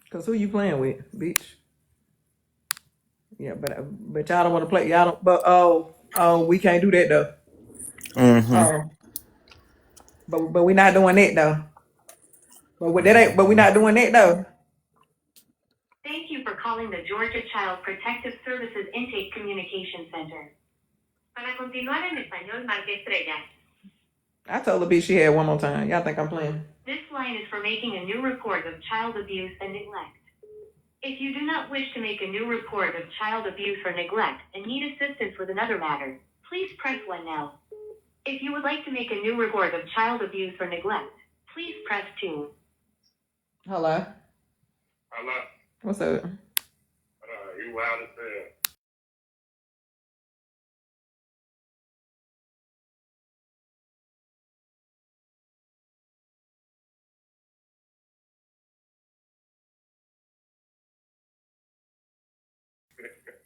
Cause who you playing with, bitch? Yeah, but y'all don't want to play. Y'all don't. But we can't do that though. Mm-hmm. Oh, but we not doing that though. But we not doing that though. Thank you for calling the Georgia Child Protective Services Intake Communication Center. Para continuar en español, marque estrella. I told the bitch she had one more time. Y'all think I'm playing? This line is for making a new report of child abuse and neglect. If you do not wish to make a new report of child abuse or neglect and need assistance with another matter, please press 1 now. If you would like to make a new report of child abuse or neglect, please press 2. Hello. Hello. What's up? You wild as hell.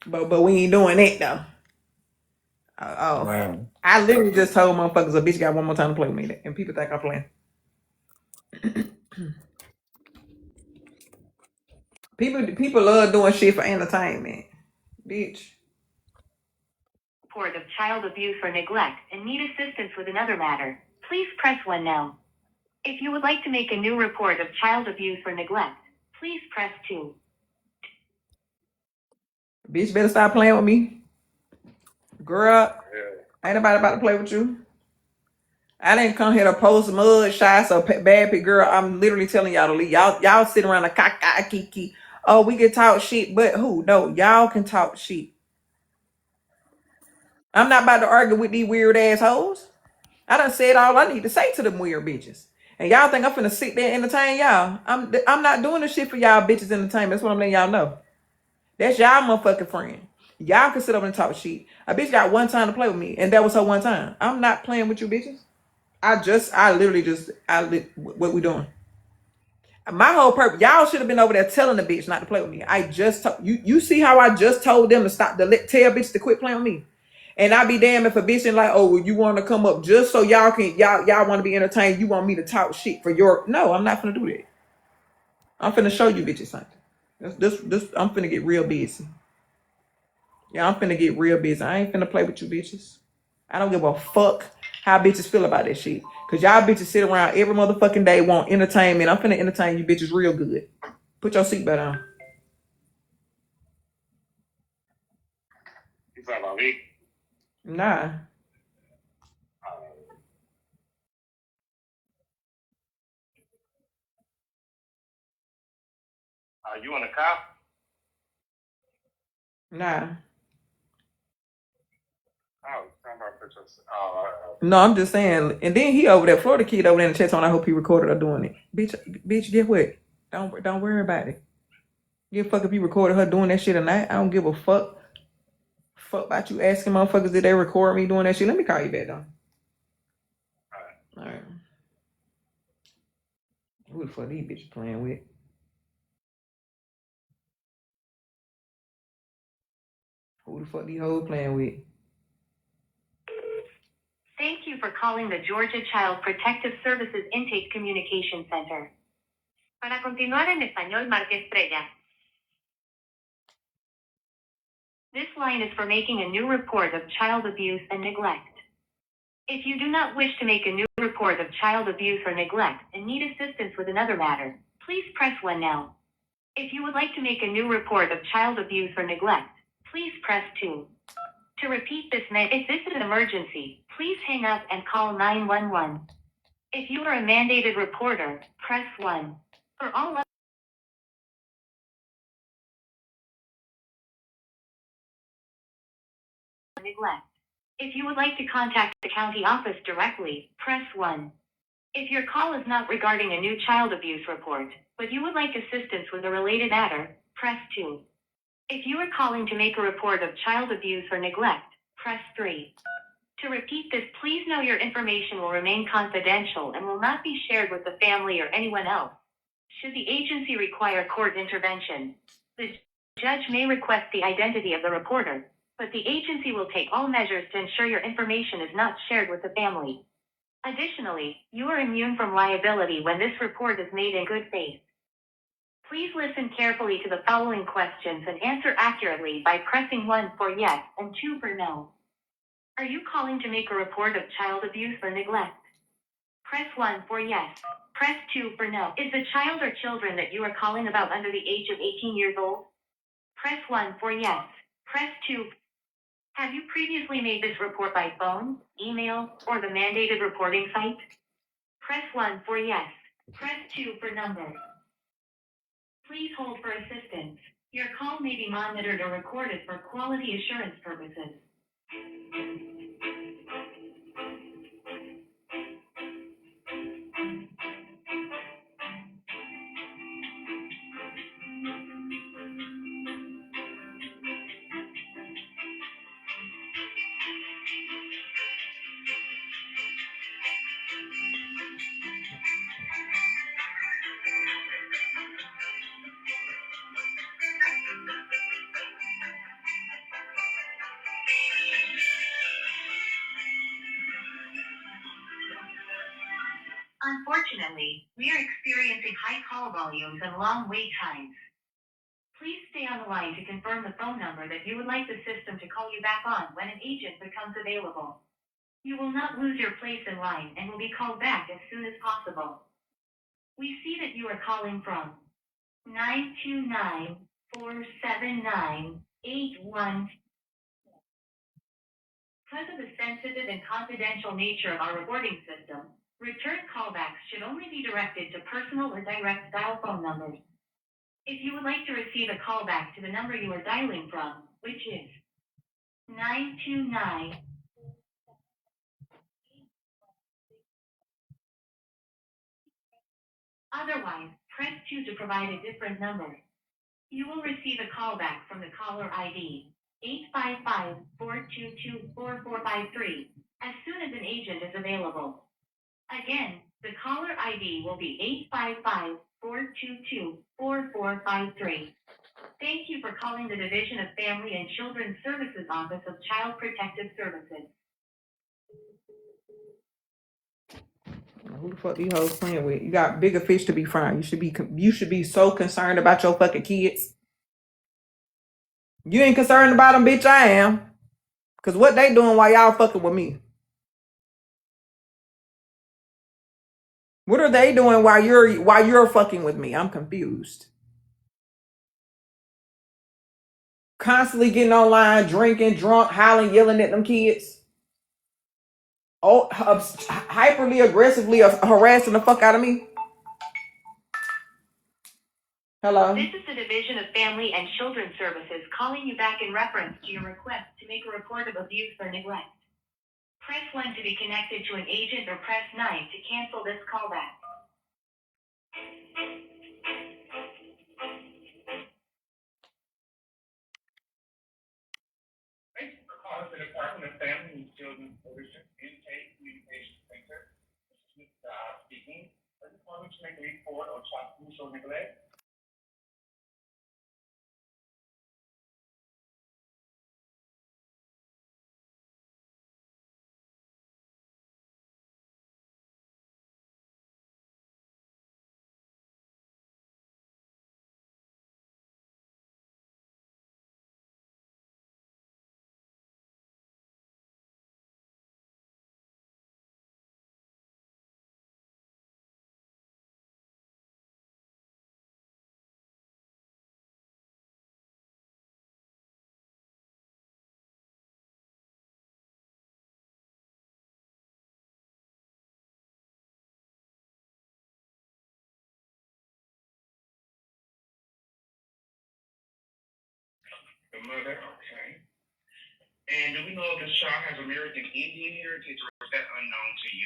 But we ain't doing that though. Oh, Wow. I literally just told motherfuckers a bitch got one more time to play with me, and people think I'm playing. People love doing shit for entertainment, bitch. Report of child abuse or neglect and need assistance with another matter, please press 1 now. If you would like to make a new report of child abuse or neglect, please press 2. Bitch better stop playing with me, girl. Yeah. Ain't nobody about to play with you. I didn't come here to post mud shots or bad pig, girl. I'm literally telling y'all to leave. Y'all sitting around a kiki. Oh, we can talk shit, but who? No, y'all can talk shit. I'm not about to argue with these weird assholes. I done said all I need to say to them weird bitches. And y'all think I'm finna sit there and entertain y'all. I'm not doing this shit for y'all bitches entertainment. That's what I'm letting y'all know. That's y'all motherfucking friend. Y'all can sit up and talk shit. A bitch got one time to play with me, and that was her one time. I'm not playing with you bitches. What we doing? My whole purpose, y'all should have been over there telling the bitch not to play with me. I just told you. You see how I just told them to stop tell bitch to quit playing with me. And I be damn if a bitch ain't like, oh, well, you want to come up just so y'all want to be entertained. You want me to talk shit for your? No, I'm not gonna do that. I'm finna show you bitches something. This. I'm finna get real busy. Yeah, I'm finna get real busy. I ain't finna play with you bitches. I don't give a fuck how bitches feel about that shit. Cause y'all bitches sit around every motherfucking day want entertainment. I'm finna entertain you bitches real good. Put your seatbelt on. You talking about me? Nah. You in the car? Nah. Oh, talking about pictures. No, I'm just saying. And then he over there, Florida kid over there in the chat on. I hope he recorded her doing it. Bitch, get what? Don't worry about it. Give a fuck if you recorded her doing that shit or not. I don't give a fuck. Fuck about you asking motherfuckers did they record me doing that shit. Let me call you back though. All right. Who the fuck these bitches playing with? Who the fuck these hoes playing with? Thank you for calling the Georgia Child Protective Services Intake Communication Center. Para continuar en español, marque estrella. This line is for making a new report of child abuse and neglect. If you do not wish to make a new report of child abuse or neglect and need assistance with another matter, please press 1 now. If you would like to make a new report of child abuse or neglect, please press 2. To repeat this if this is an emergency, please hang up and call 911. If you are a mandated reporter, press 1. For all other neglect. If you would like to contact the county office directly, press 1. If your call is not regarding a new child abuse report, but you would like assistance with a related matter, press 2. If you are calling to make a report of child abuse or neglect, press 3. To repeat this, please know your information will remain confidential and will not be shared with the family or anyone else. Should the agency require court intervention, the judge may request the identity of the reporter, but the agency will take all measures to ensure your information is not shared with the family. Additionally, you are immune from liability when this report is made in good faith. Please listen carefully to the following questions and answer accurately by pressing 1 for yes and 2 for no. Are you calling to make a report of child abuse or neglect? Press 1 for yes. Press 2 for no. Is the child or children that you are calling about under the age of 18 years old? Press 1 for yes. Press 2. Have you previously made this report by phone, email, or the mandated reporting site? Press 1 for yes. Press 2 for number. Please hold for assistance. Your call may be monitored or recorded for quality assurance purposes. Unfortunately, we are experiencing high call volumes and long wait times. Please stay on the line to confirm the phone number that you would like the system to call you back on when an agent becomes available. You will not lose your place in line and will be called back as soon as possible. We see that you are calling from 929-479-81. Because of the sensitive and confidential nature of our reporting system, return callbacks should only be directed to personal or direct dial phone numbers. If you would like to receive a callback to the number you are dialing from, which is 929, otherwise, press 2 to provide a different number. You will receive a callback from the caller ID 855-422-4453 as soon as an agent is available. Again, the caller ID will be 855-422-4453. Thank you for calling the Division of Family and Children's Services Office of Child Protective Services. Who the fuck these hoes playing with? You got bigger fish to be frying. You should be so concerned about your fucking kids. You ain't concerned about them, bitch. I am. Cause what they doing while y'all fucking with me? What are they doing while you're fucking with me? I'm confused. Constantly getting online, drinking, drunk, howling, yelling at them kids. Oh, hyperly aggressively harassing the fuck out of me. Hello. This is the Division of Family and Children's Services calling you back in reference to your request to make a report of abuse or neglect. Press 1 to be connected to an agent or press 9 to cancel this callback. Thank you for calling the Department of Family and Children's Services Intake Communication Center. This is da1 speaking. Are you calling to make a report of child abuse or neglect? The mother, okay. And do we know if this child has American Indian heritage or is that unknown to you?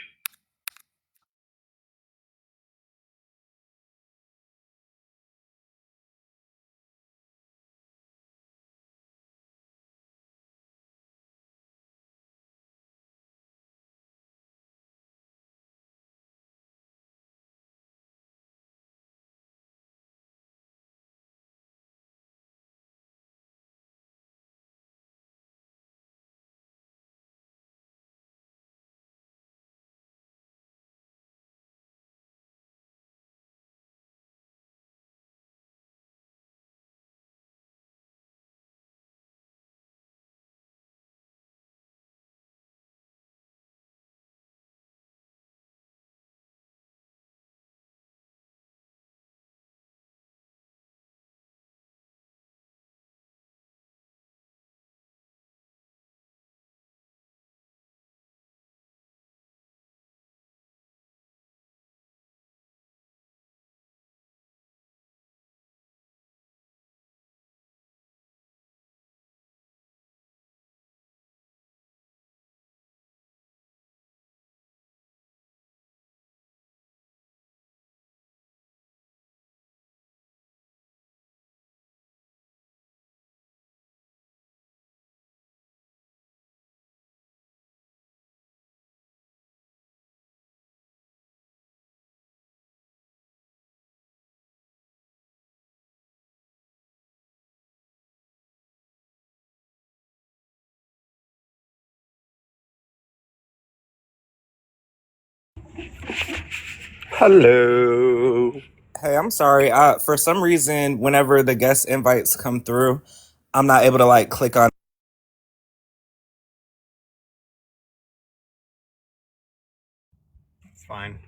Hello. Hey, I'm sorry. For some reason, whenever the guest invites come through, I'm not able to like click on. It's fine.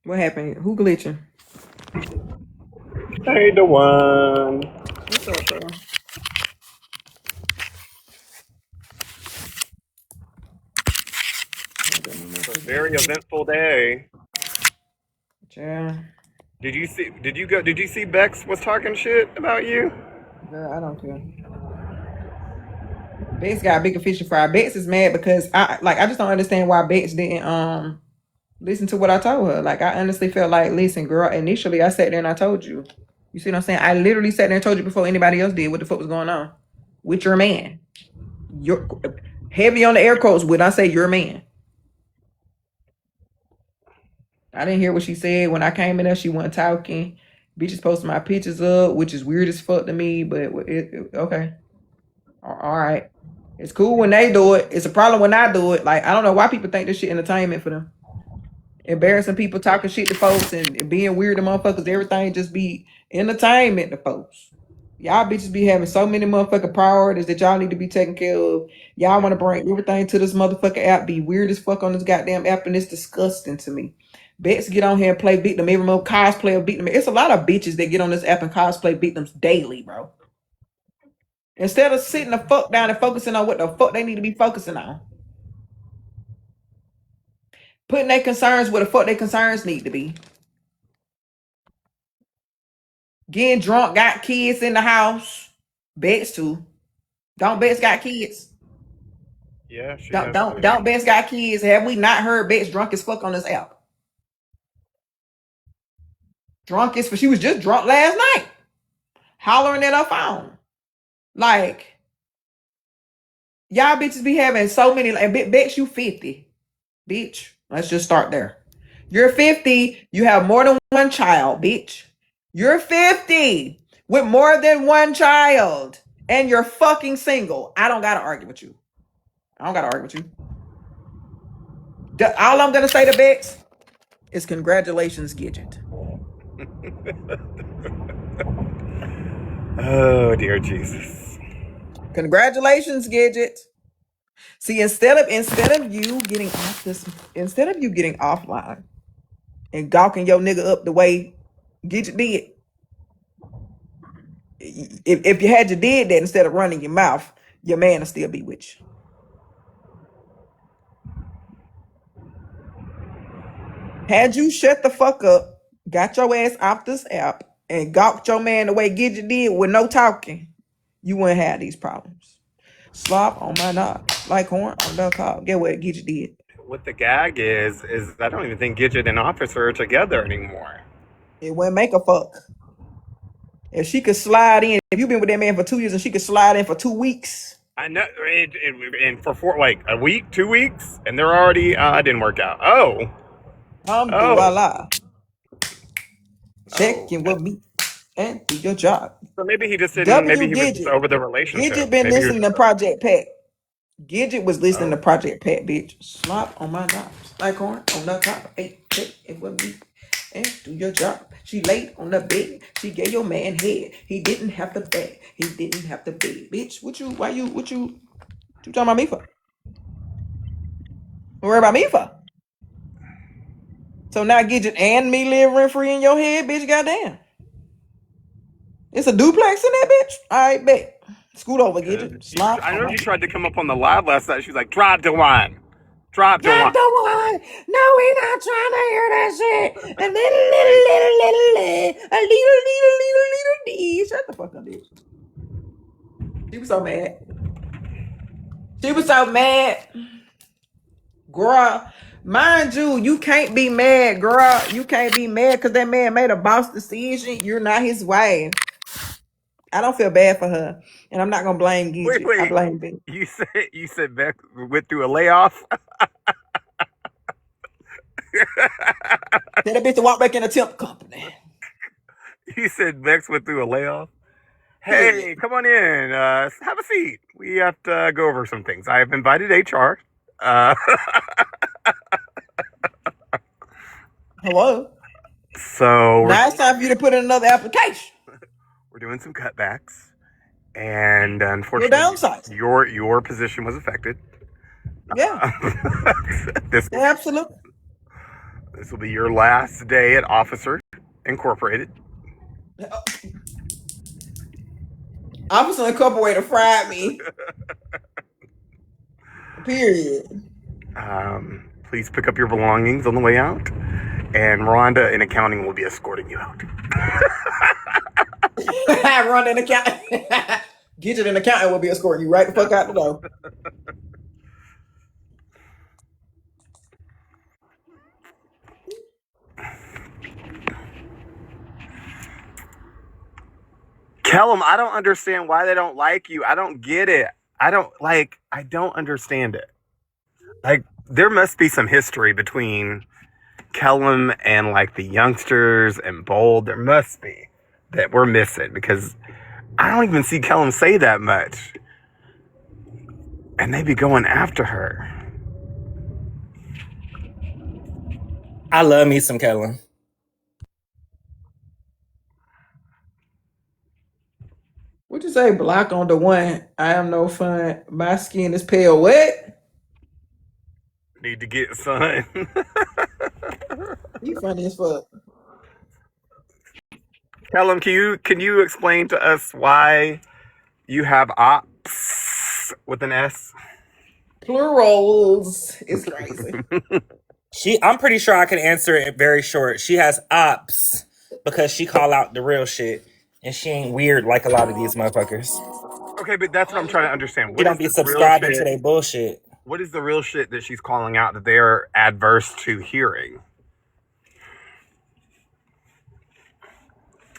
What happened? Who glitching? Hey, da1. What's up, bro? It's a very eventful day. Yeah, Did you see? Did you see Bex was talking shit about you? girl, I don't care. Bex got a bigger fish to fry. Bex is mad because I just don't understand why Bex didn't listen to what I told her. Like, I honestly felt like, listen, girl, initially I sat there and I told you. You see what I'm saying? I literally sat there and told you before anybody else did what the fuck was going on with your man. Your heavy on the air quotes when I say your man. I didn't hear what she said when I came in there. She wasn't talking. Bitches posting my pictures up, which is weird as fuck to me, but okay. All right. It's cool when they do it. It's a problem when I do it. Like, I don't know why people think this shit entertainment for them. Embarrassing people, talking shit to folks, and being weird to motherfuckers. Everything just be entertainment to folks. Y'all bitches be having so many motherfucking priorities that y'all need to be taking care of. Y'all want to bring everything to this motherfucking app, be weird as fuck on this goddamn app, and it's disgusting to me. Bex get on here and play victim every month, cosplay a victim. It's a lot of bitches that get on this app and cosplay victims daily, bro. Instead of sitting the fuck down and focusing on what the fuck they need to be focusing on. Putting their concerns where the fuck their concerns need to be. Getting drunk, got kids in the house. Bex too. Don't Bex got kids? Yeah, she Don't has. don't Bex got kids? Have we not heard Bex drunk as fuck on this app? Drunk as she was just drunk last night, hollering at her phone. Like, y'all bitches be having so many. And Bex, you 50, bitch. Let's just start there. You're 50. You have more than one child, bitch. You're 50 with more than one child, and you're fucking single. I don't gotta argue with you. I don't gotta argue with you. All I'm gonna say to Bex is congratulations, Gidget. Oh dear Jesus. Congratulations, Gidget. See, instead of you getting off this, instead of you getting offline and gawking your nigga up the way Gidget did, if you had you did that instead of running your mouth, your man will still be with you. Had you shut the fuck up, got your ass off this app, and gawked your man the way Gidget did with no talking, you wouldn't have these problems. Slop on my knob, like horn on the cob. Get what Gidget did. What the gag is I don't even think Gidget and Officer are together anymore. It wouldn't make a fuck. If she could slide in, if you've been with that man for 2 years and she could slide in for 2 weeks. I know, and for like a week, 2 weeks, and they're already didn't work out. Oh, Voila. Checking with me and do your job. So maybe he just didn't. W Maybe he was just Gidget. over the relationship. Gidget been Maybe he listening was. to Project Pat. Gidget was listening Oh. to Project Pat, bitch. Slop on my knobs, like horn on the top. Hey, it with me and do your job. She laid on the bed. She gave your man head. He didn't have to beg. He didn't have to beg. Bitch, what you talking about me for? What worry about me for? So now Gidget and me live rent free in your head, bitch. Goddamn. It's a duplex in that bitch. All right, bet. Scoot over, Gidget. Slop. I know she tried to come up on the live last night. She was like, "Drop the one, drop the Drop one." the one. No, we not trying to hear that shit. And then little. Shut the fuck up, bitch. She was so mad. She was so mad. Girl, mind you, you can't be mad, girl. You can't be mad because that man made a boss decision. You're not his wife. I don't feel bad for her. And I'm not gonna blame Gidget. I Wait. blame Beck. You said Beck went through a layoff. Tell that bitch to walk back in the temp company. You said Bex went through a layoff. Period. Hey, come on in. Have a seat. We have to go over some things. I have invited HR. Hello. So Now it's time for you to put in another application. we're doing some cutbacks, and Your unfortunately, downside. your position was affected. Yeah. This Yeah, absolutely. This will be your last day at Officer Incorporated. Officer Incorporated fried me. Period. Please pick up your belongings on the way out, and Rhonda in accounting will be escorting you out. Run an account. Get it in accountant will be escorting you right the fuck out the door. Kellum, I don't understand why they don't like you. I don't get it. I don't understand it. Like, there must be some history between Kellum and like the youngsters and Bold. There must be that we're missing, because I don't even see Kellum say that much. And they be going after her. I love me some Kellum. What you say? Block on da1. I am no fun. My skin is pale. What? Need to get sun. You funny as fuck. Kellum, can you explain to us why you have ops with an S? Plurals. It's crazy. I'm pretty sure I can answer it very short. She has ops because she call out the real shit, and she ain't weird like a lot of these motherfuckers. Okay, but that's what I'm trying to understand. She don't be subscribing to their bullshit. What is the real shit that she's calling out that they're adverse to hearing?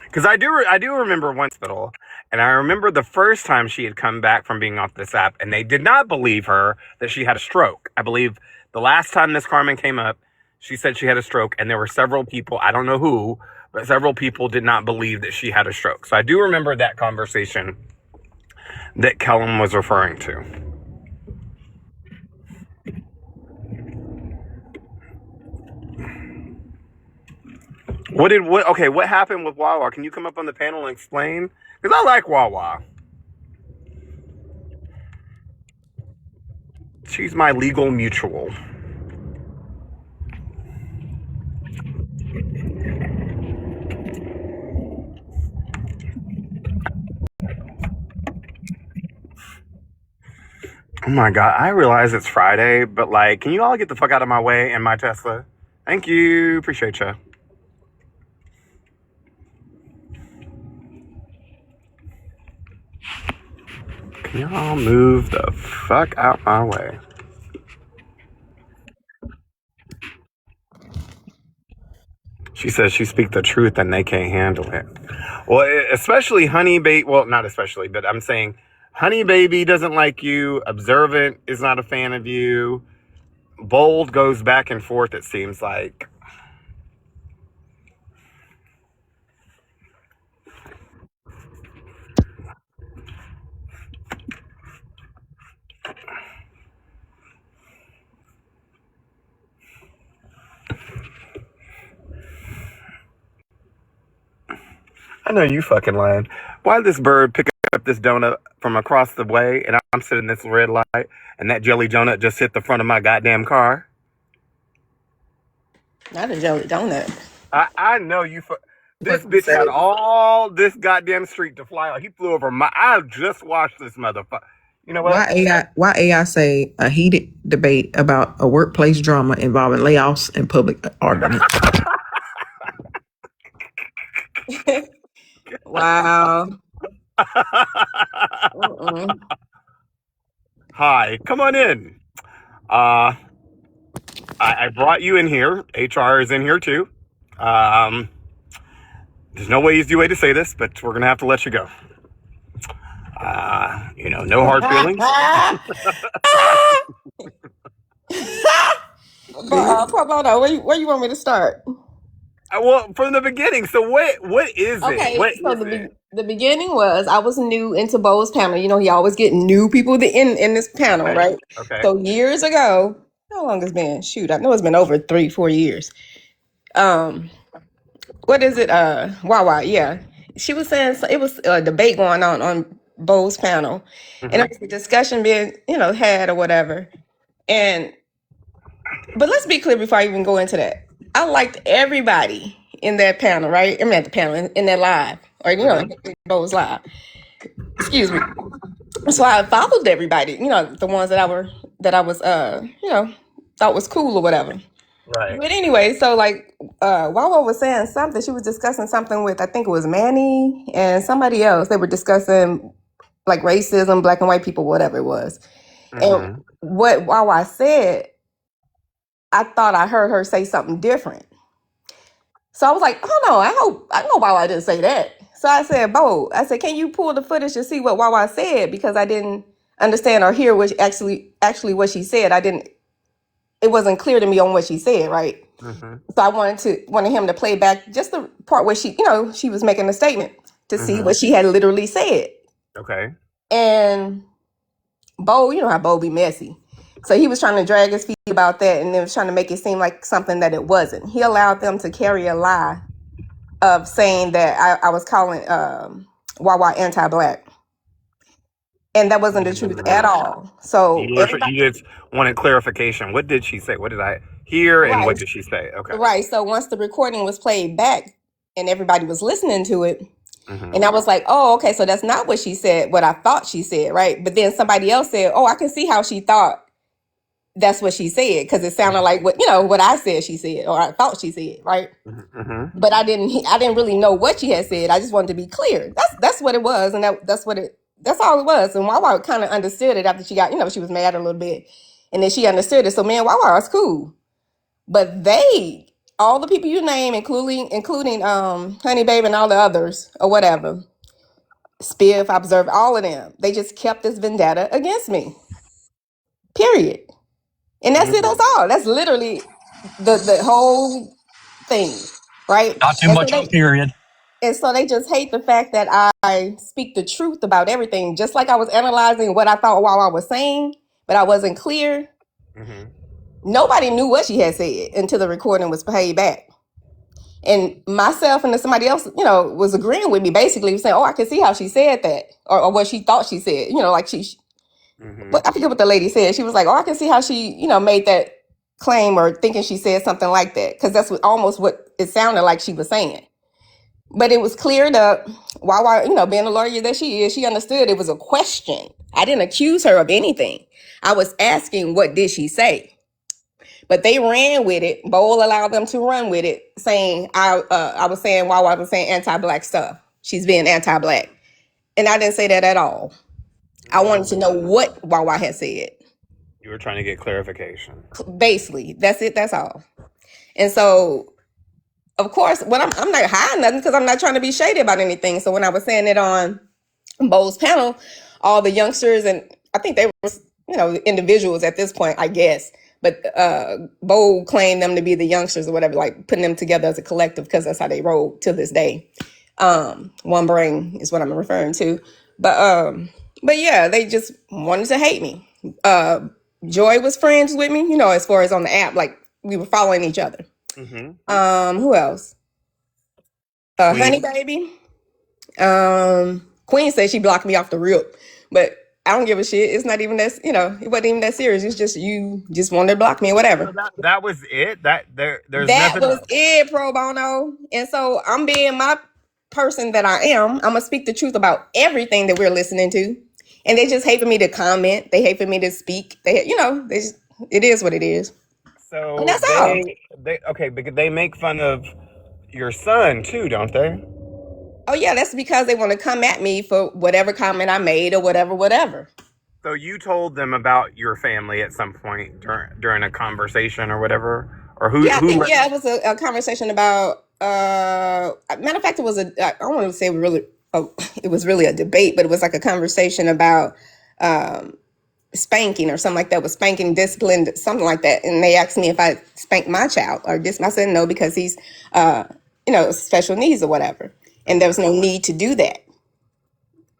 Because I do remember one hospital, and I remember the first time she had come back from being off this app, and they did not believe her that she had a stroke. I believe the last time Miss Carmen came up, she said she had a stroke, and there were several people, I don't know who, but several people did not believe that she had a stroke. So I do remember that conversation that Kellum was referring to. What happened with Wawa? Can you come up on the panel and explain? Because I like Wawa. She's my legal mutual. Oh my God, I realize it's Friday, but like, can you all get the fuck out of my way in my Tesla? Thank you, appreciate you. Can y'all move the fuck out my way? She says she speak the truth and they can't handle it. Well, especially Honey Baby. Well, not especially, but I'm saying Honey Baby doesn't like you. Observant is not a fan of you. Bold goes back and forth, it seems like. I know you fucking lying. Why did this bird pick up this donut from across the way and I'm sitting in this red light and that jelly donut just hit the front of my goddamn car? Not a jelly donut. I know you. This bitch had all this goddamn street to fly on. He flew over my. I just watched this motherfucker. You know what? Why AI say a heated debate about a workplace drama involving layoffs and public argument? Wow. Hi, come on in. I brought you in here. HR is in here too. There's no easy way to say this, but we're gonna have to let you go. No hard feelings. Where you want me to start? Well, from the beginning. So what is Okay, it? What so is it? the beginning was I was new into Bo's panel. You know, he always get new people in this panel, Okay, right? okay. So years ago, how long has it been? Shoot, I know it's been over 3-4 years. What is it? Wawa, yeah. She was saying it was a debate going on Bo's panel, and it was a discussion being had or whatever. But let's be clear before I even go into that. I liked everybody in that panel, right? I mean, at the panel in that live, or Mm-hmm. in those live. Excuse me. So I followed everybody, the ones that I was thought was cool or whatever. Right. But anyway, so like Wawa was saying something, she was discussing something with, I think it was Manny and somebody else. They were discussing like racism, black and white people, whatever it was. And Mm-hmm. what Wawa said, I thought I heard her say something different. So I was like, oh no, I know Wawa didn't say that. So I said, Bo, I said, can you pull the footage to see what Wawa said? Because I didn't understand or hear what actually what she said. It wasn't clear to me on what she said, right? Mm-hmm. So I wanted him to play back just the part where she was making a statement to see Mm-hmm. what she had literally said. Okay. And Bo, you know how Bo be messy. So he was trying to drag his feet about that and then was trying to make it seem like something that it wasn't. He allowed them to carry a lie of saying that I was calling Wawa anti-black. And that wasn't the truth at Mm. all. So everybody, You just wanted clarification. What did she say? What did I hear? And what right, did she say? Okay. right. So once the recording was played back and everybody was listening to it, Mm-hmm. and I was like, oh, okay, so that's not what she said, what I thought she said, right? But then somebody else said, oh, I can see how she thought that's what she said, because it sounded like what I said she said, or I thought she said, right? Mm-hmm. But I didn't really know what she had said. I just wanted to be clear. That's what it was, and that's all it was. And Wawa kind of understood it after she got, she was mad a little bit, and then she understood it. So man, Wawa was cool. But all the people you name, including Honey Babe and all the others or whatever, Spiff, I observed all of them. They just kept this vendetta against me. Period. And that's it. That's Mm-hmm. all. That's literally the whole thing, right? Not too And so much of a they period. and so they just hate the fact that I speak the truth about everything, just like I was analyzing what I thought while I was saying, but I wasn't clear. Mm-hmm. Nobody knew what she had said until the recording was played back. And myself and then somebody else, was agreeing with me, basically saying, "Oh, I can see how she said that, or what she thought she said." Like Mm-hmm. but I forget what the lady said. She was like, "Oh, I can see how she, made that claim or thinking she said something like that," because that's almost what it sounded like she was saying. But it was cleared up. While being a lawyer that she is, she understood it was a question. I didn't accuse her of anything. I was asking, what did she say? But they ran with it. Bowl allowed them to run with it, saying I was saying while I was saying anti-black stuff. She's being anti-black, and I didn't say that at all. I wanted to know Mm. what Wawa had said. You were trying to get clarification. Basically, that's it. That's all. And so, of course, when I'm not hiding nothing because I'm not trying to be shady about anything. So when I was saying it on Bo's panel, all the youngsters, and I think they were, individuals at this point, I guess. But Bo claimed them to be the youngsters or whatever, like putting them together as a collective because that's how they roll to this day. One brain is what I'm referring to. But yeah, they just wanted to hate me. Joy was friends with me, as far as on the app, like we were following each other. Mm-hmm. Who else? Honey Queen. Baby. Queen said she blocked me off the rip, but I don't give a shit. It's not even that, it wasn't even that serious. It's just you just wanted to block me or So whatever. that was it. There's That nothing. was it, pro bono. And so I'm being my person that I am. I'm gonna speak the truth about everything that we're listening to. And they just hate for me to comment. They hate for me to speak. It is what it is. And So that's all. they okay, because they make fun of your son too, don't they? Oh yeah, that's because they want to come at me for whatever comment I made or whatever. So you told them about your family at some point during a conversation or whatever, or Yeah, I who? think it was a conversation about matter of fact it was I don't want to say really it was really a debate, but it was like a conversation about spanking or something like that, was spanking discipline, something like that. And they asked me if I spanked my child or this. I said no, because he's special needs or whatever. And there was no need to do that.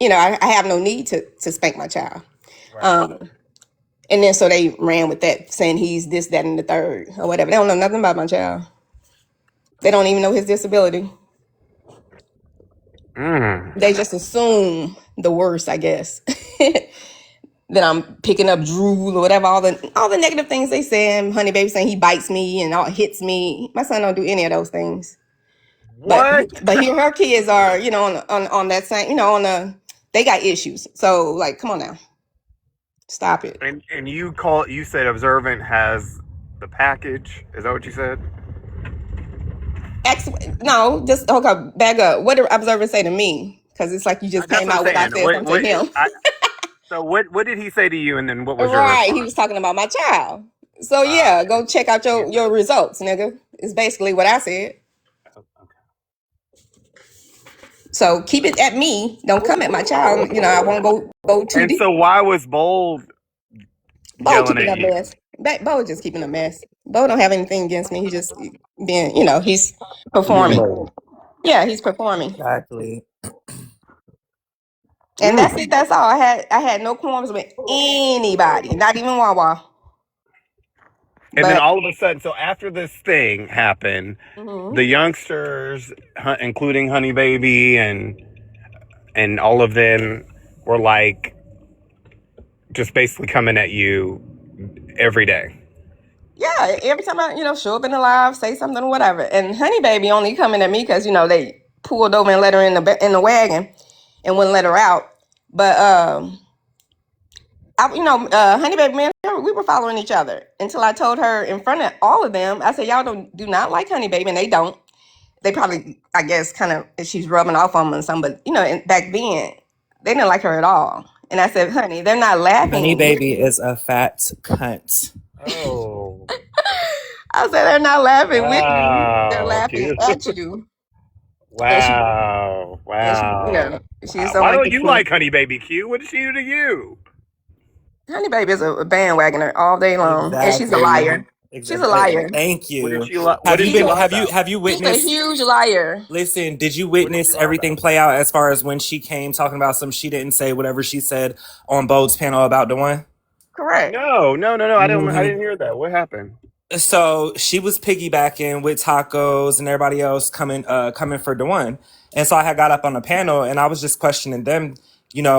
I have no need to spank my child. Right. And then so they ran with that, saying he's this, that, and the third or whatever. They don't know nothing about my child. They don't even know his disability. Mm. They just assume the worst, I guess. Then I'm picking up drool or whatever, all the negative things they say. And Honey Baby saying he bites me and all hits me. My son don't do any of those things. What? But here her kids are, on that same, they got issues. So like, come on now, stop it. And you said Observant has the package. Is that what you said? No, just okay. Back up. What did Observer say to me? Because it's like you just That's came what I'm out with I saying. said something to him. So what did he say to you, and then what was your Right. He response? was talking about my child. So yeah, go check out your results, nigga. It's basically what I said. So keep it at me. Don't come at my child. I won't go too And deep. so why was Bold Bo yelling keeping at a you? mess. Bo just keeping a mess. Bo don't have anything against me. He just being, he's Being performing. bold. Yeah, he's performing. Exactly. And that's Mm. it. That's all. I had no qualms with anybody, not even Wawa. And then But all of a sudden, so after this thing happened, the youngsters, including Honey Baby and all of them, were like just basically coming at you every day. yeah, every time I, show up in the live, say something or whatever. And Honey Baby only coming at me because they pulled over and let her in the wagon and wouldn't let her out. But Honey Baby, man, we were following each other until I told her in front of all of them. I said, y'all do not like Honey Baby, and they don't. They probably, I guess, kind of she's rubbing off on them or something. But back then, they didn't like her at all. And I said, honey, they're not Honey laughing with Baby you. is a fat cunt. Oh, I said, they're not laughing with you. They're wow, laughing cute. at you. And she, Wow, wow. She's wow. so Why like don't the you queen. like Honey Baby Q? What did she do to you? Honey Baby is a bandwagoner all day long, and she's a Exactly. liar. She's a liar. Thank What did you. she lie? What Have did you she been? lie Have you? about? Have you She's a witnessed? huge liar. Listen, did you What did she witness lie everything about? play out as far as when she came talking about some she didn't say whatever she said on Bode's panel about da1? Correct. No, no, no, no. I didn't hear that. What happened? So she was piggybacking with tacos and everybody else coming for da1. And so I had got up on the panel and I was just questioning them,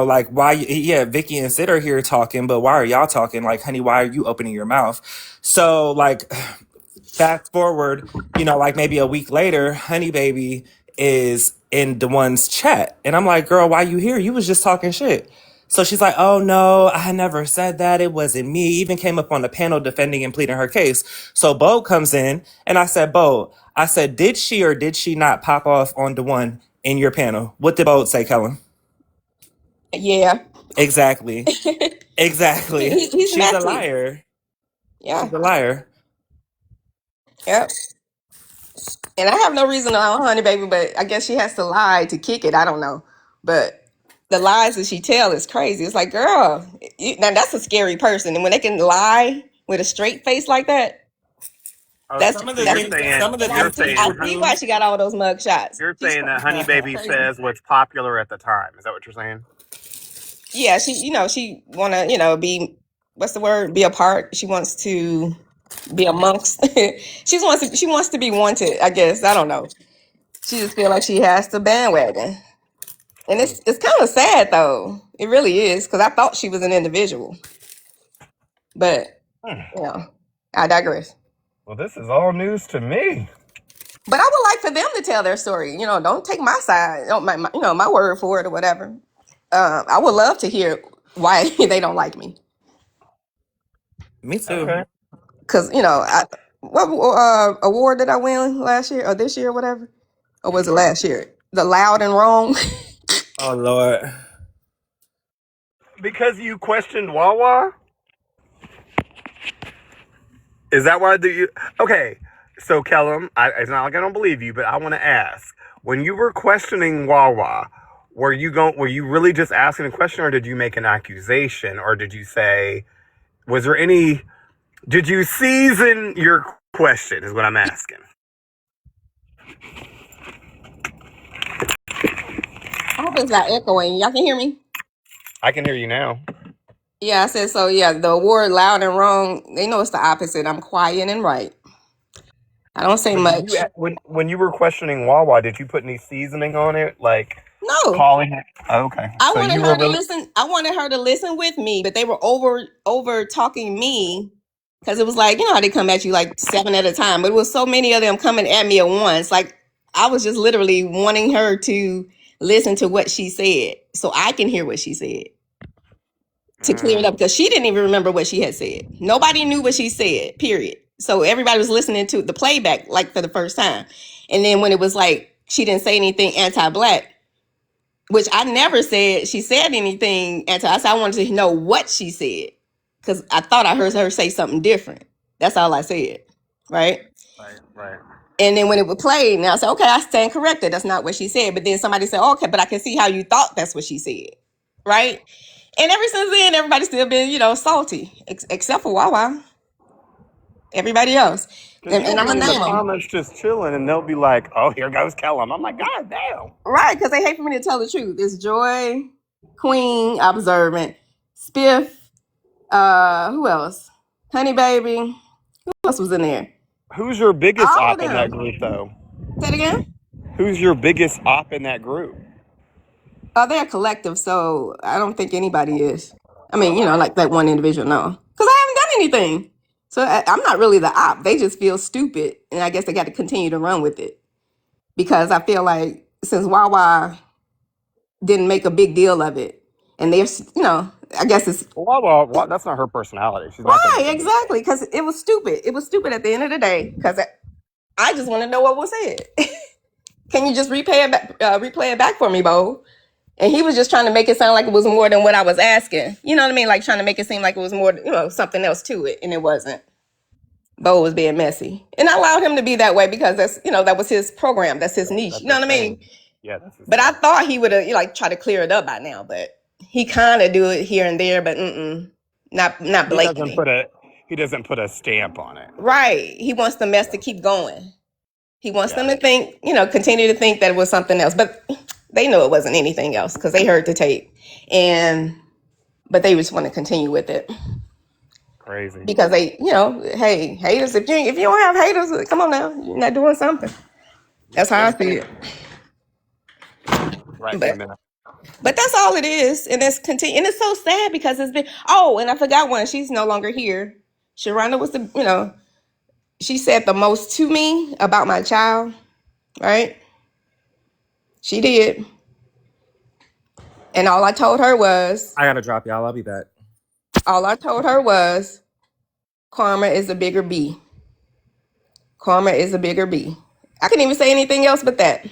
like why yeah, Vicky and Sid are here talking, but why are y'all talking? Like, honey, why are you opening your mouth? So like fast forward, like maybe a week later, Honey Baby is in da1's chat. And I'm like, girl, why you here? You was just talking shit. So she's like, oh no, I never said that. It wasn't me. Even came up on the panel defending and pleading her case. So Bo comes in and I said, Bo, did she or did she not pop off on da1 in your panel? What did Bo say, Kellen? Yeah. Exactly. Exactly. He's She's a messy. liar. Yeah. She's a liar. Yep. And I have no reason to own Honey Baby, but I guess she has to lie to kick it. I don't know. But the lies that she tell is crazy. It's like, girl, now that's a scary person. And when they can lie with a straight face like that, Oh, that's Some of the that's. things, some of the And I you're things see, people I saying see why do. she got all those mug shots. you're She's saying that Honey Baby crazy. says what's popular at the time. Is that what you're saying? Yeah, she wanna, be what's the word? Be a part. She wants to be amongst. She wants to be wanted. I guess I don't know. She just feel like she has to bandwagon. And it's kind of sad though. It really is because I thought she was an individual, but Hmm. I digress. Well, this is all news to me. But I would like for them to tell their story. Don't take my side, don't my word for it or whatever. I would love to hear why they don't like me Me too. Okay. because what award did I win last year or this year or whatever, or was it last year? The loud and wrong. Oh Lord. Because you questioned Wawa? Is that why you? Okay. So, Kellum, it's not like I don't believe you, but I want to ask: when you were questioning Wawa, Were you really just asking a question, or did you make an accusation, or did you say? Was there any? Did you season your question? Is what I'm asking. I hope it's not echoing. Y'all can hear me. I can hear you now. Yeah, I said so. Yeah, the award loud and wrong. They know it's the opposite. I'm quiet and right. I don't say But did you much. when you were questioning Wawa, did you put any seasoning on it? Like, No. calling it. Okay, I so wanted you were her to really. listen. I wanted her to listen with me, but they were over talking me because it was like, you know how they come at you like 7 at a time. But it was so many of them coming at me at once. Like I was just literally wanting her to listen to what she said so I can hear what she said to clear it up because she didn't even remember what she had said. Nobody knew what she said, period. So everybody was listening to the playback like for the first time. And then when it was like she didn't say anything anti-black, which I never said she said anything anti. I said I wanted to know what she said because I thought I heard her say something different. That's all I said, right? Right. And then when it would play, now I said, okay, I stand corrected. That's not what she said. But then somebody said, okay, but I can see how you thought that's what she said, right? And ever since then, everybody's still been, salty, except for Wawa. Everybody else, Because and you'll I'm be gonna in the name them, comments just chilling, and they'll be like, "Oh, here goes Kellum." I'm like, "God damn." right? Because they hate for me to tell the truth. It's Joy, Queen, Observant, Spiff. Who else? Honey Baby. Who else was in there? Who's your biggest All of op in that them. group, though? Say it again. Who's your biggest op in that group? Oh, they're a collective, so I don't think anybody is. I mean, like that one individual, no. Because I haven't done anything. So I'm not really the op. They just feel stupid, and I guess they got to continue to run with it. Because I feel like since Wawa didn't make a big deal of it, and I guess it's Well, that's not her personality. She's not gonna right, make a big deal. exactly, because it was stupid. It was stupid at the end of the day, because I just want to know what was said. Can you just replay it back for me, Bo? And he was just trying to make it sound like it was more than what I was asking. You know what I mean? Like trying to make it seem like it was more, something else to it, and it wasn't. Bo was being messy, and I allowed him to be that way because that was his program, that's his niche. That's You know his what I mean? thing. Yeah, that's his But I thing. thought he would have like try to clear it up by now, but he kind of do it here and there, but not He doesn't blatantly. put a he doesn't put a stamp on it. Right? He wants the mess Yeah. to keep going. He wants Yeah. them to think, continue to think that it was something else, but they know it wasn't anything else because they heard the tape, but they just want to continue with it Crazy. because they, hey, haters. If you don't have haters, come on now, you're not doing something. That's how I see it. Right in the But middle. that's all it is, and it's continue, and it's so sad because it's been. Oh, and I forgot one. She's no longer here. Sharonda was she said the most to me about my child. Right? She did, and I gotta drop y'all. I'll be back. all I told her was, karma is a bigger B. Karma is a bigger B. I couldn't even say anything else but that.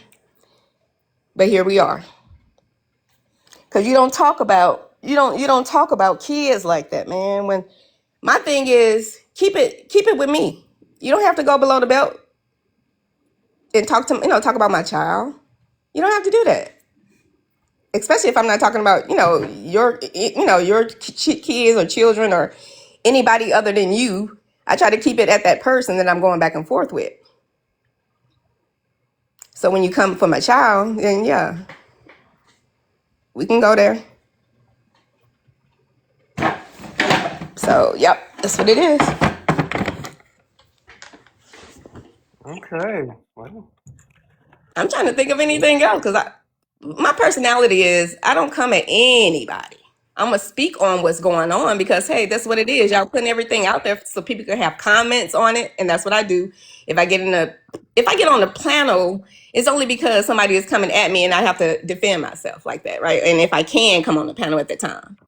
But here we are. Because you don't talk about kids like that, man. When my thing is keep it with me. You don't have to go below the belt and talk about my child. You don't have to do that. Especially if I'm not talking about, your kids or children or anybody other than you. I try to keep it at that person that I'm going back and forth with. So when you come for my child, then yeah, we can go there. So, yep, that's what it is. Okay. Well, I'm trying to think of anything else because my personality is I don't come at anybody. I'm gonna speak on what's going on because hey, that's what it is. Y'all putting everything out there so people can have comments on it, and that's what I do. If I get on the panel, it's only because somebody is coming at me and I have to defend myself like that, right? And if I can come on the panel at that time,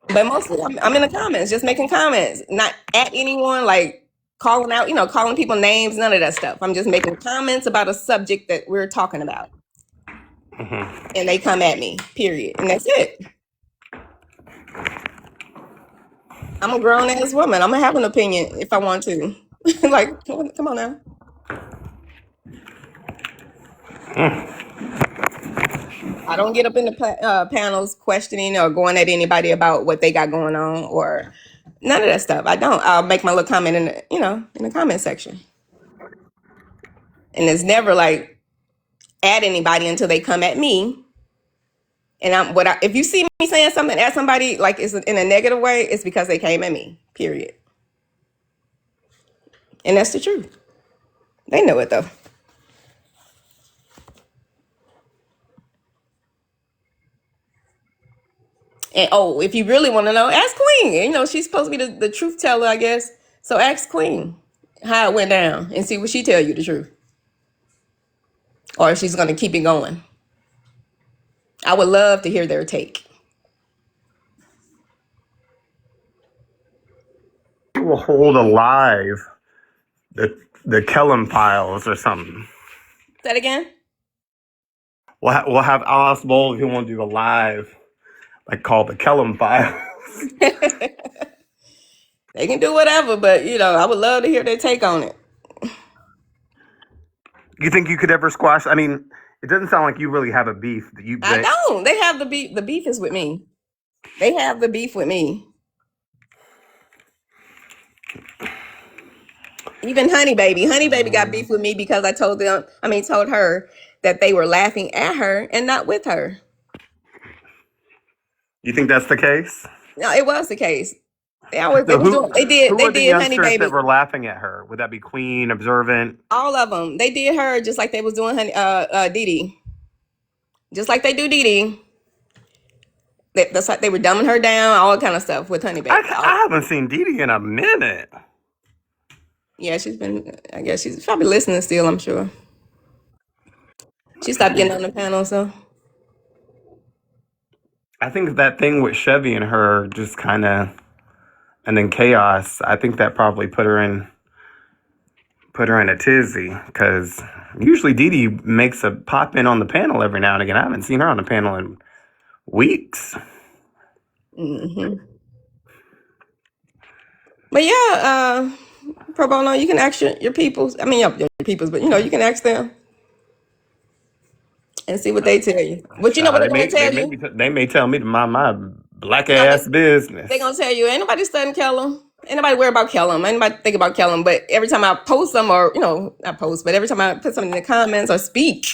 but mostly I'm in the comments, just making comments, not at anyone, like calling out, calling people names, none of that stuff. I'm just making comments about a subject that we're talking about, and they come at me, period, and that's it. I'm a grown ass woman. I'm gonna have an opinion if I want to. Like, come on now. I don't get up in the panels questioning or going at anybody about what they got going on or none of that stuff. I don't. I'll make my little comment in the comment section, and it's never like at anybody until they come at me. And if you see me saying something at somebody like it's in a negative way, it's because they came at me. Period. And that's the truth. They know it though. And oh, if you really want to know, ask Queen. You know, she's supposed to be the truth teller, I guess. So ask Queen how it went down and see what she tell you the truth. Or if she's gonna keep it going. I would love to hear their take. We'll hold alive the Kellum files or something. Say that again? We'll have. I'll ask Bowl if he want to do a live, like called the Kellum files. They can do whatever, but you know, I would love to hear their take on it. You think you could ever squash? I mean, it doesn't sound like you really have a beef. I don't. They have the beef. The beef is with me. They have the beef with me. Even Honey Baby got beef with me because I told her that they were laughing at her and not with her. You think that's the case? No, it was the case. They always So they who did were the Honey youngsters Baby. that were laughing at her? Would that be Queen, Observant? All of them. They did her just like they was doing Dee. Just like they do Dee. That's like they were dumbing her down, all kind of stuff with Honey Baby. I haven't seen Dee in a minute. Yeah, I guess she's probably listening still, I'm sure. She stopped getting on the panel, so. I think that thing with Chevy and her just kind of, and then chaos. I think that probably put her in a tizzy, because usually Dee makes a pop in on the panel every now and again. I haven't seen her on the panel in weeks. Mm-hmm. But yeah, Pro Bono, you can ask your peoples. I mean, your peoples, but you know, you can ask them and see what they tell you. But you know what they're going to tell you? They may tell me to mind my black ass business. They're going to tell you, ain't nobody studying Kellum. Ain't nobody worry about Kellum. Ain't nobody think about Kellum. But every time I post them, or, you know, not post, but every time I put something in the comments or speak,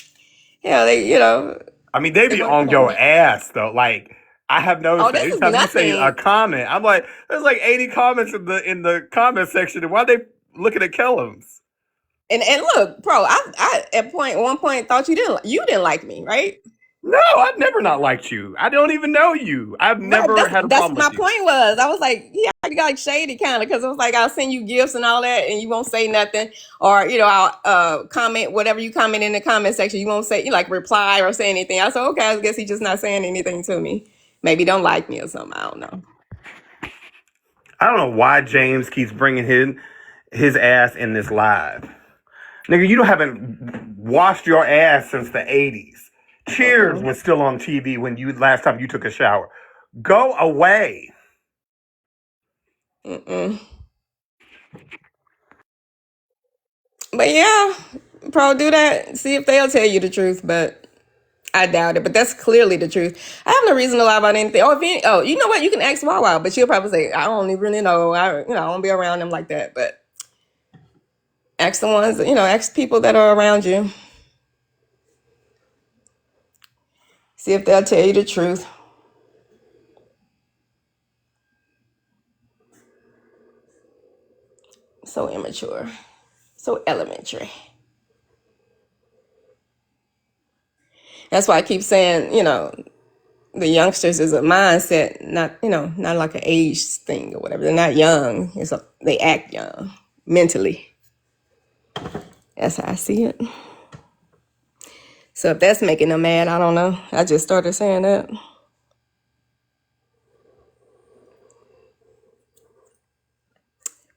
yeah, they, you know. I mean, they be on your ass, though. Like, I have noticed that anytime you say a comment, I'm like, there's like 80 comments in the comment section. And why are they looking at Kellum's? And look, Pro, I at one point thought you didn't like me, right? No, I've never not liked you. I don't even know you. I've never had a problem with you. That's my point was. I was like, yeah, you got like shady kind of, because it was like, I'll send you gifts and all that and you won't say nothing. Or, you know, I'll comment, whatever you comment in the comment section, you won't say, you like reply or say anything. I said, okay, I guess he's just not saying anything to me. Maybe don't like me or something. I don't know. I don't know why James keeps bringing his ass in this live. Nigga, you haven't washed your ass since the 80s. Cheers was still on TV when last time you took a shower. Go away. Mm-mm. But yeah, Pro, do that. See if they'll tell you the truth, but I doubt it. But that's clearly the truth. I have no reason to lie about anything. You know what? You can ask Wawa, but she'll probably say, I don't even really know. I don't be around them like that. But ask the ones, ask people that are around you. See if they'll tell you the truth. So immature. So elementary. That's why I keep saying, the youngsters is a mindset, not like an age thing or whatever. They're not young. They act young mentally. That's how I see it. So if that's making them mad, I don't know. I just started saying that.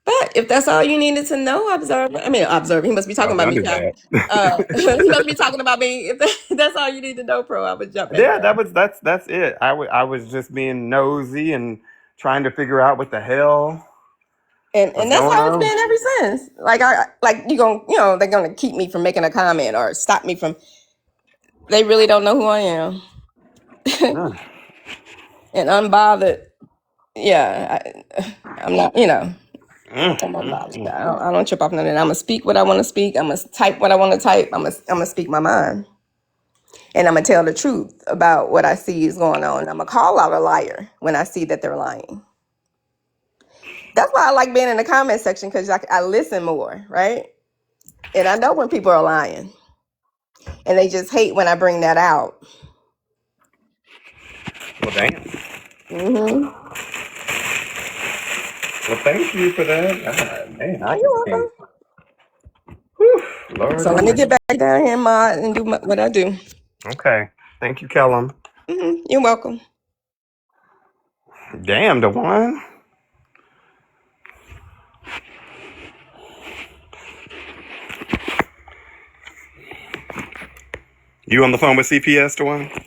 But if that's all you needed to know, observe. He must be talking about me. He must be talking about me. If that's all you need to know, Pro, I would jump in. Yeah, that's it. I was just being nosy and trying to figure out what the hell. And that's how it's been ever since. They're gonna keep me from making a comment or stop me from. They really don't know who I am. And unbothered. Yeah, I'm not. I'm unbothered. I don't trip off none of that. I'm gonna speak what I want to speak. I'm gonna type what I want to type. I'm gonna speak my mind, and I'm gonna tell the truth about what I see is going on. I'm gonna call out a liar when I see that they're lying. That's why I like being in the comment section, because I listen more, right? And I know when people are lying, and they just hate when I bring that out. Well, damn. Mm-hmm. Well, thank you for that. God, man, I Oh, you're just welcome. can't. Whew, Lord So have let me mercy. get back down here, Mod, and do what I do. Okay. Thank you, Kellum. You're welcome. Damn, da1. You on the phone with CPS, da1?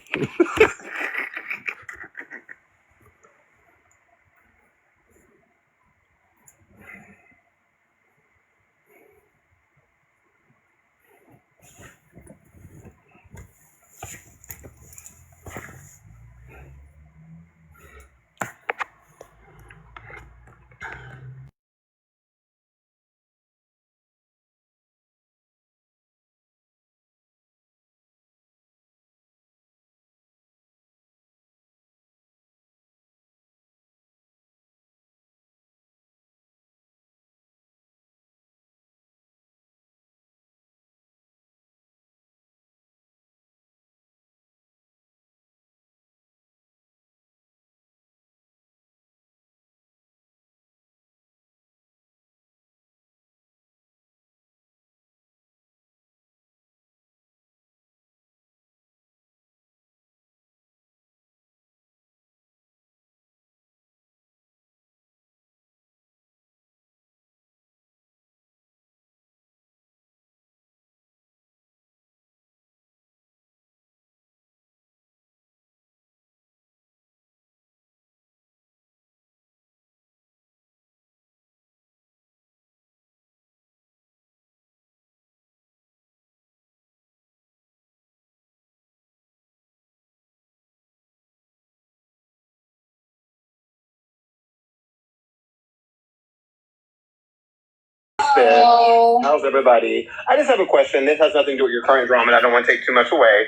How's everybody? I just have a question. This has nothing to do with your current drama, and I don't want to take too much away.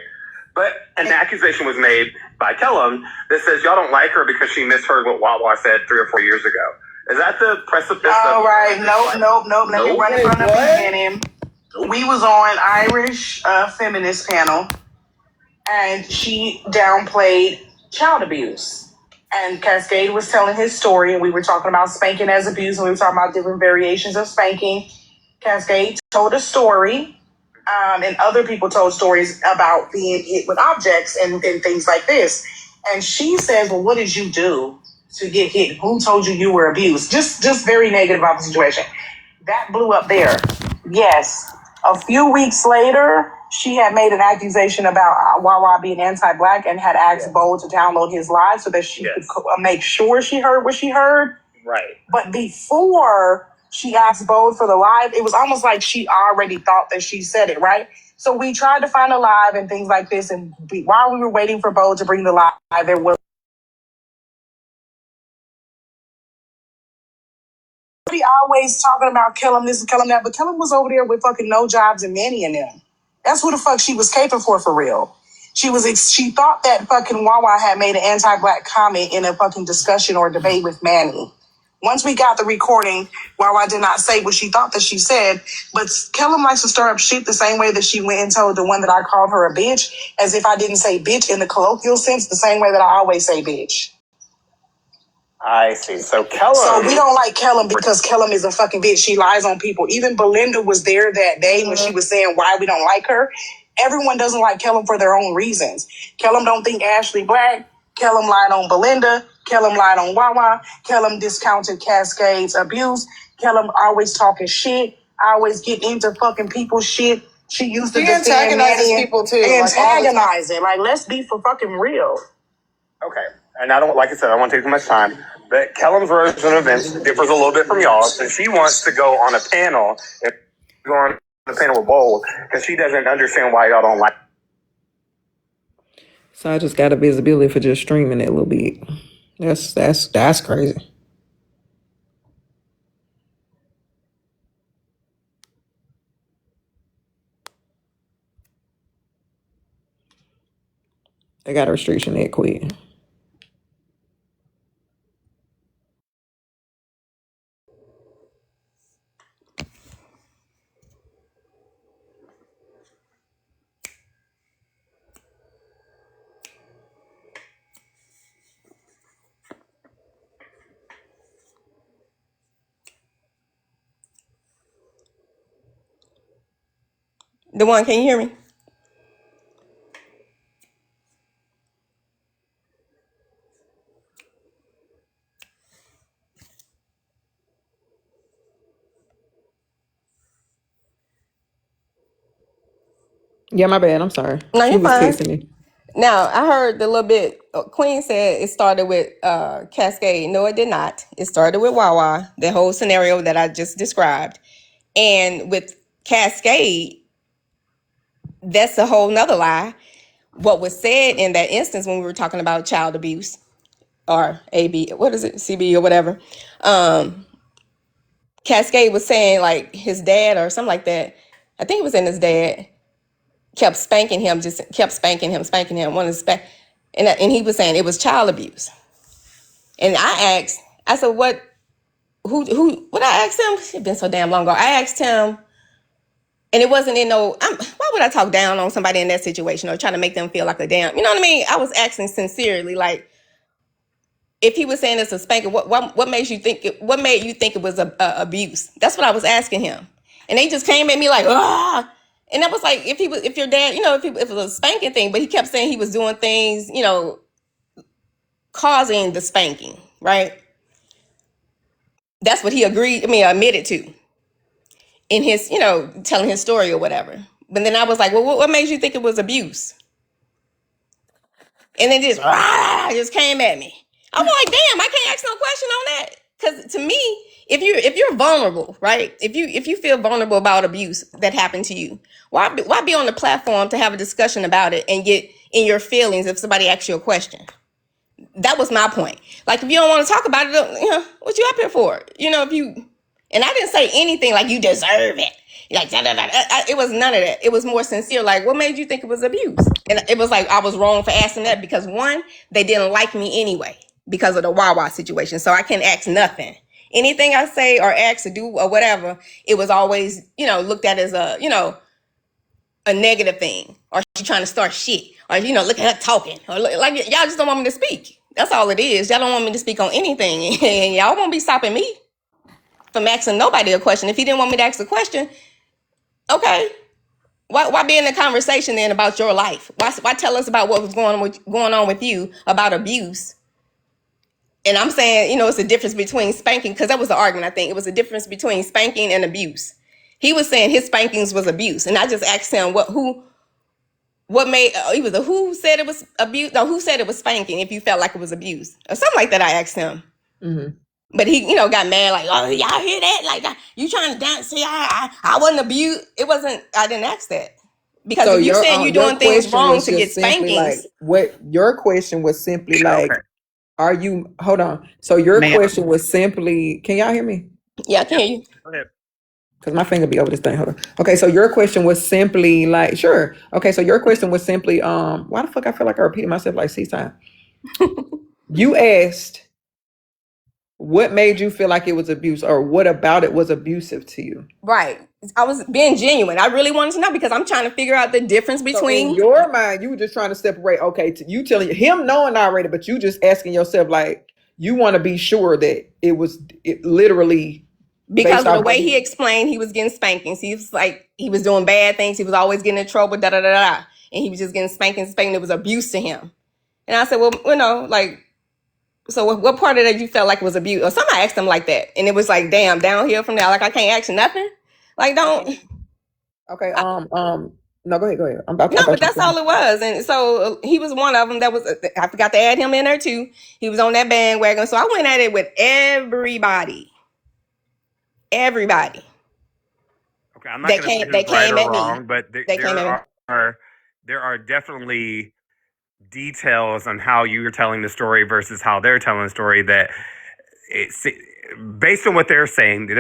But an accusation was made by Kellum that says y'all don't like her because she misheard what Wawa said 3 or 4 years ago. Is that the precipice? All right, nope. Let me run it from the beginning. We was on Irish feminist panel, and she downplayed child abuse. And Cascade was telling his story, and we were talking about spanking as abuse, and we were talking about different variations of spanking. Cascade told a story, and other people told stories about being hit with objects and things like this. And she says, well, what did you do to get hit? Who told you you were abused? Just very negative about the situation. That blew up there. Yes. A few weeks later, she had made an accusation about Wawa being anti-black and had asked Bo to download his live so that she could make sure she heard what she heard. Right. But before she asked Bo for the live, it was almost like she already thought that she said it, right? So we tried to find a live and things like this. And while we were waiting for Bo to bring the live, there was always talking about Kellum this and Kellum that, but Kellum was over there with fucking No Jobs and Manny and them. That's who the fuck she was caping for real. She thought that fucking Wawa had made an anti-black comment in a fucking discussion or debate with Manny. Once we got the recording, Wawa did not say what she thought that she said, but Kellum likes to stir up shit the same way that she went and told the one that I called her a bitch, as if I didn't say bitch in the colloquial sense, the same way that I always say bitch. I see. So Kellum. So we don't like Kellum because Kellum is a fucking bitch. She lies on people. Even Belinda was there that day when she was saying why we don't like her. Everyone doesn't like Kellum for their own reasons. Kellum don't think Ashley black. Kellum lied on Belinda. Kellum lied on Wawa. Kellum discounted Cascade's abuse. Kellum always talking shit. Always getting into fucking people's shit. She used to defend Manny people too. Antagonizing. Like, let's be for fucking real. Okay. And I don't, like I said, I don't want to take too much time, but Kellum's version of events differs a little bit from y'all's, and she wants to go on a panel, and go on the panel with Bold, because she doesn't understand why y'all don't like. So I just got a visibility for just streaming that little bit. That's crazy. I got a restriction that quick. da1, can you hear me? Yeah, my bad. I'm sorry. No, She you're was fine. texting me. Now, I heard the little bit, Queen said it started with Cascade. No, it did not. It started with Wawa, the whole scenario that I just described. And with Cascade, that's a whole nother lie. What was said in that instance when we were talking about child abuse or AB, what is it, CB or whatever, Cascade was saying like his dad or something like that. I think it was in his dad kept spanking him, just kept spanking him, wanted to spank. And he was saying it was child abuse. And I said, what I asked him? It's been so damn long ago. I asked him, and it wasn't in no, why would I talk down on somebody in that situation or try to make them feel like a damn, you know what I mean? I was asking sincerely, like, if he was saying it's a spanking, what made you think it was a abuse? That's what I was asking him. And they just came at me like, ah. And I was like, if your dad, if it was a spanking thing, but he kept saying he was doing things, causing the spanking, right? That's what he admitted to in his, telling his story or whatever. But then I was like, well, what made you think it was abuse? And then just came at me. I'm like, damn, I can't ask no question on that. Because to me, if you're vulnerable, right? If you feel vulnerable about abuse that happened to you, why be on the platform to have a discussion about it and get in your feelings if somebody asks you a question? That was my point. Like, if you don't want to talk about it, what you up here for? And I didn't say anything like you deserve it. Like, it was none of that. It was more sincere. Like, what made you think it was abuse? And it was like I was wrong for asking that because one, they didn't like me anyway because of the Wawa situation. So I can't ask nothing. Anything I say or ask or do or whatever, it was always, looked at as a negative thing, or she trying to start shit, or look at her talking, or like y'all just don't want me to speak. That's all it is. Y'all don't want me to speak on anything, and y'all won't be stopping me from asking nobody a question. If he didn't want me to ask a question, okay, why be in the conversation then about your life? Why tell us about what was going on with you about abuse? And I'm saying, it's a difference between spanking, because that was the argument. I think it was a difference between spanking and abuse. He was saying his spankings was abuse, and I just asked him who said it was abuse? No, who said it was spanking if you felt like it was abuse or something like that? I asked him. Mm-hmm. But he, got mad like, oh, y'all hear that? Like, you trying to dance? See, I wasn't abused. It wasn't. I didn't ask that because So if you saying you're doing things wrong to get spankings, your question was simply like, Okay. are you? Hold on. So your question was simply, can y'all hear me? yeah, I can hear you. Go ahead. Because my finger be over this thing. Hold on. Okay, so your question was simply like, sure. Okay, so your question was simply, why the fuck I feel like I repeated myself like 6 times? You asked, what made you feel like it was abuse, or what about it was abusive to you? Right. I was being genuine. I really wanted to know because I'm trying to figure out the difference So between. in your mind, you were just trying to separate. Okay, you telling him knowing already, but you just asking yourself like, you want to be sure that it literally. Because of the way he explained, he was getting spankings. He was like, he was doing bad things. He was always getting in trouble, And he was just getting spankings. It was abuse to him. And I said, well, so what part of that you felt like was abuse? Or somebody asked him like that. And it was like, damn, downhill from there. Like, I can't ask nothing. Like, don't. Okay. No, go ahead. But that's all it was. And so he was one of them that was, I forgot to add him in there too. He was on that bandwagon. So I went at it with everybody. Okay, I'm not going to say who's right or wrong, but there are definitely details on how you're telling the story versus how they're telling the story that based on what they're saying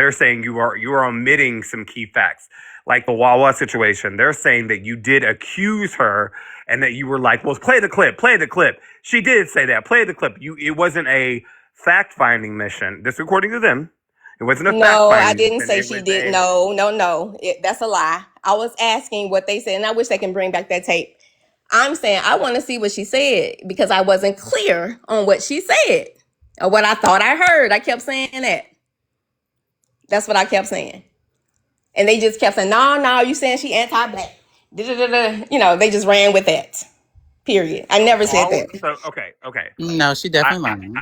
you are omitting some key facts. Like the Wawa situation, they're saying that you did accuse her and that you were like, well, play the clip. She did say that, play the clip. It wasn't a fact-finding mission. This according to them. It wasn't a fact-finding mission. No, I didn't say she did. No. That's a lie. I was asking what they said, and I wish they can bring back that tape. I'm saying I want to see what she said because I wasn't clear on what she said or what I thought I heard. I kept saying that. That's what I kept saying. And they just kept saying, no, you saying she anti-black. You know, they just ran with that. Period. I never said that. Okay. No, she I, definitely lying.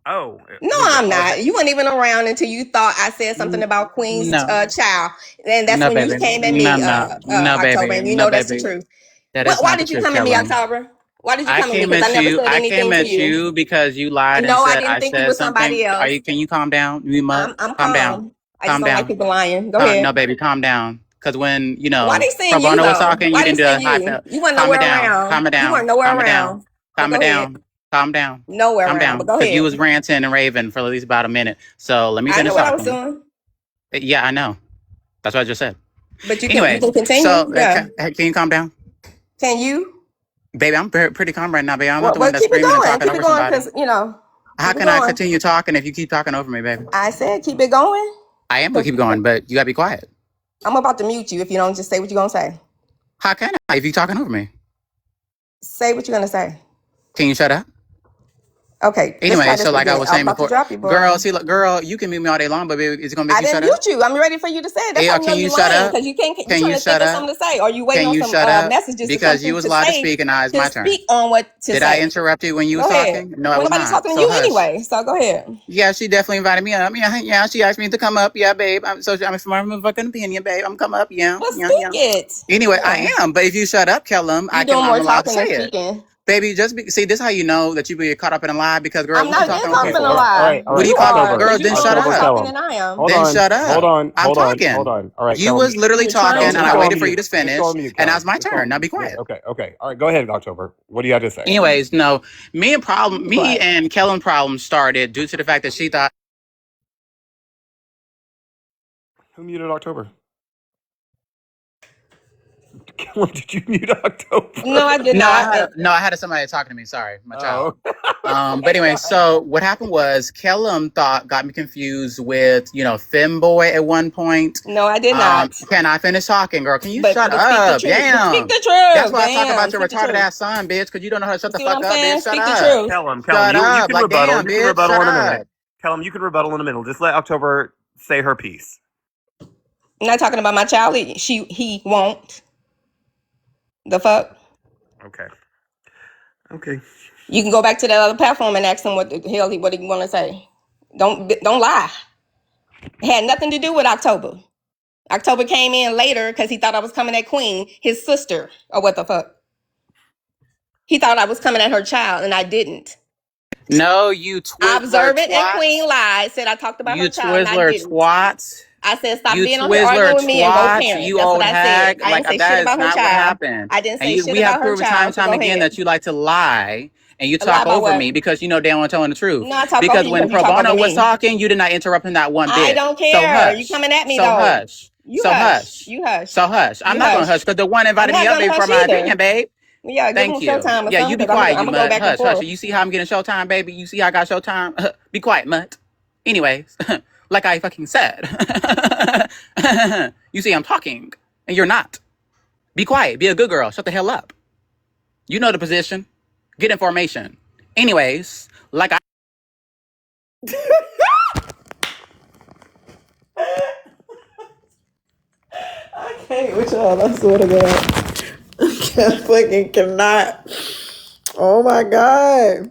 oh, No, who's I'm that? not. You weren't even around until you thought I said something about Queen's No, child. And that's no, when you baby. came at No, me, no, no, October, baby. and you No, know that's the baby. truth. That is Why not the did you truth, come at me, Kellam. October? Why did you I come at me? came Because I at never you. said I came anything to at you. you because you lied and No, I said didn't I think it said was somebody something. Are else. you? Can you calm down? You mut. I'm Calm down. calm. I just Calm don't like down. people lying. Go ahead. No, baby, calm down. Because when Why they saying Pro you Bono was though? talking, you Why they didn't do saying a high you? five. You weren't Calm it nowhere down. around. Calm it You down. weren't nowhere Calm it down. around. But Calm go it ahead. down. Calm down. Nowhere Calm around. down. But go Because you ahead. was ranting and raving for at least about a minute. So let me I know finish what I was talking. doing. Yeah, I know. That's what I just said. But you Anyways, can so continue. Yeah. can you calm down? Can you? Baby, I'm pretty calm right now, baby. I'm not Well, the one but that's keep it screaming and going. talking Keep it over going, somebody. because you know. How Keep it can I going. continue talking if you keep talking over me, baby? I said keep it going. I am going to keep going, but you got to be quiet. I'm about to mute you if you don't just say what you're gonna say. How can I if you talking over me? Say what you're gonna say. Can you shut up? Okay, let's try Anyway, so this like I again. was I was saying about to before, drop you, girl, boy. see, look, girl, you can mute me all day long, but baby, is it going to make I you didn't shut up? mute you. I'm ready for you to say it. That's how Yeah, you know can you you're shut lying, up? because you can't. You're Can trying you to think shut of up? something to say, or you waiting Can on you some shut up? messages to come Because you through was to allowed to say, speak and now it's to my turn. speak on what to Did I say. interrupt you when you was Go ahead. talking? No, I Well, was nobody's not. talking to So you hush. anyway, so go ahead. Yeah, she definitely invited me up. Yeah, she asked me to come up. Yeah, babe. I'm from my fucking opinion, babe. I'm come up. Yeah, Well, yeah, speak yeah. it. Anyway, Yeah, I am. But if you shut up, Kellum, you doing I'm more allowed to talking say than it. speaking. Baby, see, this is how you know that you be caught up in a lie because, girl, I'm what you not getting talking over caught me up in a for? lie. What are you You talking? are, October. because Girl, you're then doing shut more October, up. talking Kellum. than I am. Hold Then on. shut Hold up. on. I'm Hold on. talking. Hold on. All right, You Kellum. was literally You're trying talking, Kellum, and just I go to. on waited for you mute. to Just go finish, on mute, and now Kellum. it's my Just go turn. on Now mute. be quiet. Okay. All right, go ahead, October. What do you have to say? Anyways, no, Be me quiet. and Kellen problem started due to the fact that she thought. Who muted October? Kellum, did you mute October? No, I did No, not. I had somebody talking to me. Sorry, my child. Oh. But anyway, so what happened was Kellum got me confused with Femboy at one point. No, I did not. Can I finish talking, girl? Can you But shut speak the up? truth. But speak Damn. the That's truth. why I talk Damn. about your Speak the retarded truth. ass son, bitch, because you don't know how to shut You the see what fuck I'm up, saying? bitch. Shut Speak the up. truth. Kellum, Shut you up. can Like, rebuttal. damn, You can bitch. rebuttal Shut in a up. minute. Kellum, you can rebuttal in a minute. Just let October say her piece. I'm not talking about my child. He won't. The fuck? Okay. Okay. You can go back to that other platform and ask him what the hell what he want to say. Don't lie. It had nothing to do with October. October came in later because he thought I was coming at Queen, his sister, or what the fuck. He thought I was coming at her child, and I didn't. No, you Twizzler Observant and Queen twat. lied, said I talked about You her child, and I Twizzler didn't. twat. I said, stop You being on here Twizzler arguing with me and go twat. parent. You That's what old I said. hag. I Like didn't say shit that is about her not what child. happened. I didn't And say shit we have about her proven time child, and so time go again ahead. that you like to lie and you A lie talk about over what? me because you know damn well telling the truth. No, I talk over Because you when because you Pro talk over Bono was me. talking, you did not interrupt him that one I bit. don't So care. You hush. coming at me, So though. hush. You So hush. hush. You hush. So hush. I'm You not gonna hush. hush because the one I'm invited me not up, going to baby, for hush my either. opinion, babe. Yeah, give him Thank you. showtime or Yeah, you something, be because I'm quiet, you going to go mutt. back and Hush, hush. forth. You see how I'm getting showtime, baby? You see how I got showtime? Be quiet, mutt. Anyways, like I fucking said. You see I'm talking, and you're not. Be quiet. Be a good girl. Shut the hell up. You know the position. Get information. Anyways, like I I can't with y'all. I swear to God. I fucking cannot. Oh my God.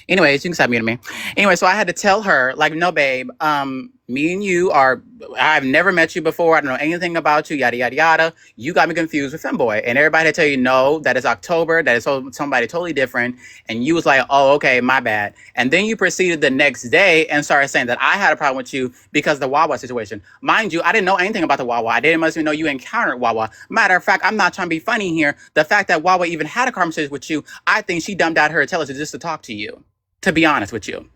Anyways, you can stop muting me. Anyway, so I had to tell her, like, no, babe, me and you I've never met you before. I don't know anything about you, yada, yada, yada. You got me confused with Femboy. And everybody had to tell you, no, that is October. That is somebody totally different. And you was like, oh, okay, my bad. And then you proceeded the next day and started saying that I had a problem with you because of the Wawa situation. Mind you, I didn't know anything about the Wawa. I didn't even know you encountered Wawa. Matter of fact, I'm not trying to be funny here. The fact that Wawa even had a conversation with you, I think she dumbed out her intelligence just to talk to you. To be honest with you.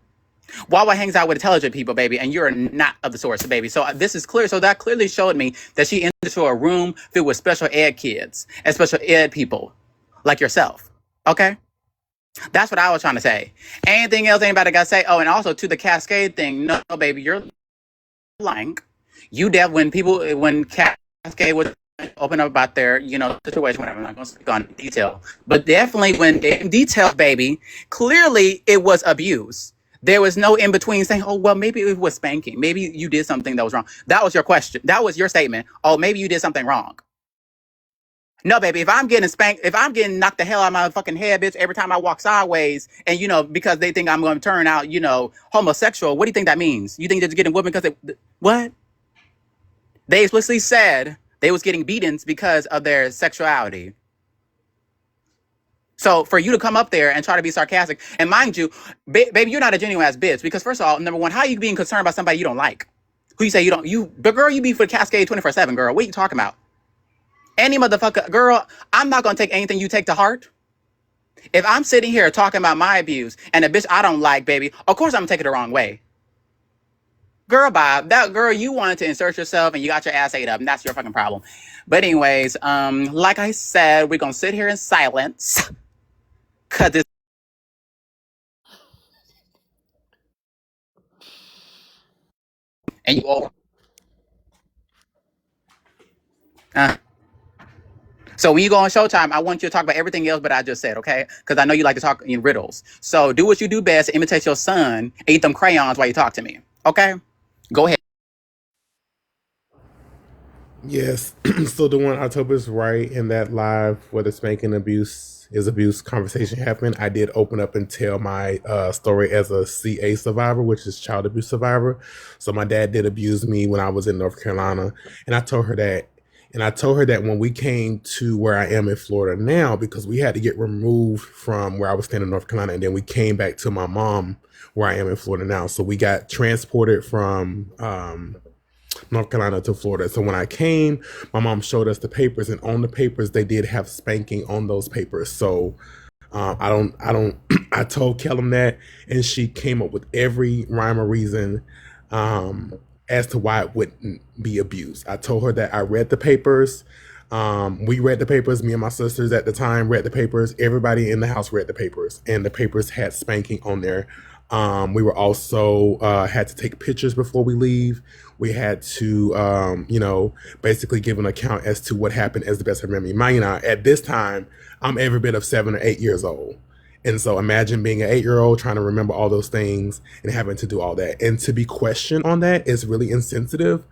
Wawa hangs out with intelligent people, baby, and you're not of the source, baby. So this is clear. So that clearly showed me that she entered into a room filled with special ed kids and special ed people like yourself. Okay? That's what I was trying to say. Anything else anybody got to say? Oh, and also to the Cascade thing. No, baby, you're lying. You when Cascade would open up about their, situation, whatever. I'm not going to speak on detail. But definitely when in detail, baby, clearly it was abuse. There was no in between saying, oh, well, maybe it was spanking. Maybe you did something that was wrong. That was your question. That was your statement. Oh, maybe you did something wrong. No, baby, if I'm getting spanked, if I'm getting knocked the hell out of my fucking head, bitch, every time I walk sideways, and, you know, because they think I'm going to turn out, you know, homosexual, what do you think that means? You think they're just getting women because they, what? They explicitly said they was getting beatings because of their sexuality. So for you to come up there and try to be sarcastic, and mind you, baby, you're not a genuine ass bitch, because first of all, number one, how are you being concerned about somebody you don't like? Who you say you don't, but girl, you be for Cascade 24/7, girl. What are you talking about? Any motherfucker, girl, I'm not gonna take anything you take to heart. If I'm sitting here talking about my abuse and a bitch I don't like, baby, of course I'm gonna take it the wrong way. Girl, Bob, that girl, you wanted to insert yourself and you got your ass ate up, and that's your fucking problem. But anyways, like I said, we're gonna sit here in silence. Cause this and you all so when you go on Showtime, I want you to talk about everything else but I just said, okay? Because I know you like to talk in riddles. So do what you do best, imitate your son, and eat them crayons while you talk to me. Okay? Go ahead. Yes. So the one October's right in that live where the spanking abuse is abuse conversation happened. I did open up and tell my story as a CA survivor, which is child abuse survivor. So my dad did abuse me when I was in North Carolina, and I told her that. And I told her that when we came to where I am in Florida now, because we had to get removed from where I was staying in North Carolina, and then we came back to my mom where I am in Florida now. So we got transported from North Carolina to Florida. So when I came, my mom showed us the papers, and on the papers they did have spanking on those papers. So I told Kellum that, and she came up with every rhyme or reason as to why it wouldn't be abuse. I told her that I read the papers. We read the papers. Me and my sisters at the time read the papers. Everybody in the house read the papers, and the papers had spanking on there. We were also had to take pictures before we leave. We had to, basically give an account as to what happened as the best I remember. Mind you, now, at this time, I'm every bit of 7 or 8 years old. And so imagine being an 8-year-old trying to remember all those things and having to do all that. And to be questioned on that is really insensitive.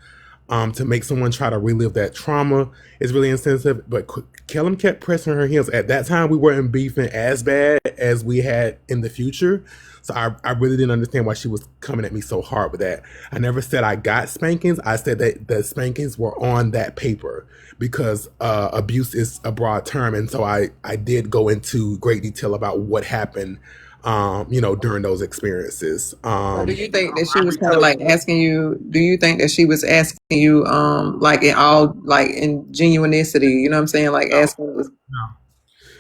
To make someone try to relive that trauma is really insensitive. But Kellum kept pressing her heels. At that time, we weren't beefing as bad as we had in the future. So I really didn't understand why she was coming at me so hard with that. I never said I got spankings. I said that the spankings were on that paper, because abuse is a broad term. And so I did go into great detail about what happened, during those experiences. So do you think that she was kind of like asking you? Do you think that she was asking you, like in all, like in genuinicity? You know what I'm saying? Like asking. No.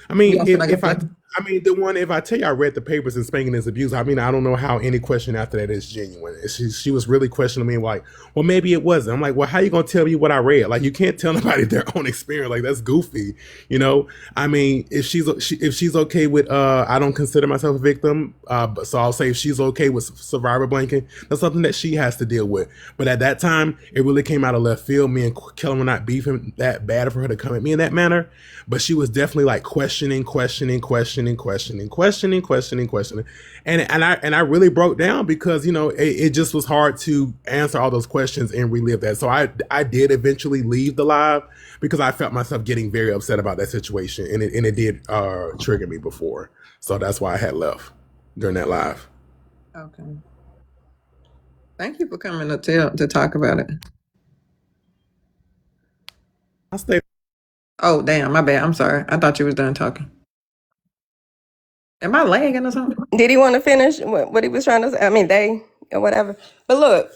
I You mean, don't feel like if that? if I tell you I read the papers and spanking is abuse, I mean, I don't know how any question after that is genuine. She was really questioning me like, well, maybe it wasn't. I'm like, well, how you going to tell me what I read? Like, you can't tell nobody their own experience. Like, that's goofy, you know? I mean, if she's okay with, I don't consider myself a victim. So I'll say if she's okay with survivor blanking, that's something that she has to deal with. But at that time, it really came out of left field. Me and Kellen were not beefing that bad for her to come at me in that manner. But she was definitely like questioning. And I really broke down because, it just was hard to answer all those questions and relive that. So I did eventually leave the live because I felt myself getting very upset about that situation. And it did trigger me before. So that's why I had left during that live. Okay. Thank you for coming to talk about it. I'll stay. Oh, damn, my bad. I'm sorry. I thought you was done talking. Am I lagging or something? Did he want to finish what he was trying to say? I mean, they or whatever. But look,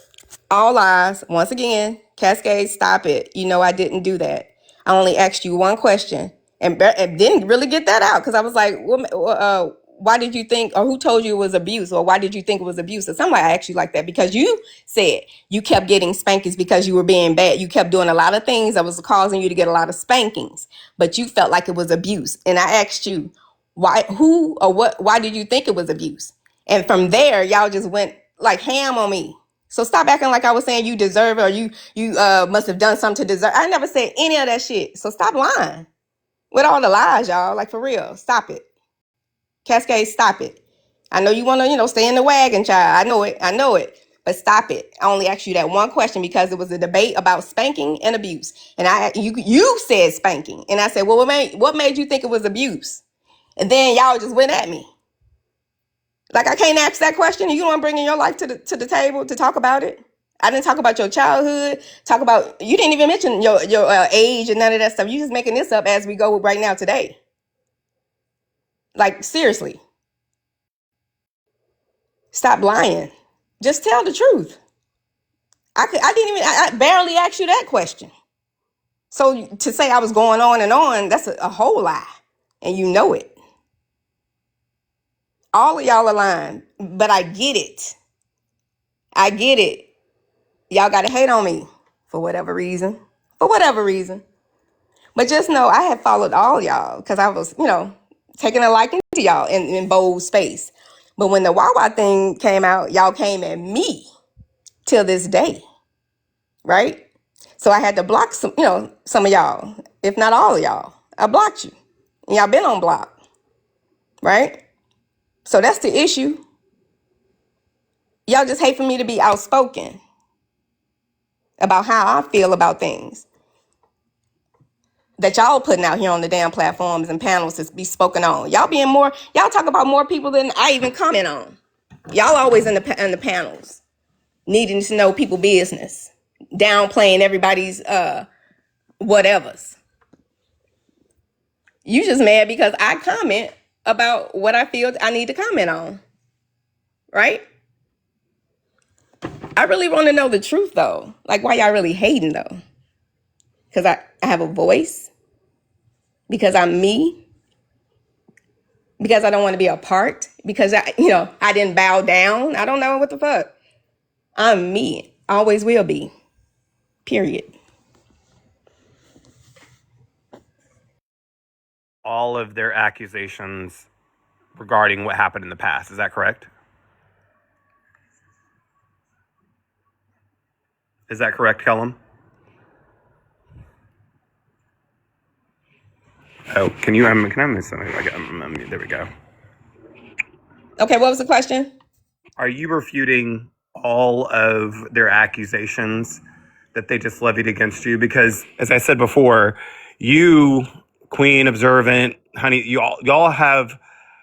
all lies. Once again, Cascade, stop it. You know I didn't do that. I only asked you one question and didn't really get that out because I was like, why did you think, or who told you it was abuse, or why did you think it was abuse? So somebody asked you like that because you said you kept getting spankings because you were being bad. You kept doing a lot of things that was causing you to get a lot of spankings, but you felt like it was abuse. And I asked you, why, who, or what, why did you think it was abuse? And from there, y'all just went like ham on me. So stop acting like I was saying you deserve it or you must have done something to deserve. I never said any of that shit. So stop lying with all the lies, y'all. Like for real, stop it. Cascade, stop it. I know you want to, stay in the wagon, child. I know it. But stop it. I only asked you that one question because it was a debate about spanking and abuse. And you said spanking. And I said, well, what made you think it was abuse? And then y'all just went at me. Like, I can't ask that question. You don't want to bring in your life to the table to talk about it? I didn't talk about your childhood. You didn't even mention your age and none of that stuff. You just making this up as we go right now today. Like, seriously. Stop lying. Just tell the truth. I barely asked you that question. So to say I was going on and on, that's a whole lie. And you know it. All of y'all are lying. But I get it. I get it. Y'all got to hate on me for whatever reason. For whatever reason. But just know I had followed all y'all because I was, taking a liking to y'all in Bo's space. But when the Wawa thing came out, y'all came at me till this day. Right? So I had to block some of y'all, if not all of y'all. I blocked you. And y'all been on block. Right? So that's the issue. Y'all just hate for me to be outspoken about how I feel about things that y'all putting out here on the damn platforms and panels to be spoken on. Y'all talk about more people than I even comment on. Y'all always in the panels, needing to know people business, downplaying everybody's whatevers. You just mad because I comment about what I feel I need to comment on, right? I really want to know the truth though. Like, why y'all really hating though? Because I have a voice, because I'm me, because I don't want to be a part, because I didn't bow down. I don't know what the fuck. I'm me. Always will be. Period. All of their accusations regarding what happened in the past. Is that correct? Is that correct, Kellum? Oh, can I miss something? There we go. Okay, what was the question? Are you refuting all of their accusations that they just levied against you? Because, as I said before, you, Queen, Observant, Honey, y'all have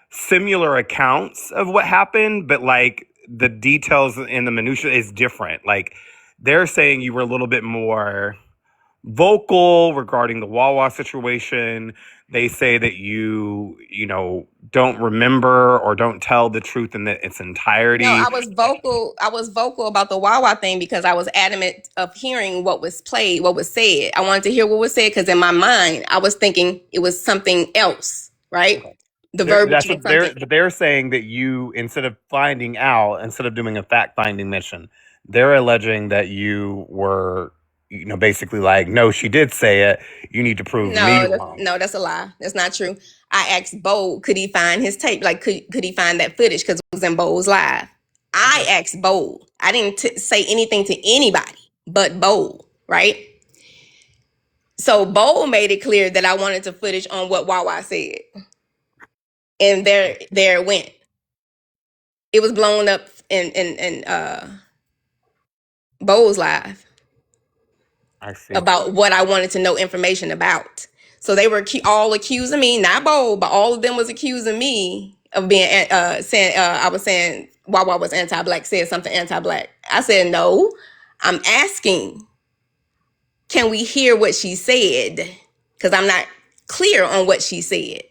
similar accounts of what happened, but like the details and the minutia is different. Like, they're saying you were a little bit more vocal regarding the Wawa situation. They say that you don't remember or don't tell the truth in its entirety. No, I was vocal. I was vocal about the Wawa thing because I was adamant of hearing what was played, what was said. I wanted to hear what was said because in my mind, I was thinking it was something else, right? The verbiage was something. They're saying that you, instead of doing a fact-finding mission, they're alleging that you were, basically like, no, she did say it. You need to prove me wrong. No, that's a lie. That's not true. I asked Bo, could he find his tape? Like, could he find that footage? Because it was in Bo's live. I asked Bo. I didn't say anything to anybody but Bo, right? So Bo made it clear that I wanted the footage on what Wawa said. And there it went. It was blown up in Bo's live. I see. About what I wanted to know information about. So they were all accusing me, not Bo, but all of them was accusing me of being saying I was saying Wawa was anti-black, said something anti-black. I said no. I'm asking, can we hear what she said? Because I'm not clear on what she said.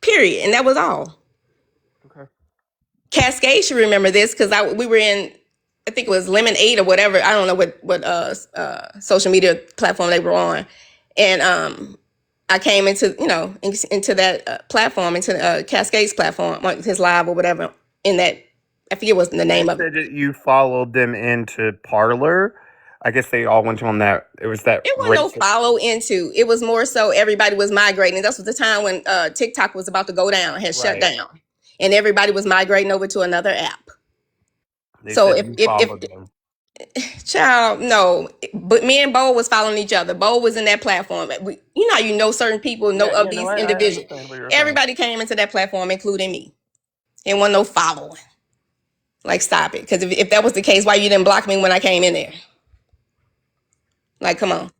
Period. And that was all. Okay. Cascade should remember this because we were in, I think it was Lemonade or whatever. I don't know what social media platform they were on, and I came into into that platform, into Cascade's platform, his live or whatever. In that, I forget what's the name of it. That you followed them into Parlor. I guess they all went on that. It was that. It wasn't no follow into. It was more so everybody was migrating. That's was the time when TikTok was about to go down, had shut down, and everybody was migrating over to another app. So if child, no, but me and Bo was following each other. Bo was in that platform. How certain people know of these individuals. Everybody came into that platform, including me. Ain't want no following. Like, stop it. Because if that was the case, why you didn't block me when I came in there? Like, come on.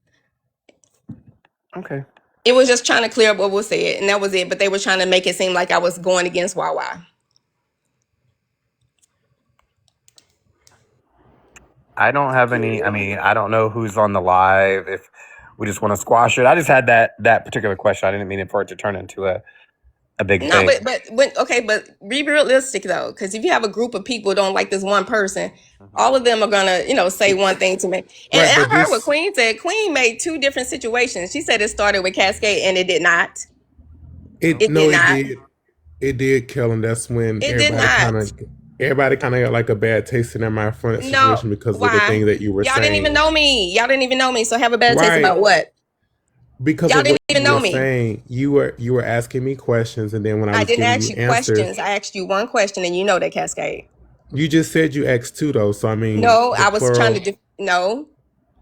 Okay. It was just trying to clear up what was said, and that was it. But they were trying to make it seem like I was going against Wawa. I don't have any. I mean, I don't know who's on the live. If we just want to squash it, I just had that particular question. I didn't mean for it to turn into a big No, thing. but be realistic though, because if you have a group of people who don't like this one person, all of them are gonna, say one thing to me. And Right, I but heard what this Queen said. Queen made two different situations. She said it started with Cascade, and it did not. it It no, did it not. did. It did kill him. That's when It did not. everybody kind of got like a bad taste in their mouth from that No. situation because of the Why? thing that you were Y'all saying. didn't even know me. Y'all didn't even know me. So have a bad taste Right. about what? Because Y'all of didn't what even you know were me. saying, you were asking me questions, and then when I I was didn't giving ask you you answers, questions. I asked you one question, and you know that, Cascade. you just said you asked two though. So I mean, No, the I was trying plural. to. No,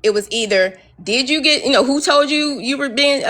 it was either did you get? Who told you were being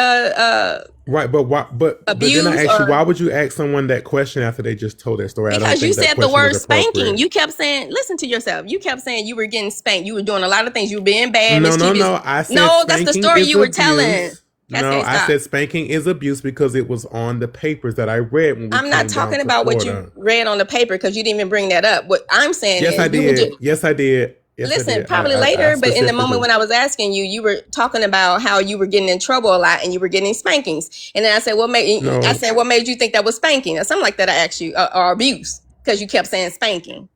Right, but why? But then I abused, asked you, or why would you ask someone that question after they just told their story? I don't because you think that said the question word is spanking. appropriate. You kept saying, listen to yourself. You kept saying you were getting spanked. You were doing a lot of things. You were being bad, No, mischievous. I said No, that's the spanking story is you were telling. abuse. No, Cascade, I stop. said spanking is abuse because it was on the papers that I read when we I'm not came down talking to about what Florida. you read on the paper because you didn't even bring that up. What I'm saying Yes, is I you were just did. Yes, I did. Yes, I listen, did. probably I later, but in the moment specifically. when I was asking you, you were talking about how you were getting in trouble a lot and you were getting spankings. And then I said, what made you think that was spanking or something like that? I asked you, or abuse, because you kept saying spanking.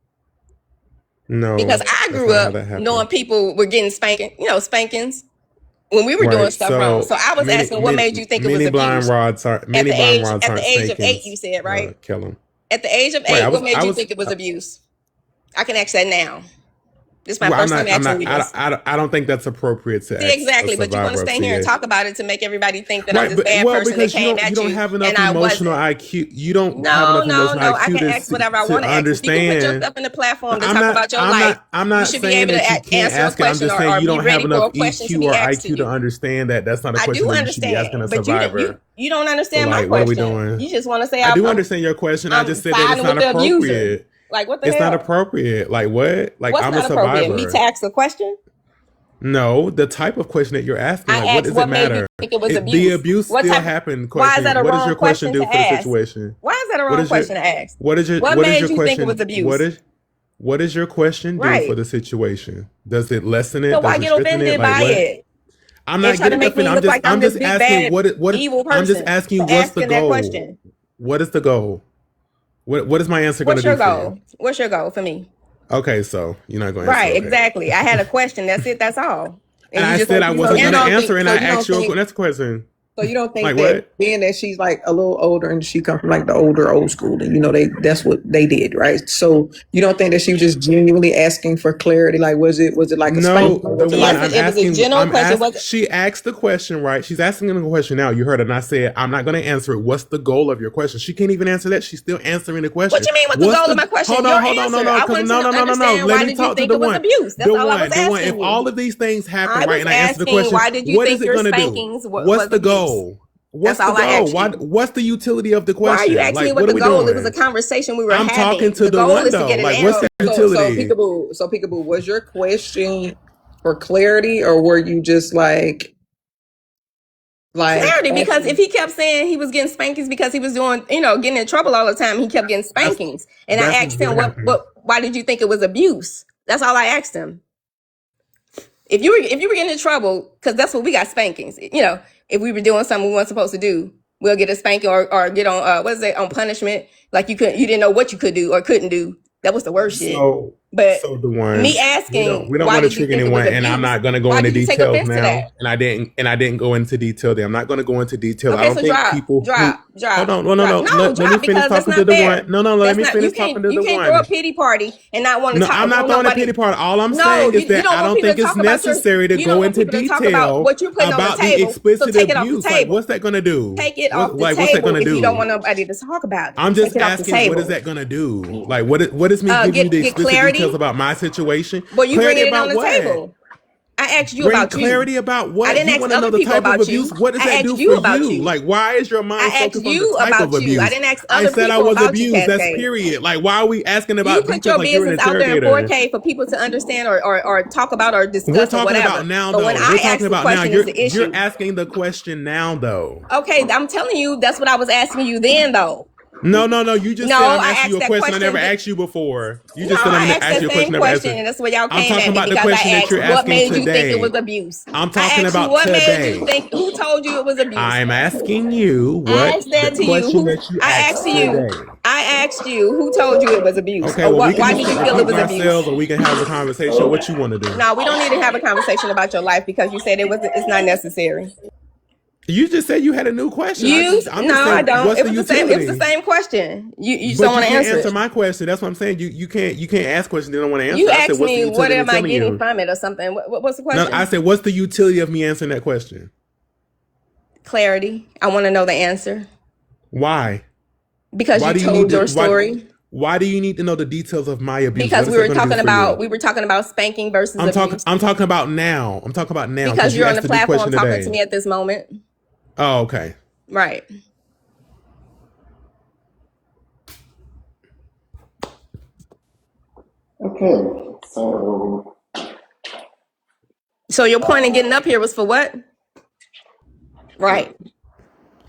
No, Because I that's grew not how up that happened. knowing people were getting spankings when we were doing Right. stuff wrong. So I was asking, what made you think it was Many blind abuse? rods aren't At the age of spankings. 8, you said, right? Kill them. At the age of Right. 8, what made you think it was abuse? I can ask that now. This is my Well, first time asking you this. I don't think that's appropriate to See, ask exactly, a but you want to survivor of stay here and CA. talk about it to make everybody think that I'm Right, this bad person that because came at you don't you, have enough and I emotional wasn't. IQ. You don't have No, enough no, emotional no. I IQ can ask whatever I to want to ask. If you can put understand. yourself in the platform to I'm talk not. about your life, I'm you not should be saying able to that you can't answer a ask it. I'm question just saying or you be don't have ready for enough a question to EQ be or asked to IQ to you. understand that that's not a I question do that you should be asking understand, a but survivor. you don't So, understand my like, what are we question. doing? You just want to say I do I'm understand your question. I just said that it's siding not with the abuser. appropriate. Like, what the It's not hell? appropriate. Like what? Like What's I'm a not appropriate? Me to survivor. ask a question? No, the type of question that you're asking, like, I what asked does it what made you matter? think it was The abuse. abuse What still type? happened. Why is that Question. a What does wrong your question question do to for the ask? situation? Why is that a What wrong is your question to ask? what is your What what is made your you think it question? was abuse? What does your question do for Right. the situation? Does it lessen it? So Does why it get strengthen it? offended Like by what? it I'm and not try to getting make me offended. look like I'm I'm this just big asking bad what evil I'm just person asking for what's the asking that goal? question? What is the goal? What is my answer going to What's your do for you? goal? What's your goal for me? Okay, so you're not going to answer. Right, Okay. exactly. I had a question. That's it. That's all. And And you I just said want I to wasn't going to answer, and so I you don't asked you think next question. so you don't think Like that what? being that she's like a little older and she come from like the old school, and that's what they did, right? So you don't think that she was just genuinely asking for clarity? Like was it like a No, spanking? Or the was it one like yes, it was a general question. she asked the question, right? She's asking the question now. You heard it. And I said, I'm not going to answer it. What's the goal of your question? She can't even answer that. She's still answering the question. What you mean? What's the goal of my question? Hold Your on, no, answer. no, I because wanted no. to understand Let why me did you talk to think the it was one. abuse? That's all I was The one. If asking you. all of these things happen, I right, was and I answer the asking, question, why did you what think is it your going to do? spankings What's was the abuse? goal? What's That's the all I goal? asked you. What's the utility of the question? Why are you asking me Like, what what the are we goal? doing? It was a conversation we were I'm having. talking to the goal one is to though. get an Like, answer. what's the utility? So Peekaboo, was your question for clarity, or were you just like Clarity, because asking? if he kept saying he was getting spankings because he was doing, getting in trouble all the time, he kept getting spankings. And I That's asked what him, happened. why did you think it was abuse? That's all I asked him. If you were getting in trouble, because that's what we got spankings. If we were doing something we weren't supposed to do, we'll get a spanking or get on on punishment. Like you didn't know what you could do or couldn't do. That was the worst shit. But So the one me asking, we don't why want to did you trigger think it was anyone, and I'm abuse? not going to go Why into did you take details offense to now. that? And I didn't go into detail there. I'm not going to go into detail. I Okay, don't so think drop. Hold on, no. No, Let me drop, finish because that's talking to not the fair. one. No, let me finish You talking to the can't throw one. a pity party and not want to No, talk. I'm not throwing a pity party. All I'm No, saying is you that don't I want don't people think to it's talk about necessary to you go don't want into people to talk about detail what you're putting on the about the table. So explicit take it off the abuse. Like, table. what's that going to do? Take it off the What's that table going to if you don't do? want nobody to talk about it. I'm just Take it off the asking, what is table. that going to do? Like, what is me giving you the Get explicit clarity. details about my situation? Well, you Clarity bringing it on about the what? table. I I asked you Bring about you. clarity about I what didn't you ask want to know other the people type of about you. abuse. What does I that asked do you for about you? you. Like, why is your mind I asked focused on the you type of about you. I abuse? didn't ask I other said I people was about you, abused. That's Cascade. period. Like, why are we asking You about put details your like you're an business out there in interrogator? 4K for people to understand or talk about or We're discuss or talking about whatever. now, But when though. We're I talking ask the about now. question, is the You're issue. asking the question now, though. Okay, I'm telling you, that's what I was asking you then, though. No. You just No, said I'm I asking asked you a that question I never question. asked you before. You No, just said I'm I gonna asked ask that you a same question I never question, answered. and that's where y'all I'm came talking at me about the because question I that asked, you're what asking made you think it today. was abuse? I'm I talking asked you, about what made you today. think? Who told you it was abuse? I'm asking you I what asked that the to you. question that you I asked asked you. today. I asked you who told you it was abuse, Okay, or well, we what? can Why just did keep you feel it repeating was abuse? ourselves or we can have a conversation. What you want to do? No, we don't need to have a conversation about your life because you said it was. It's not necessary. You just said you had a new question. You I'm no, just I saying, don't. what's It the was the same. It was the utility? same question. You just But don't you want to can't answer answer it. my question. That's what I'm saying. You can't ask questions you don't want to answer. You I said, asked what's the me, what utility of am I telling getting you? from it or something? What's the No, question? I said, what's the utility of me answering that question? Clarity. I want to know the answer Why? because Why you do you need told to? your story. Why do you need to know the details of my abuse? What Because is that going to do for you? we were talking about spanking versus abuse. I'm talking about now. I'm talking about now Because because you you're on the asked a new platform question talking to today. me at this moment. Oh, okay. Right. Okay, so So your point in getting up here was for what? Right.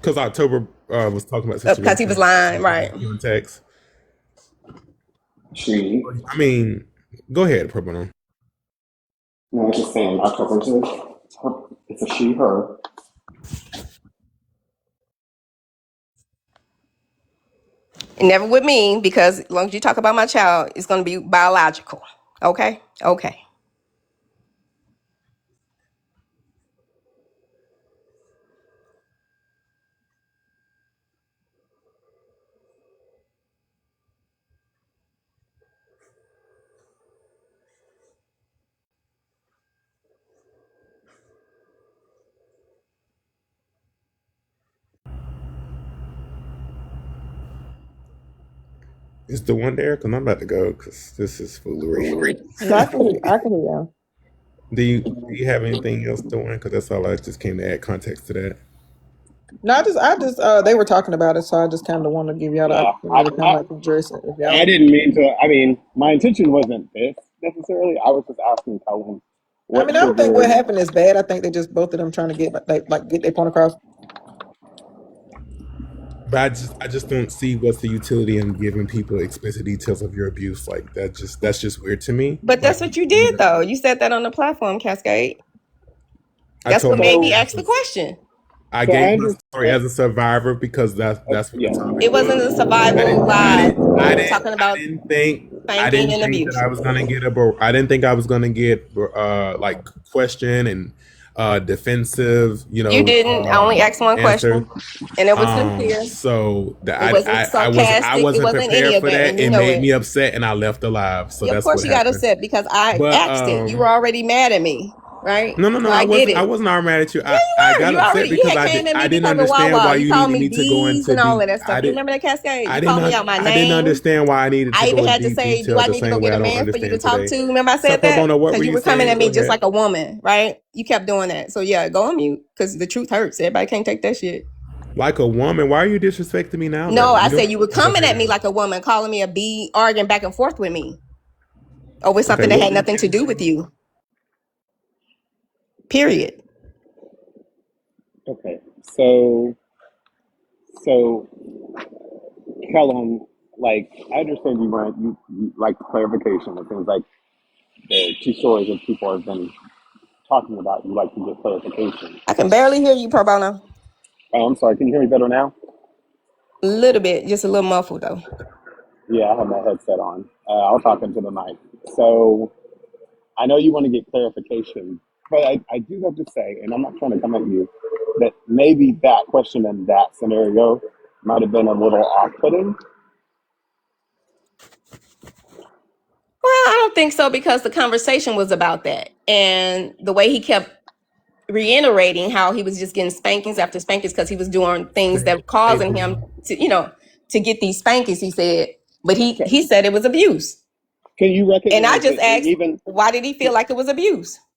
Because October was talking about Because he was situation. lying. Right. You in text. she, I mean, go ahead, Pro Bono. no, I was just saying, October is it's a she, her. And never with me, because as long as you talk about my child, it's going to be biological. Okay? Okay. Is the one there? Because I'm about to go because this is foolery. No, I can hear y'all. Do you have anything else doing? Because that's all I just came to add context to that. No, I just they were talking about it, so I just kind of want to give y'all the Yeah, opportunity to kind of like address it if I y'all. didn't mean to. I mean, my intention wasn't this necessarily. I was just asking Colin I what mean, I don't think what triggered. happened is bad. I think they just both of them trying to get like get their point across. But I just don't see what's the utility in giving people explicit details of your abuse. Like that's just weird to me. But Like that's what you did, though. You said that on the platform, Cascade. I That's told what my made me So, ask the question. I so I gave my story understand. as a survivor because that's what the Yeah. topic It wasn't was. a survival live. We were talking I about didn't spanking and think that abuse. I was gonna get I didn't think I was gonna get like question and defensive, You didn't. I only asked one answer. question, and it was sincere. So It wasn't I sarcastic. It wasn't wasn't any prepared of for that, that. and you It know made it. me upset, and I left alive. So Yeah, of that's course what you got happened. upset because I But asked it. You were already mad at me, right? no, So I get I it. wasn't all mad at you. Yeah, I you were. got You upset already. You because had came at I me didn't because of understand Wawa. why You you called needed me me to go D's into and all of that stuff. I You did remember that, Cascade? I You didn't called me un- out my I didn't name. understand why I needed to I go even in had to deep say, "Do detail I the need to go same way get I a don't man for you to understand talk today. to?" Remember I So said pro that bono, what were because you you were coming saying? at Go me just ahead. like a woman, right? You kept doing that. So yeah, go on mute because the truth hurts. Everybody can't take that shit. Like a woman, why are you disrespecting me now No, though? I You said don't you were go coming at me ahead. like a woman, calling me a B, arguing back and forth with me over Okay, something that had nothing to do with you. Period. Okay. So, Colin, like, I understand you like clarification and things like the two stories that people have been talking about. You like to get clarification. I can barely hear you, pro bono. Oh, I'm sorry. Can you hear me better now? A little bit, just a little muffled though. Yeah, I have my headset on. I'll talk into the mic. So, I know you want to get clarification, but I do have to say, and I'm not trying to come at you, that maybe that question in that scenario might have been a little off-putting. Well, I don't think so because the conversation was about that. And the way he kept reiterating how he was just getting spankings after spankings because he was doing things that were causing him to, to get these spankings, he said. But he said it was abuse. Can you And I recognize just that asked, even why did he feel like it was abuse?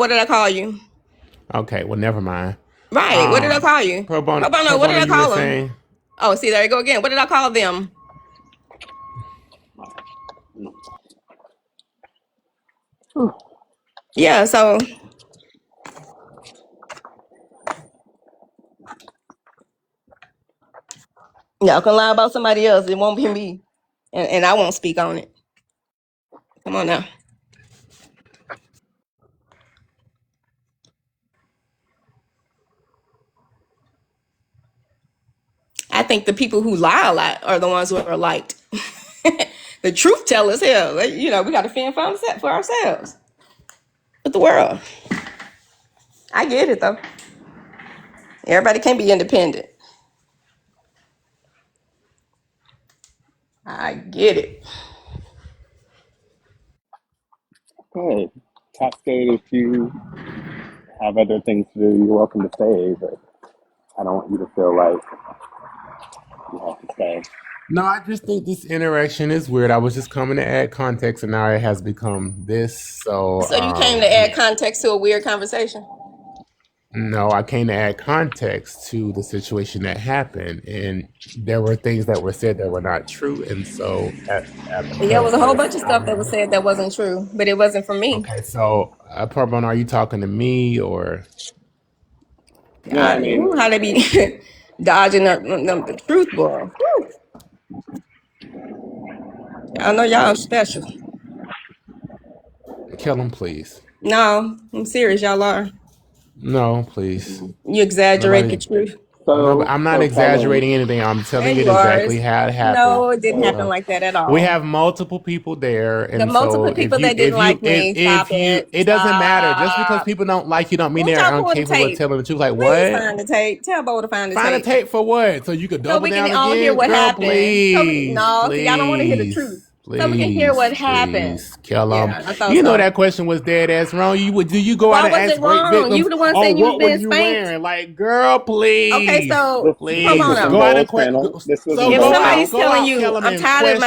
what did I call you? Okay, well, never mind. Right. What did I call you? Pro bono, What did I you were call them? saying? Oh, see, there you go again. What did I call them? Yeah, so y'all can lie about somebody else. It won't be me. And I won't speak on it. Come on now. I think the people who lie a lot are the ones who are liked. The truth tellers, hell, we got to fend for ourselves. But the world, I get it though. Everybody can't be independent. I get it. Hey, Cascade, if you have other things to do, you're welcome to stay, but I don't want you to feel like you have to stay. No, I just think this interaction is weird. I was just coming to add context, and now it has become this. So, So you came to add context to a weird conversation? no, I came to add context to the situation that happened, and there were things that were said that were not true, and so Yeah, it was because a whole there's bunch of stuff that was said that wasn't true, but it wasn't from me. okay, so Parbon, are you talking to me or No, I mean, How they be dodging the truth, boy. Whew. I know y'all special. kill him, please? No, I'm serious. Y'all are. No, please. You exaggerate the Nobody. truth. No, but so, I'm not so Kellen, exaggerating anything. I'm There telling it you are. exactly how it happened. No, it didn't happen so, So like that at we all. have multiple people there, The and so multiple people that didn't like me, stop it. it doesn't matter. Just because Stop. people don't like you, don't mean Won't they're y'all pull the incapable of tape? telling the truth. Like Please what? find the tape. Tell Bo to find the Find a tape. tape for what? So you could So double we can down all hear again, what girl. happened. Please, No, see, y'all don't want to hear the truth. please, So we can hear what please, happened. please, kill them. Yeah, I thought You know so. that question was dead ass wrong. Do you go out Why and was it ask rape wrong? You victims? the one Oh, saying you was what were being you spanked. wearing? Like, girl, Okay, please, so this pro was please in bono. go out and Bo's panel. This was in If Bo's somebody's panel. go telling out, you, kill them, I'm and tired of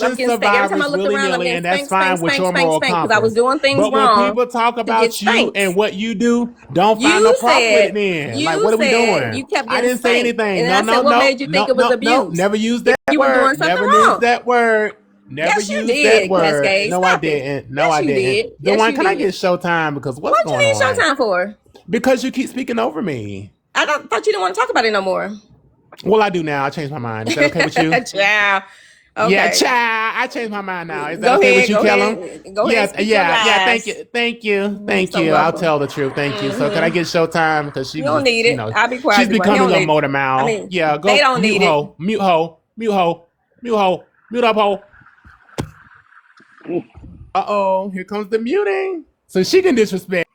I'm question getting spanked. Every time I survivors look willy around, I'm nilly, getting and that's spanked, spanked, fine with spanked, your spanked, moral spanked because I was compass. doing things But when wrong people talk to get about you and spanked. what you do, don't find no You problem with said it. Then, like, what are we you doing? kept I getting didn't say spanked, anything. and No, I said, no, what no, made you think no, it was no, no. abuse? Never use If that you were doing word. something Never use wrong. that word. Never Yes, you use that did, word. Cascade. No, I Stop it. didn't. No, Yes, I you didn't. did. The Yes, one, you can I get did. Showtime? Because what's What you going need on? Showtime for? Because you keep speaking over me. I thought you didn't want to talk about it no more. Well, I do now. I changed my mind. Is that okay with you? Child. Yeah, Okay. child. I changed my mind now. Is that Go okay with ahead. you, Go Kellum? ahead. Go ahead and Yeah, speak your yeah. Thank lies. you, thank you, You're thank so you. I'll welcome. tell the truth. Thank you. So, can I get Showtime? Because she You don't was, need it. I'll be quiet. she's Be quiet. He becoming don't a need. motor I mouth. mean, Yeah, they go don't mute need it. ho, mute ho, mute ho, mute ho, mute up ho. Here comes the muting. So she can disrespect.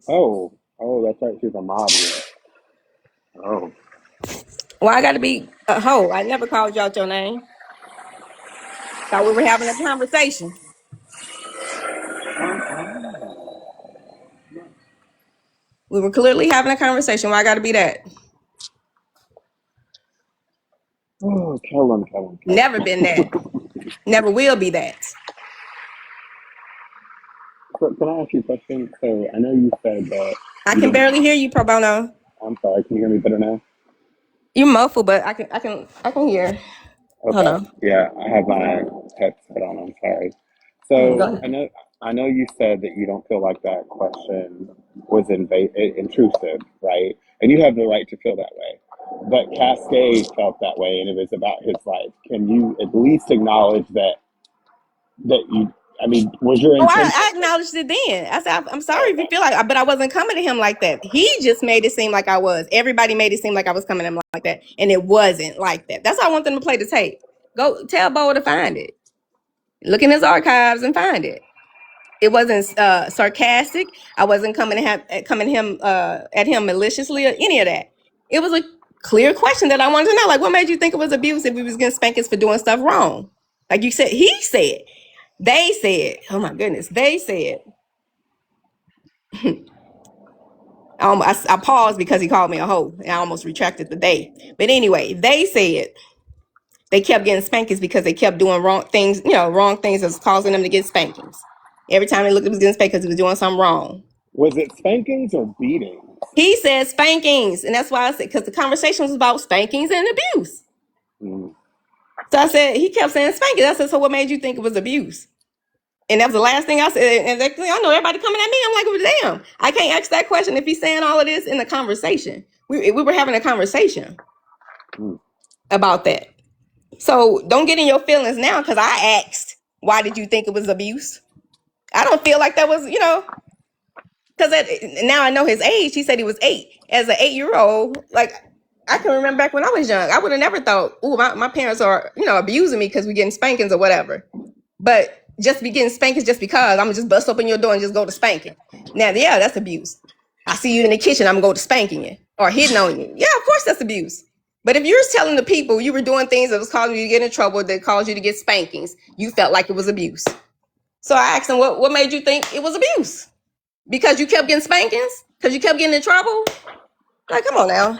Oh, that's right. She's a mob here. Oh, Well, I got to be a hoe. I never called you out your name. Thought we were having a conversation. We were clearly having a conversation. Why I got to be that? Kellen. Never been that. Never will be that. So, can I ask you a question? So, I know you said that I you can didn't. barely hear you, pro bono. I'm sorry. Can you hear me better now? You muffled, but I can hear. Hold Okay. on. Yeah, I have my headset on. I'm sorry. Go So, ahead. I know you said that you don't feel like that question was intrusive, right? And you have the right to feel that way. But Cascade felt that way, and it was about his life. Can you at least acknowledge that you? I mean, was your Oh, intention? I acknowledged it then. I said, I'm sorry if you feel like, but I wasn't coming to him like that. He just made it seem like I was. Everybody made it seem like I was coming to him like that, and it wasn't like that. That's why I want them to play the tape. Go tell Bo to find it. Look in his archives and find it. It wasn't sarcastic. I wasn't coming at him maliciously or any of that. It was a clear question that I wanted to know. Like, what made you think it was abuse if we was getting spankings for doing stuff wrong? Like you said, he said. They said, oh my goodness, they said. I paused because he called me a hoe, and I almost retracted the they. But anyway, they said they kept getting spankings because they kept doing wrong things. Wrong things that's causing them to get spankings. Every time they looked, it was getting spanked because he was doing something wrong. Was it spankings or beatings? He said spankings, and that's why I said, because the conversation was about spankings and abuse. Mm. So I said, he kept saying spankings. I said, so what made you think it was abuse? And that was the last thing I said. And I know everybody coming at me. I'm like, well, damn, I can't ask that question if he's saying all of this in the conversation. We were having a conversation about that. So don't get in your feelings now because I asked, why did you think it was abuse? I don't feel like that was, Because now I know his age. He said he was 8. As an 8-year-old, like I can remember back when I was young, I would have never thought, "Oh, my parents are, abusing me because we getting spankings or whatever." But just be getting spankings just because I'm gonna just bust open your door and just go to spanking. Now, yeah, that's abuse. I see you in the kitchen, I'm gonna go to spanking you or hitting on you. Yeah, of course that's abuse. But if you're telling the people you were doing things that was causing you to get in trouble, that caused you to get spankings, you felt like it was abuse. So I asked him, what made you think it was abuse? Because you kept getting spankings? Because you kept getting in trouble? Like, come on now.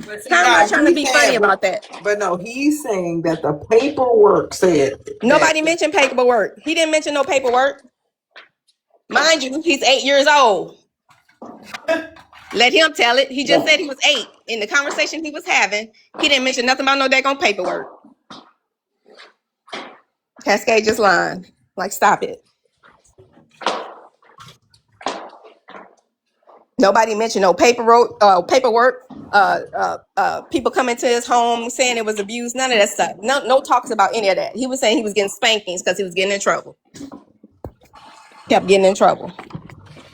But see, How am I now trying to be funny about that? but no, he's saying that the paperwork said that. Nobody mentioned paperwork. He didn't mention no paperwork. Mind you, he's 8 years old. Let him tell it. He just said he was 8. In the conversation he was having, he didn't mention nothing about no daggone paperwork. Cascade just lying. Like, stop it. Nobody mentioned no paperwork. People coming to his home saying it was abuse. None of that stuff. No talks about any of that. He was saying he was getting spankings because he was getting in trouble. Kept getting in trouble.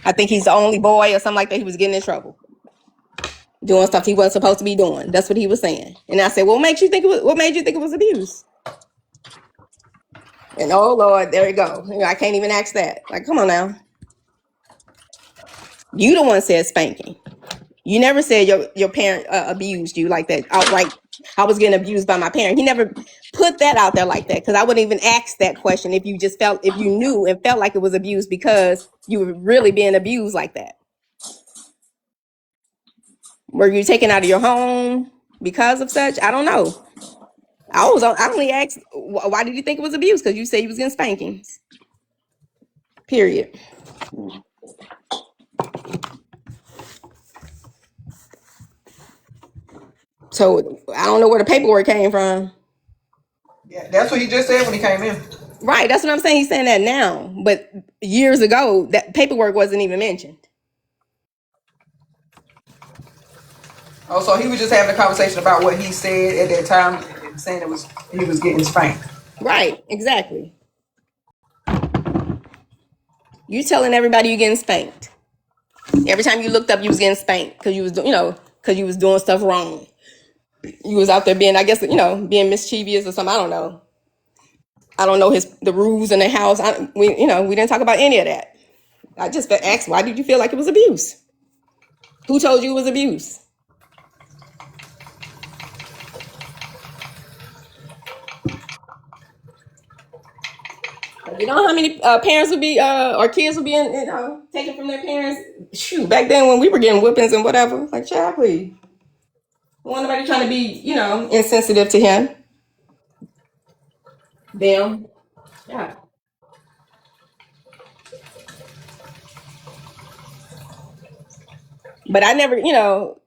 I think he's the only boy or something like that. He was getting in trouble, doing stuff he wasn't supposed to be doing. That's what he was saying. And I said, "What made you think it was abuse?" And oh Lord, there we go. I can't even ask that. Like, come on now. You the one said spanking. You never said your parent abused you like that outright. I was getting abused by my parent. He never put that out there like that, because I wouldn't even ask that question if you knew and felt like it was abuse because you were really being abused like that. Were you taken out of your home because of such? I don't know. I only asked, why did you think it was abuse? Because you said you was getting spankings. Period. So I don't know where the paperwork came from. Yeah, that's what he just said when he came in. Right, that's what I'm saying. He's saying that now, but years ago, that paperwork wasn't even mentioned. Oh, so he was just having a conversation about what he said at that time, and saying he was getting spanked. Right, exactly. You telling everybody you getting spanked. Every time you looked up, you was getting spanked because you was doing stuff wrong. You was out there being, I guess, being mischievous or something. I don't know. I don't know the rules in the house. We didn't talk about any of that. I just asked, why did you feel like it was abuse? Who told you it was abuse? You know how many parents would be, or kids would be taken from their parents? Shoot, back then when we were getting whippings and whatever, like, child, please. Wasn't nobody trying to be, insensitive to him. Them. Yeah. But I never,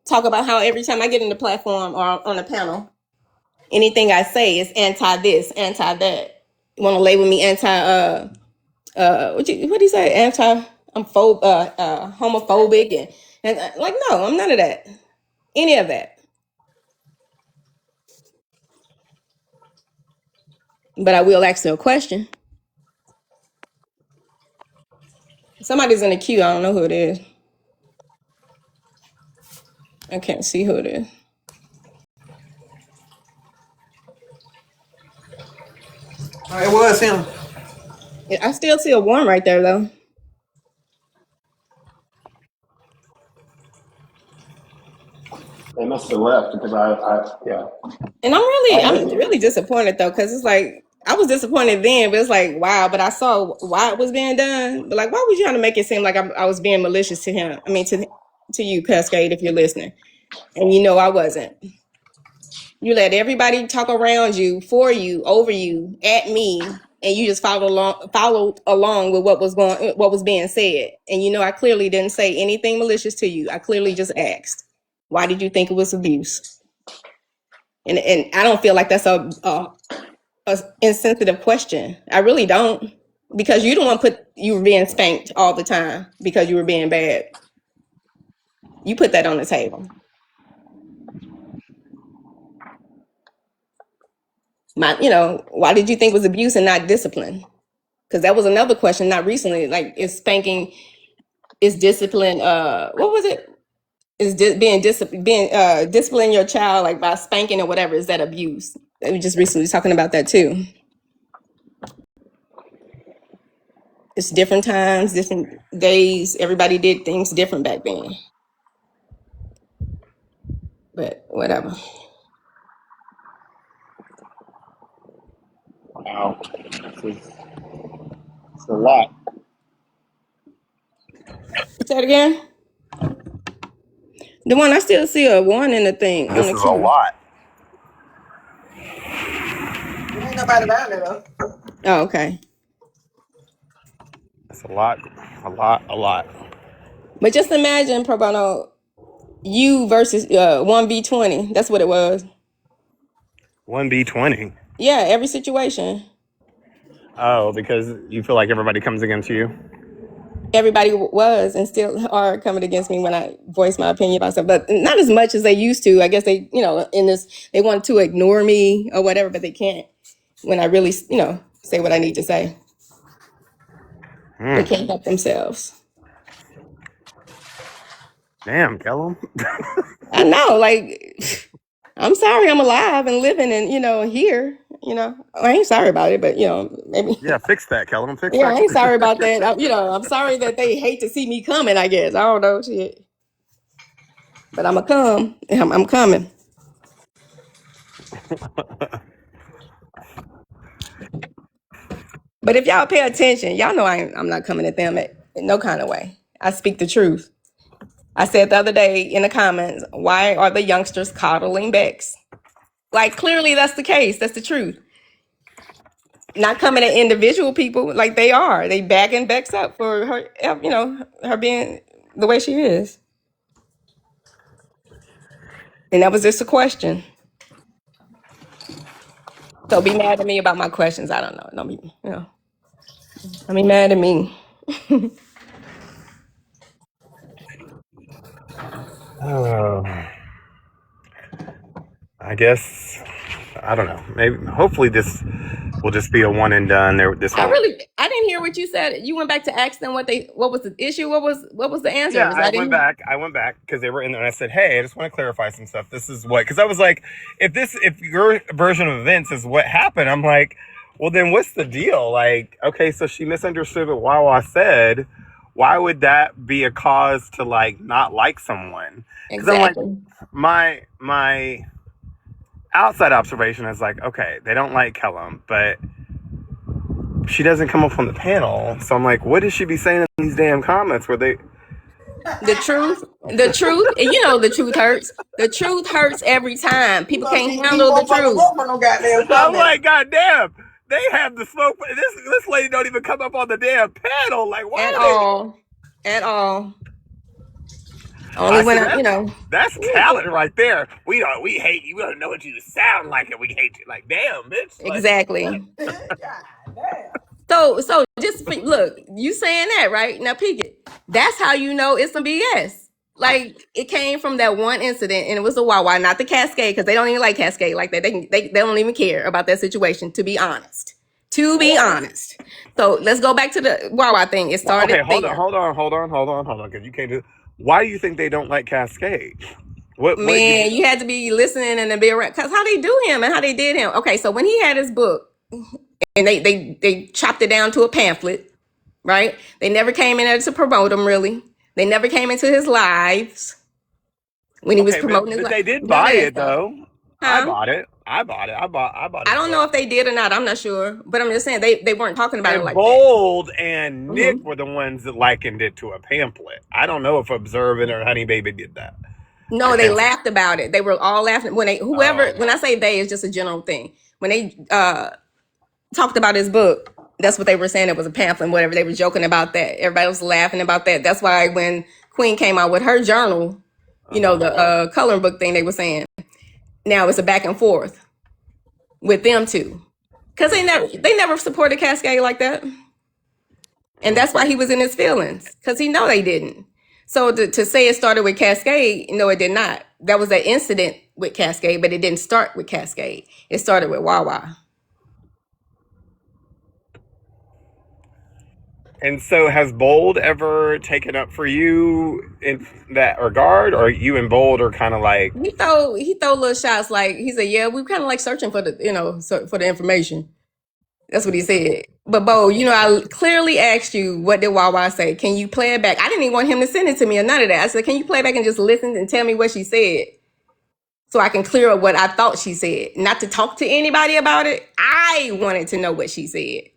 talk about how every time I get in the platform or on the panel, anything I say is anti this, anti that. You want to label me anti what do you say? Homophobic and like, no, I'm none of that. Any of that. But I will ask you a question. Somebody's in the queue. I don't know who it is. I can't see who it is. It was him. I still see a one right there though. They must have left because yeah. And I I'm didn't. really disappointed though, because it's like I was disappointed then, but it's like, wow, but I saw why it was being done. But like, why would you trying to make it seem like I was being malicious to him? I mean, to you, Cascade, if you're listening, and I wasn't. You let everybody talk around you, for you, over you, at me, and you just followed along with what was being said. And I clearly didn't say anything malicious to you. I clearly just asked, why did you think it was abuse? And I don't feel like that's a insensitive question. I really don't, because you don't want to you were being spanked all the time because you were being bad. You put that on the table. Why did you think it was abuse and not discipline? Because that was another question, not recently. Like, is spanking is discipline. What was it? Is disciplining your child like by spanking or whatever? Is that abuse? We just recently talking about that too. It's different times, different days. Everybody did things different back then. But whatever. Wow. It's a lot. Say it again. The one I still see a one in the thing on This the is a camera. lot. Ain't nobody around there though. Oh, okay. It's a lot. A lot. A lot. But just imagine, pro bono, you versus 1v20. That's what it was. 1B20. Yeah, every situation. Oh, because you feel like everybody comes against you? Everybody was and still are coming against me when I voice my opinion about stuff, but not as much as they used to. I guess they, in this, they want to ignore me or whatever, but they can't when I really, say what I need to say. They can't help themselves. Damn, Kellum. I know, like, I'm sorry I'm alive and living and, here, I ain't sorry about it, but, maybe. Yeah, fix that, Kellum. Fix Yeah, I that. ain't sorry about that. I'm sorry that they hate to see me coming, I guess. I don't know, shit. But I'm going to come. I'm coming. But if y'all pay attention, y'all know I'm not coming at them in no kind of way. I speak the truth. I said the other day in the comments, why are the youngsters coddling Bex? Like, clearly that's the case. That's the truth. Not coming at individual people like they are. They backing Bex up for her, her being the way she is. And that was just a question. So be mad at me about my questions. I don't know. Don't be mad at me. Oh, I guess I don't know. Maybe hopefully this will just be a one and done. This won't. I didn't hear what you said. You went back to ask them what was the issue? What was the answer? Yeah, Because I I went didn't. back. I went back because they were in there, and I said, "Hey, I just want to clarify some stuff. This is what." Because I was like, if your version of events is what happened, I'm like, well, then what's the deal? Like, okay, so she misunderstood what Wawa said. Why would that be a cause to like not like someone? Because I'm like, Exactly. my outside observation is like, okay, they don't like Kellum, but she doesn't come up on the panel. So I'm like, what did she be saying in these damn comments where they? The truth, and the truth hurts. The truth hurts every time. People So can't she handle the motherfuckers truth. up for no goddamn I'm comment. like, God damn, they have the smoke. This lady don't even come up on the damn panel. Like, why At are they? all. At all. Only I when said that's yeah, talent right there. We hate you. We don't know what you sound like, and we hate you. Like, damn, bitch. Like, exactly. God damn. So just look, you saying that right now, peek it. That's how you know it's some BS. Like it came from that one incident, and it was the Wawa, not the Cascade, because they don't even like Cascade like that. They don't even care about that situation. To be honest, So let's go back to the Wawa thing. It started okay, hold there. on, because you can't do. Why do you think they don't like Cascade? What? Man, you had to be listening and to be around because how they do him and how they did him. Okay, so when he had his book and they chopped it down to a pamphlet, right? They never came in there to promote him really. They never came into his lives when he was Okay, promoting his but life. they did None buy of that it stuff. though. I Huh? bought it. I bought I his don't know book. if they did or not. I'm not sure. But I'm just saying they weren't talking about it And like that. Bold and Nick Mhm. were the ones that likened it to a pamphlet. I don't know if Observant or Honey Baby did that. No, they laughed about it. They were all laughing when when I say they, it's just a general thing. When they talked about his book, that's what they were saying. It was a pamphlet, whatever. They were joking about that. Everybody was laughing about that. That's why when Queen came out with her journal, the coloring book thing, they were saying now it's a back and forth with them two because they never supported Cascade like that, and that's why he was in his feelings because he know they didn't. So to say it started with Cascade, no, it did not. That was an incident with Cascade, but it didn't start with Cascade. It started with Wawa. And so, has Bold ever taken up for you in that regard, or you and Bold are kind of like, He throw little shots like he said, yeah, we kind of like searching for the for the information. That's what he said. But Bo, I clearly asked you what did Wawa say. Can you play it back? I didn't even want him to send it to me or none of that. I said, can you play it back and just listen and tell me what she said? So I can clear up what I thought she said. Not to talk to anybody about it. I wanted to know what she said.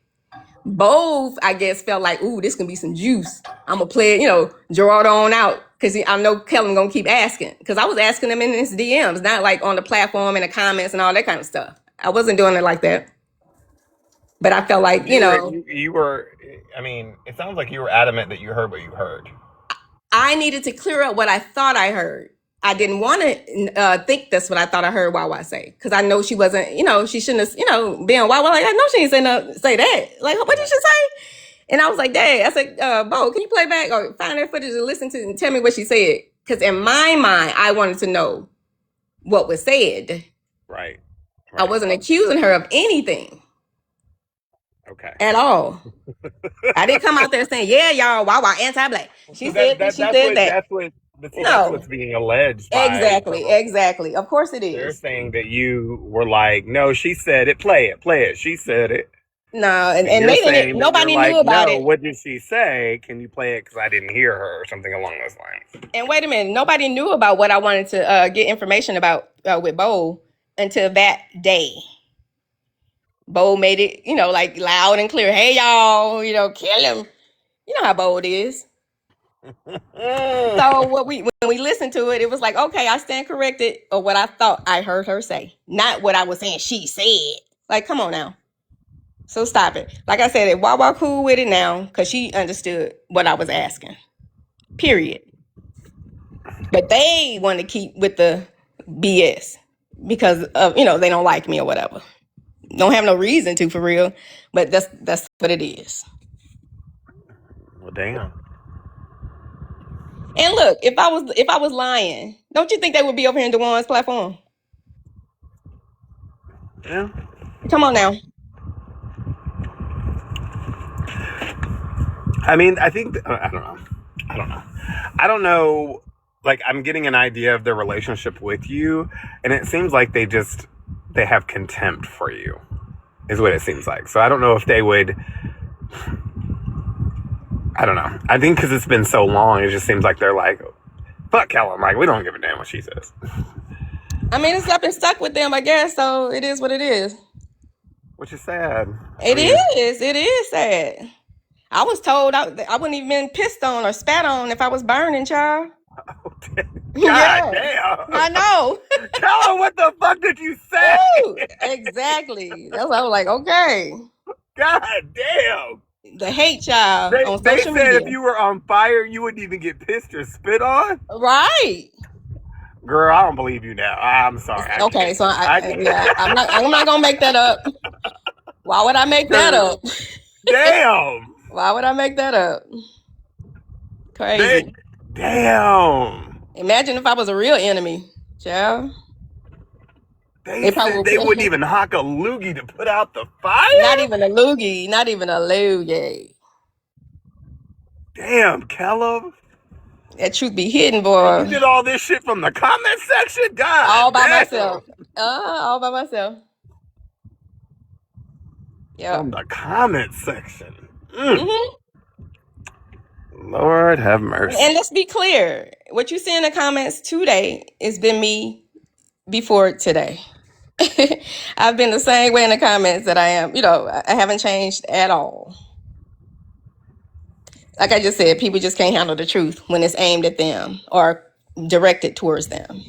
Both, I guess, felt like, ooh, this can be some juice. I'm going to play it, draw it on out. Because I know Kellen going to keep asking. Because I was asking him in his DMs, not like on the platform and the comments and all that kind of stuff. I wasn't doing it like that. But I felt like, you were, I mean, it sounds like you were adamant that you heard what you heard. I needed to clear up what I thought I heard. I didn't want to think that's what I thought I heard Wawa say. Because I know she wasn't, she shouldn't have, been Wawa. Like, I know she didn't say that. Like, what did she say? And I was like, Dad, I said, Bo, can you play back or find that footage and listen to and tell me what she said? Because in my mind, I wanted to know what was said. Right. I wasn't accusing her of anything. Okay. At all. I didn't come out there saying, yeah, y'all, Wawa anti-black. She said that. That's what's being alleged. Exactly. Of course it is. They're saying that you were like, no, she said it, play it. She said it. No, and they didn't. Nobody knew about it. What did she say? Can you play it? Because I didn't hear her, or something along those lines. And wait a minute, nobody knew about what I wanted to get information about with Bo until that day. Bo made it, like loud and clear. Hey, y'all, kill him. You know how Bo it is. So when we listened to it, it was like, okay, I stand corrected of what I thought I heard her say, not what I was saying she said. Like, come on now. So stop it. Like I said, Wawa cool with it now because she understood what I was asking. Period. But they want to keep with the BS because of, they don't like me or whatever. Don't have no reason to, for real. But that's what it is. Well, damn. And look, if I was lying, don't you think they would be over here in da1's platform? Yeah. Come on now. I mean, I think I don't know. Like, I'm getting an idea of their relationship with you, and it seems like they have contempt for you, is what it seems like. So I don't know if they would. I don't know. I think because it's been so long, it just seems like they're like, fuck Kellen. Like, we don't give a damn what she says. I mean, it's been stuck with them, I guess. So it is what it is. Which is sad. It is sad. I was told I wouldn't even been pissed on or spat on if I was burning, child. Oh, God damn. I know. Kellen, what the fuck did you say? Ooh, exactly. That's why I was like, okay. God damn. The hate child on social media. They said if you were on fire, you wouldn't even get pissed or spit on? Right. Girl, I don't believe you now. I'm sorry. Okay, so I'm not gonna make that up. Why would I make that up? Damn. Why would I make that up? Crazy. Damn. Imagine if I was a real enemy, child. They wouldn't even hock a loogie to put out the fire? Not even a loogie. Damn, Kellum. That truth be hidden, boy. You did all this shit from the comment section? God. All by myself. All by myself. Yeah. From the comment section. Lord have mercy. And let's be clear. What you see in the comments today has been me before today. I've been the same way in the comments that I am. I haven't changed at all. Like I just said, people just can't handle the truth when it's aimed at them or directed towards them.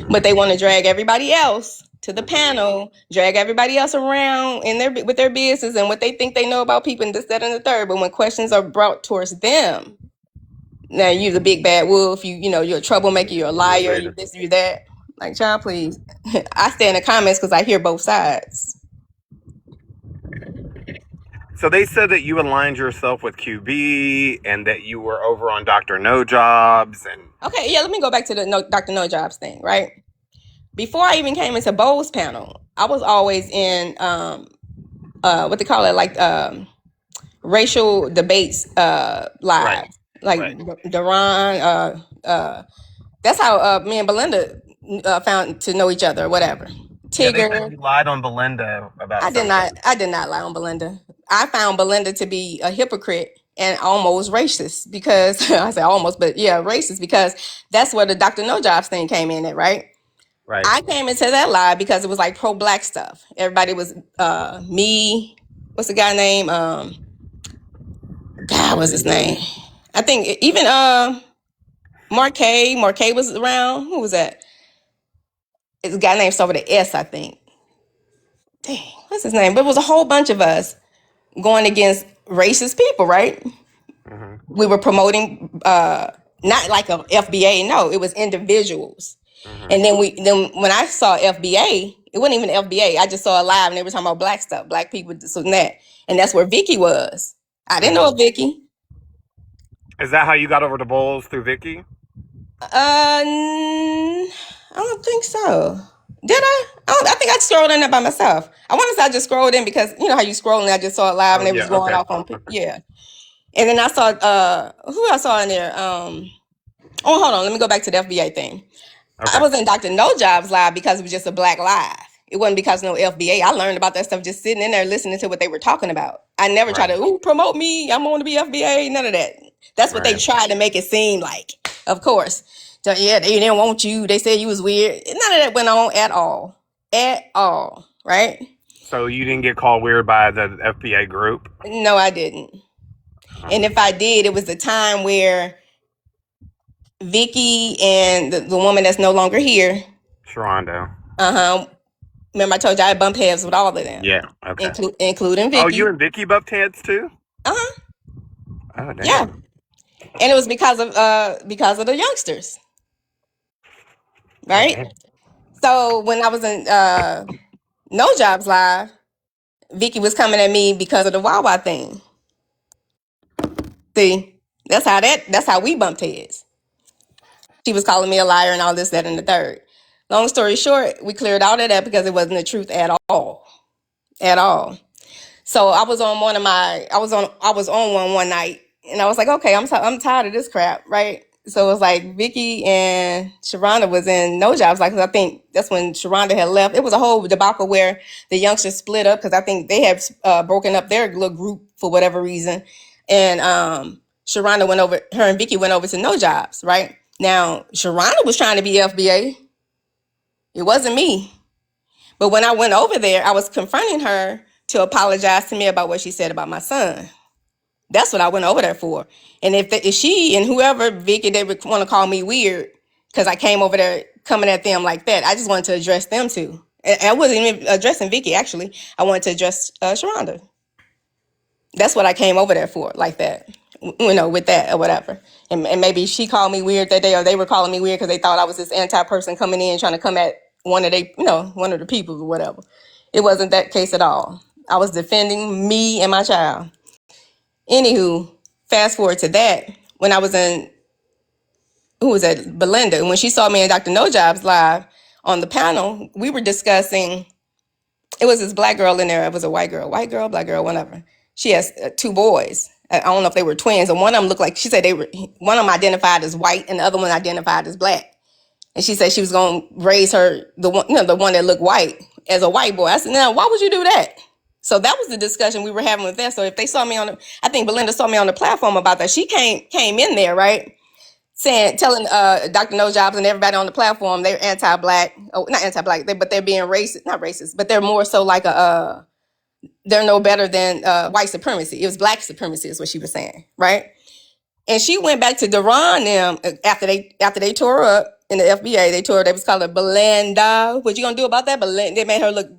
But they want to drag everybody else to the panel, drag everybody else around with their business and what they think they know about people and this, that, and the third. But when questions are brought towards them, now you're the big bad wolf, you're a troublemaker, you're a liar, you're this, you're that. Like, child, please. I stay in the comments because I hear both sides. So they said that you aligned yourself with QB and that you were over on Dr. No Jobs. Okay, yeah, let me go back to the Dr. No Jobs thing, right? Before I even came into Bo's panel, I was always in what they call it, like racial debates live. Right. Like Right. Duran, that's how me and Belinda found to know each other or whatever. Yeah, they said Tigger. you lied on Belinda about I did something. not. I did not lie on Belinda. I found Belinda to be a hypocrite and almost racist because I say almost, but yeah, racist because that's where the Dr. No Jobs thing came in at, right? Right. I came into that lie because it was like pro-black stuff. Everybody was me. What's the guy name? God, what's his name? I think even Marquet was around. Who was that? It's a guy named over the S, I think. Dang, what's his name? But it was a whole bunch of us going against racist people, right? Hmm. We were promoting not like a FBA, no, it was individuals. Hmm. And then when I saw FBA, it wasn't even FBA. I just saw it live and they were talking about black stuff, black people, this and that. And that's where Vicky was. I didn't know Vicky. Is that how you got over to Bulls through Vicky? I don't think so. Did I? I think I scrolled in there by myself. I want to say I just scrolled in because you know how you scroll and I just saw it live Oh and they was yeah. going Okay. off on yeah. And then I saw who I saw in there. Oh, hold on. Let me go back to the FBA thing. I Okay. was in Dr. No Jobs live because it was just a black live. It wasn't because no FBA. I learned about that stuff just sitting in there listening to what they were talking about. I never tried Right. to promote me. I'm going to be FBA. None of that. That's what they Right. tried to make it seem like. Of course. So, yeah, they didn't want you. They said you was weird. None of that went on at all. At all. Right? So you didn't get called weird by the FBA group? No, I didn't. And if I did, it was the time where Vicky and the woman that's no longer here. Sharonda. Remember I told you I bumped heads with all of them. Yeah. Okay. Including Vicky. Oh, you and Vicky bumped heads too? Uh-huh. Oh, damn. Yeah. And it was because of the youngsters. Right? Okay. So when I was in No Jobs Live, Vicky was coming at me because of the Wawa thing. See, that's how we bumped heads. She was calling me a liar and all this, that, and the third. Long story short, we cleared all of that because it wasn't the truth at all. At all. So I was on one night and I was like, okay, I'm tired of this crap, right? So it was like Vicky and Sharonda was in No Jobs, like, 'cause I think that's when Sharonda had left. It was a whole debacle where the youngsters split up because I think they had broken up their little group for whatever reason. And Sharonda her and Vicky went over to No Jobs, right? Now, Sharonda was trying to be FBA. It wasn't me. But when I went over there, I was confronting her to apologize to me about what she said about my son. That's what I went over there for. And if she and whoever, Vicky, they would want to call me weird because I came over there coming at them like that. I just wanted to address them too. And I wasn't even addressing Vicky, actually. I wanted to address Sharonda. That's what I came over there for, like that. With that or whatever. And maybe she called me weird that day, or they were calling me weird because they thought I was this anti-person coming in trying to come at one of the people or whatever. It wasn't that case at all. I was defending me and my child. Anywho, fast forward to that. When I was in, who was that? Belinda. And when she saw me in Dr. No Jobs live on the panel, we were discussing, it was this black girl in there. It was a white girl, black girl, whatever. She has two boys. I don't know if they were twins. And one of them looked like, she said one of them identified as white and the other one identified as black. And she said she was going to raise the one that looked white as a white boy. I said, now, why would you do that? So that was the discussion we were having with that. So if they saw me I think Belinda saw me on the platform about that. She came in there, right? Telling Dr. No Jobs and everybody on the platform they're anti-black. Oh, not anti-black, but they're being racist, not racist, but they're more so like they're no better than white supremacy. It was black supremacy is what she was saying, right? And she went back to Duran them after they tore her up in the FBA. They was called her Belinda. What you gonna do about that? Belinda. They made her look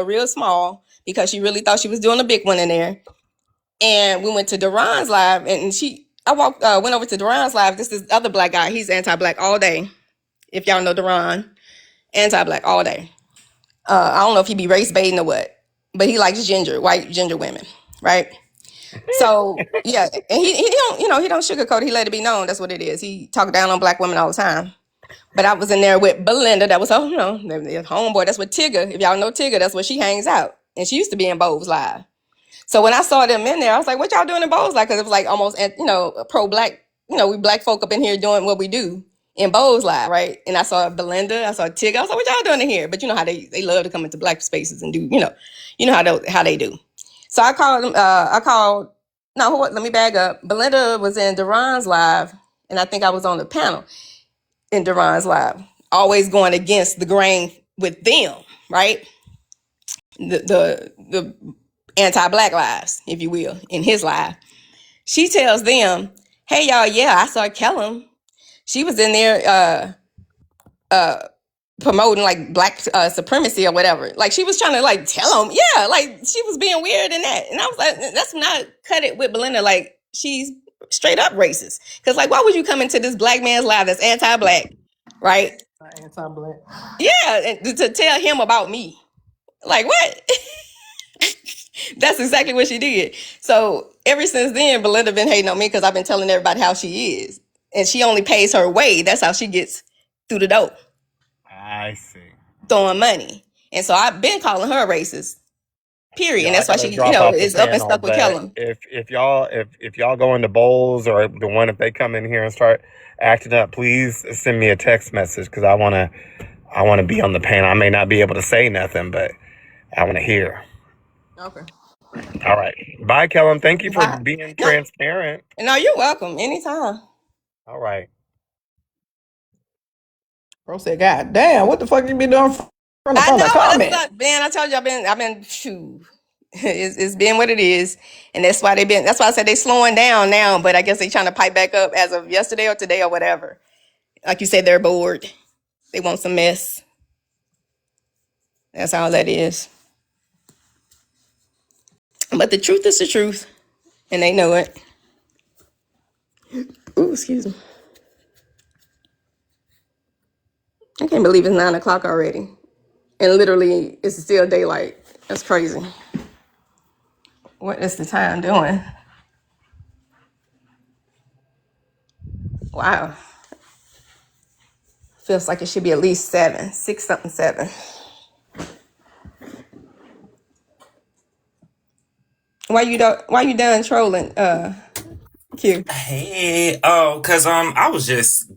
real small because she really thought she was doing a big one in there. And we went to Duran's live, and went over to Duran's live. This other black guy. He's anti-black all day. If y'all know Duran, anti-black all day. I don't know if he be race baiting or what, but he likes white ginger women, right? So yeah, and he don't sugarcoat it. He let it be known that's what it is. He talked down on black women all the time. But I was in there with Belinda. That was her, homeboy. That's what Tigger. If y'all know Tigger, that's where she hangs out, and she used to be in Boves Live. So when I saw them in there, I was like, what y'all doing in Bowls Live? Because it was like almost, pro-black, we black folk up in here doing what we do in Bowls Live, right? And I saw Belinda, I saw Tig. I was like, what y'all doing in here? But you know how they love to come into black spaces and do, how they do. So I called them, let me back up. Belinda was in da1's live, and I think I was on the panel in da1's live, always going against the grain with them, right? The anti-black lives, if you will, in his live. She tells them, hey y'all, yeah, I saw Kellum. She was in there promoting like black supremacy or whatever. Like she was trying to like tell them, yeah, like she was being weird in that. And I was like, that's not cut it with Belinda. Like she's straight up racist. Cause like, why would you come into this black man's live that's anti-black, right? Anti-black. Yeah, and to tell him about me. Like what? That's exactly what she did. So ever since then, Belinda been hating on me because I've been telling everybody how she is. And she only pays her way. That's how she gets through the door. I see. Throwing money. And so I've been calling her racist. Period. Yeah, And I that's why gotta she, drop off the is up and panel, stuck with but Kellum. if y'all go into bowls or the one if they come in here and start acting up, please send me a text message because I wanna be on the panel. I may not be able to say nothing, but I wanna hear. Okay. All right. Bye, Kellum. Thank you for Bye. being No, transparent. no, you're welcome. Anytime. All right. Bro said, God damn, what the fuck you been doing from I know the that's comment? not, man. I told you I've been shoo. It's been what it is. And that's why I said they slowing down now, but I guess they trying to pipe back up as of yesterday or today or whatever. Like you said, they're bored. They want some mess. That's all that is. But the truth is the truth. And they know it. Ooh, excuse me. I can't believe it's 9 o'clock already. And literally it's still daylight. That's crazy. What is the time doing? Wow. Feels like it should be at least 7, 6 something 7. Why you done trolling, Q? Hey, cause I was just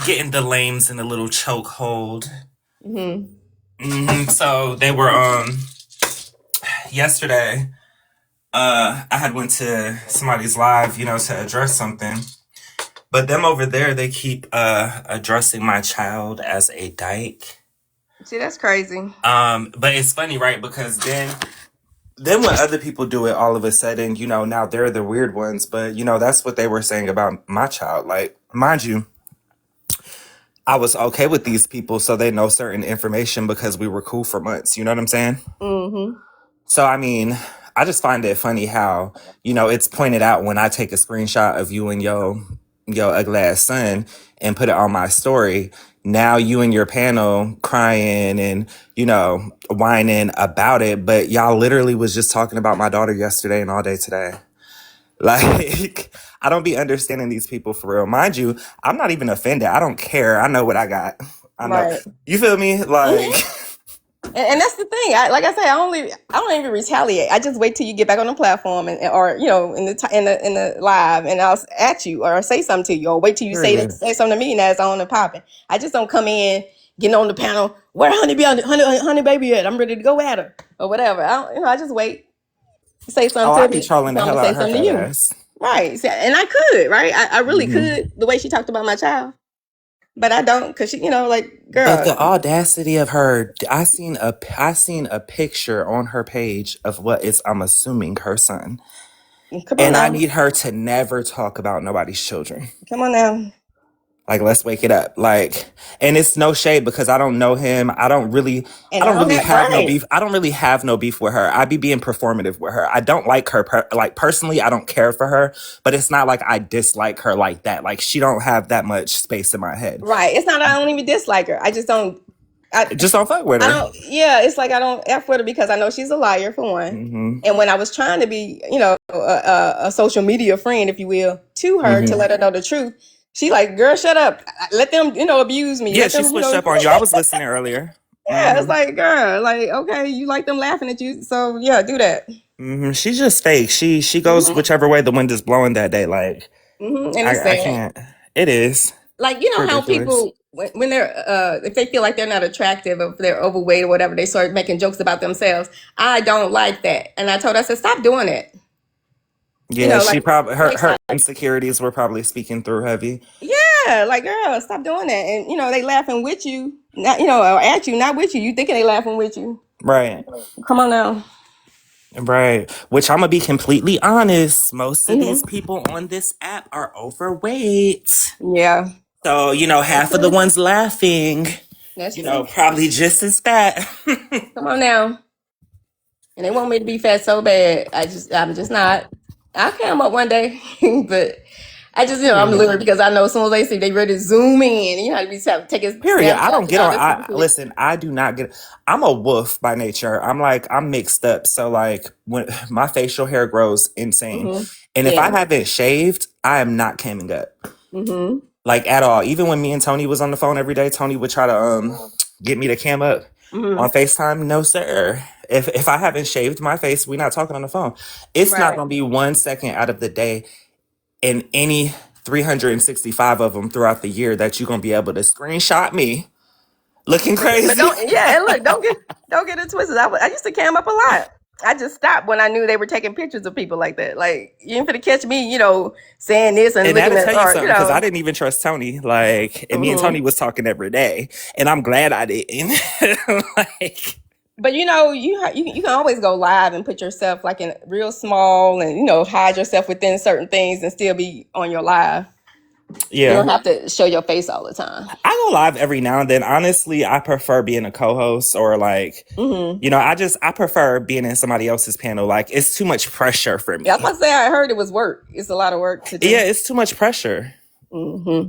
getting the lames in a little chokehold. So they were yesterday. I had went to somebody's live, to address something. But them over there, they keep addressing my child as a dyke. See, that's crazy. But it's funny, right? Because then when other people do it, all of a sudden, now they're the weird ones. But that's what they were saying about my child. Like, mind you, I was okay with these people, so they know certain information because we were cool for months. You know what I'm saying? Mm-hmm. So, I mean, I just find it funny how, it's pointed out when I take a screenshot of you and your ugly ass son and put it on my story. Now you and your panel crying and, whining about it. But y'all literally was just talking about my daughter yesterday and all day today. Like, I don't be understanding these people for real. Mind you, I'm not even offended. I don't care. I know what I got. I know. Right. You feel me? Like... And that's the thing. I don't even retaliate. I just wait till you get back on the platform or in the live, and I'll at you or say something to you, or wait till you say something to me and that's on and popping. I just don't come in getting on the panel. Where honey baby at? I'm ready to go at her or whatever. I just wait. Say something I to be me. trolling the hell out Say of her something to fat you. ass. Right. And I could. Right. I really could. The way she talked about my child. But I don't, because she, like, girl. But the audacity of her, I seen a picture on her page of what is, I'm assuming, her son. Come on and now. I need her to never talk about nobody's children. Come on now. Like, let's wake it up. Like, and it's no shade because I don't know him. I don't really have no beef. I don't really have no beef with her. I be being performative with her. I don't like her. Personally, I don't care for her, but it's not like I dislike her like that. Like, she don't have that much space in my head. Right. It's not, I don't even dislike her. I just don't. Just don't fuck with her. It's like I don't F with her because I know she's a liar, for one. And when I was trying to be, a social media friend, if you will, to her to let her know the truth, she like, girl, shut up. Let them, abuse me. Yeah, she switched up on you. I was listening earlier. Yeah, it's like, girl, like, okay, you like them laughing at you, so yeah, do that. She's just fake. She goes whichever way the wind is blowing that day. Like And it's I sad. can't. It is Like, you know how ridiculous. people when they're if they feel like they're not attractive, or if they're overweight or whatever, they start making jokes about themselves. I don't like that, and I told her, I said, stop doing it. You Yeah, know, she probably like her insecurities were probably speaking through heavy. yeah, like, girl, stop doing that. And you know, they laughing with you, not, you know, or at you, not with you. You thinking they laughing with you? Right. Come on now. Right. Which I'm gonna be completely honest. Most of these Hmm. people on this app are overweight. Yeah, So, that's half of the true. ones laughing, That's true. probably just as fat. Come on now. And they want me to be fat so bad. I'm just not. I'll come up one day, but I just, you know, I'm Period. literally, because I know as soon as they see, they ready to zoom in. You know, to be taking Period. I don't snapshots and get all on. this kind of shit. Listen. I do not get. I'm a wolf by nature. I'm mixed up. So like when my facial hair grows insane, Hmm. and if I Yeah. haven't shaved, I am not coming up Hmm. like at all. Even when me and Tony was on the phone every day, Tony would try to get me to cam up Hmm. on FaceTime. No sir. If I haven't shaved my face, we're not talking on the phone. It's not Right. gonna be 1 second out of the day in any 365 of them throughout the year that you're gonna be able to screenshot me looking But crazy. don't, yeah, and look, don't get it twisted. I used to cam up a lot. I just stopped when I knew they were taking pictures of people like that. Like, you ain't finna catch me, you know, saying this and And looking that'll at, tell you or you something because I know. didn't even trust Tony. Like, and me and Hmm. Tony was talking every day, and I'm glad I didn't. Like, But you know, you can always go live and put yourself like in real small, and you know, hide yourself within certain things and still be on your live. You yeah, don't have to show your face all the time. I go live every now and then. Honestly, I prefer being a co-host or like, Hmm. I prefer being in somebody else's panel. Like, it's too much pressure for Yeah, I was me. about to say, I heard it was work. It's a lot of work to Yeah, do. it's too much pressure. Hmm.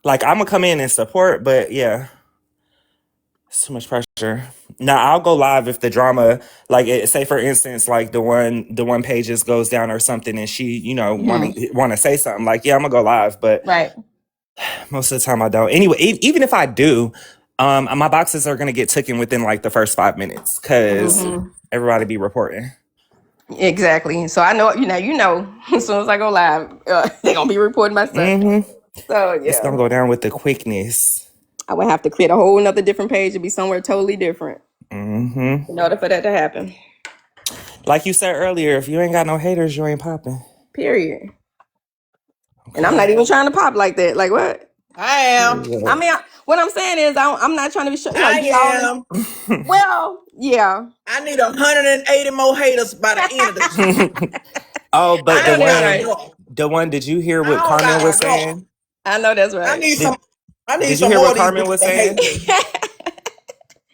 Like, I'm gonna come in and support, but yeah. It's too much pressure. Now I'll go live if the drama, like say for instance, like the one pages goes down or something, and she, Hmm. want to say something. Like, yeah, I'm gonna go live, but Right. most of the time I don't. Anyway, even if I do, my boxes are gonna get taken within like the first 5 minutes because Hmm. everybody be reporting. Exactly. So I know, as soon as I go live, they're gonna be reporting my stuff. Mm-hmm. So It's yeah, gonna go down with the quickness. I would have to create a whole nother different page and be somewhere totally different Mm-hmm. in order for that to happen. Like you said earlier, if you ain't got no haters, you ain't popping. Period. And I'm Okay. not even trying to pop like that. Like what? I am. I mean, what I'm saying is, I'm not trying to be sure. You know, I get all this. am. Well, yeah. I need 180 more haters by the end of this year. Oh, but I I know ain't that's got right. the one, did you hear I what don't Carmen got was a God. saying? I know that's I right. need some. Did I need Did you some hear more what of these Carmen bitches was to hate saying? me.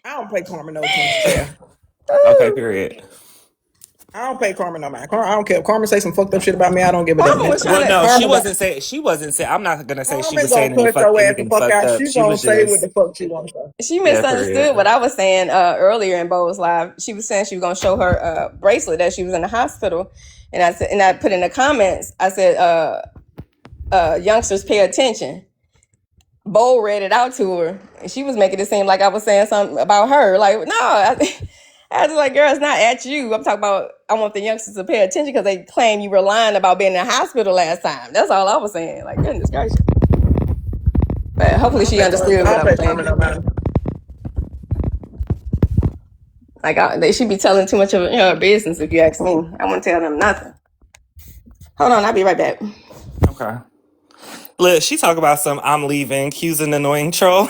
I don't pay Carmen no attention, child. Okay, period. I don't pay Carmen no mind. I don't care. If Carmen say some fucked up shit about me, I don't give a damn. Carmen was trying Well, to. no, she Carmen, wasn't saying. She wasn't saying. I'm not gonna say she Carmen was gonna saying cut your ass the anything fuck fucked out. up. She She gonna was say what just, the fuck she wanna say. She yeah, misunderstood period. what I was saying earlier in Bo's live. She was saying she was gonna show her bracelet that she was in the hospital, and I said, and I put in the comments, I said, youngsters pay attention. Bo read it out to her, and she was making it seem like I was saying something about her. Like, no, I was like, girl, it's not at you. I'm talking about, I want the youngsters to pay attention because they claim you were lying about being in the hospital last time. That's all I was saying. Like, goodness gracious. But hopefully she understood I what don't I was pay Carmen saying. no mind. Like, they should be telling too much of her business, if you ask me. I wouldn't tell them nothing. Hold on, I'll be right back. Okay. Look, she talk about some. I'm leaving. Q's an annoying troll.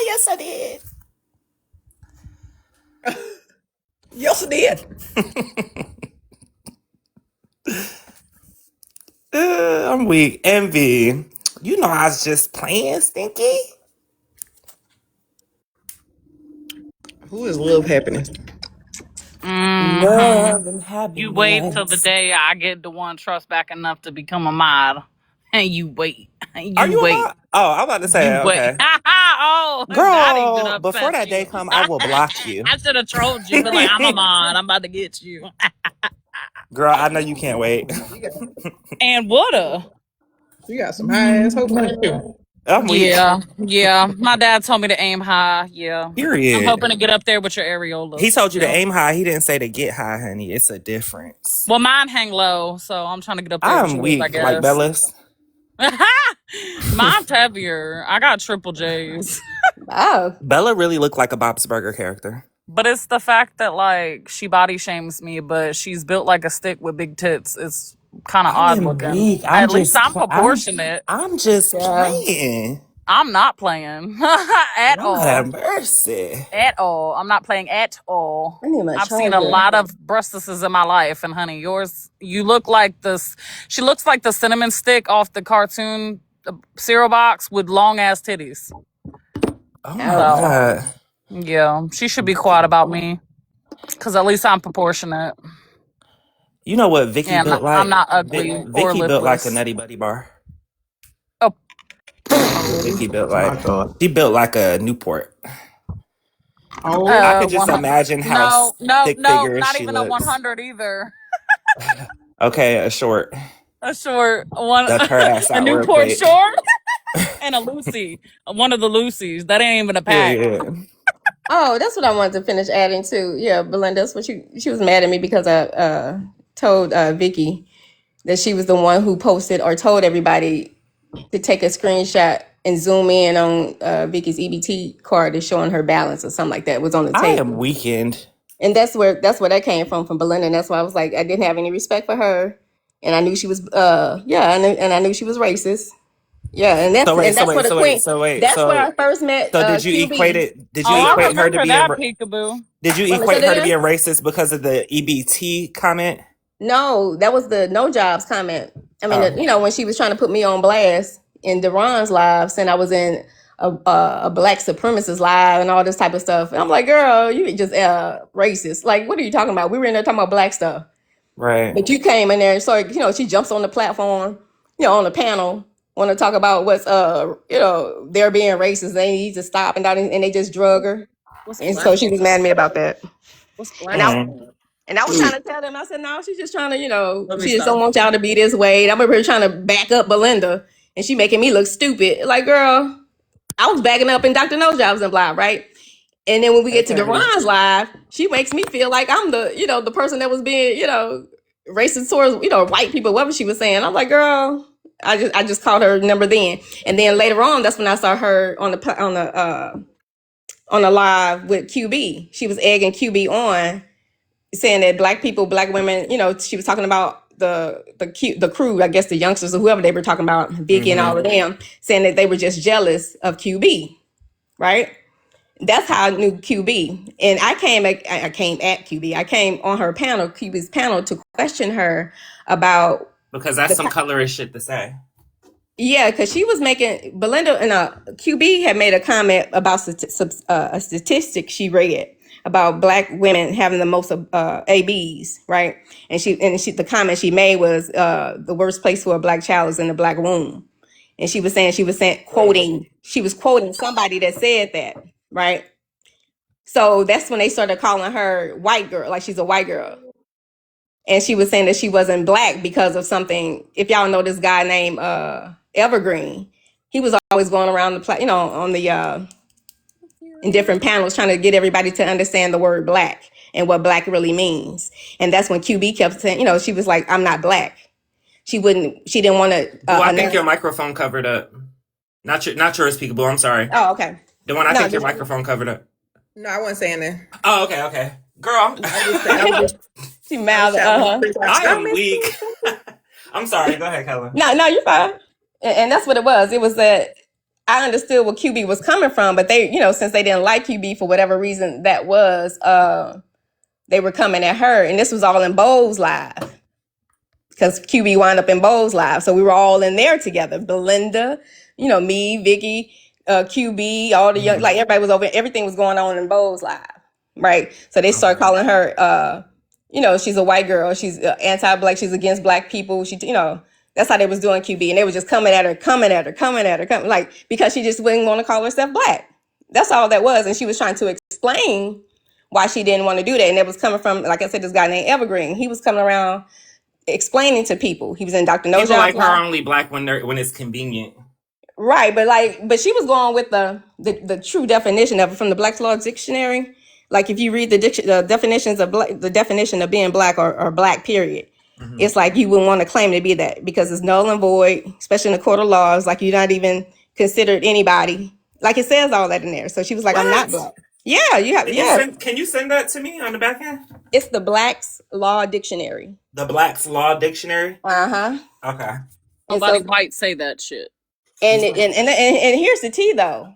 Yes, I did. Yes, it did. I'm weak. Envy. You know I was just playing, Stinky. Who is love happiness? Love and You wait till the happiness. day I get the one trust back enough to become a mod. And you wait. Are You you a wait. mod? Oh, I'm about to You say, wait. okay. Oh, that even Girl, before upsets that day you. come, I will block you. I should have trolled you. Be like, I'm a mod. I'm about to get you. Girl, I know you can't wait. And woulda. She got some high ass hopes on you. I'm weak. Yeah. My dad told me to aim high. Yeah. I'm Period. hoping to get up there with your areola. He told you to Yeah. aim high. He didn't say to get high, honey. It's a difference. Well, mine hang low, so I'm trying to get up there with I'm yours, I weak, like guess. Bella's. Mine's heavier. I got triple J's. Wow. Bella really looked like a Bob's Burger character. But it's the fact that like she body shames me, but she's built like a stick with big tits. It's kind of I odd am looking. weak. At least I'm proportionate. I'm just Yeah. playing. I'm not playing at Lord have all. mercy. At all. I'm not playing at all. I need my I've seen a charger. lot of breastises in my life, and honey, yours, you look like this. She looks like the cinnamon stick off the cartoon cereal box with long ass titties. Oh my Ouch. God. Yeah, she should be quiet about me, because at least I'm proportionate. You know what Vicky And built like? I'm not ugly or Vicky built like a lipless. Nutty Buddy bar. Oh, Vicky built My like God. she built like a Newport. Oh, I could just 100. imagine how thick figure Not she even a looks. 100 either. Okay, a short. A short one, Duck her ass a out real Newport quick. short, and a Lucy, one of the Lucy's. That ain't even a pack. Yeah. Oh, that's what I wanted to finish adding to. Yeah, Belinda, that's what she was mad at me because I told Vicky that she was the one who posted or told everybody to take a screenshot and zoom in on Vicky's EBT card that's showing her balance or something like that. It was on the I table. am weakened. And that's where that came from Belinda. And that's why I was like, I didn't have any respect for her. And I knew she was I knew she was racist. Yeah, and that's where the queen. That's where I first met. So did you QB. equate it? Did you Oh, I equate her to remember being? that peekaboo. Did you Let me equate say her that to being again. racist because of the EBT comment? No, that was the no jobs comment. I mean, Oh. when she was trying to put me on blast in Deron's live, saying I was in a black supremacist live and all this type of stuff. And I'm like, girl, you just racist. Like, what are you talking about? We were in there talking about black stuff. Right. But you came in there and started, she jumps on the platform, on the panel, want to talk about what's, they're being racist. They need to stop and they just drug her. What's And black? so she was mad at me about that. What's And I, black? and I was trying to tell them, I said, no, she's just trying to, Let me she just stop. don't want y'all to be this way. I'm over here trying to back up Belinda and she making me look stupid. Like, girl, I was backing up in Dr. No Jobs and live, right? And then when we get to Deron's live, she makes me feel like I'm the, the person that was being, racist towards, white people, whatever she was saying. I'm like, girl, I just called her number then. And then later on, that's when I saw her on the live with QB. She was egging QB on, saying that black people, black women, she was talking about the crew, I guess the youngsters or whoever they were talking about, Vicky and all of them, saying that they were just jealous of QB, right? That's how I knew QB. And I came at QB. I came on her panel, QB's panel, to question her about, Because that's some colorist shit to say. yeah, because she was making, Belinda and QB had made a comment about a statistic she read about black women having the most ABs, right? And the comment she made was the worst place for a black child is in the black womb. And she was quoting somebody that said that, right? So that's when they started calling her white girl, like she's a white girl. And she was saying that she wasn't black because of something. If y'all know this guy named Evergreen, he was always going around on the in different panels trying to get everybody to understand the word black and what black really means. And that's when QB kept saying, she was like, I'm not black. She didn't want to. I think your microphone covered up. Not yours, Peekaboo. I'm sorry. Oh, okay. The one I think your microphone covered up. No, I wasn't saying that. Oh, okay. Girl, she mouthed. I am weak. I'm sorry. Go ahead, Kellen. No, you're fine. And that's what it was. It was that I understood where QB was coming from, but they, since they didn't like QB for whatever reason that was, they were coming at her. And this was all in Bo's live. Because QB wound up in Bo's live. So we were all in there together. Belinda, me, Vicky, QB, all the young, like everybody was over, everything was going on in Bo's live. Right. So they started calling her, she's a white girl. She's anti-black. She's against black people. She, that's how they was doing QB. And they were just coming at her, like, because she just wouldn't want to call herself black. That's all that was. And she was trying to explain why she didn't want to do that. And it was coming from, like I said, this guy named Evergreen. He was coming around explaining to people. He was in Dr. No People Jobs like her only black when it's convenient. Right, but she was going with the true definition of it from the Black's Law Dictionary. Like if you read the definitions of the definition of being black or black period, it's like you would want to claim to be that because it's null and void, especially in the court of law. It's like you're not even considered anybody. Like it says all that in there. So she was like, I'm not What? black. Yeah, you have. Yeah, Can you send that to me on the back end? it's the Black's Law Dictionary. The Black's Law Dictionary. Uh-huh. Okay. And Nobody so white say that shit. and here's the tea though.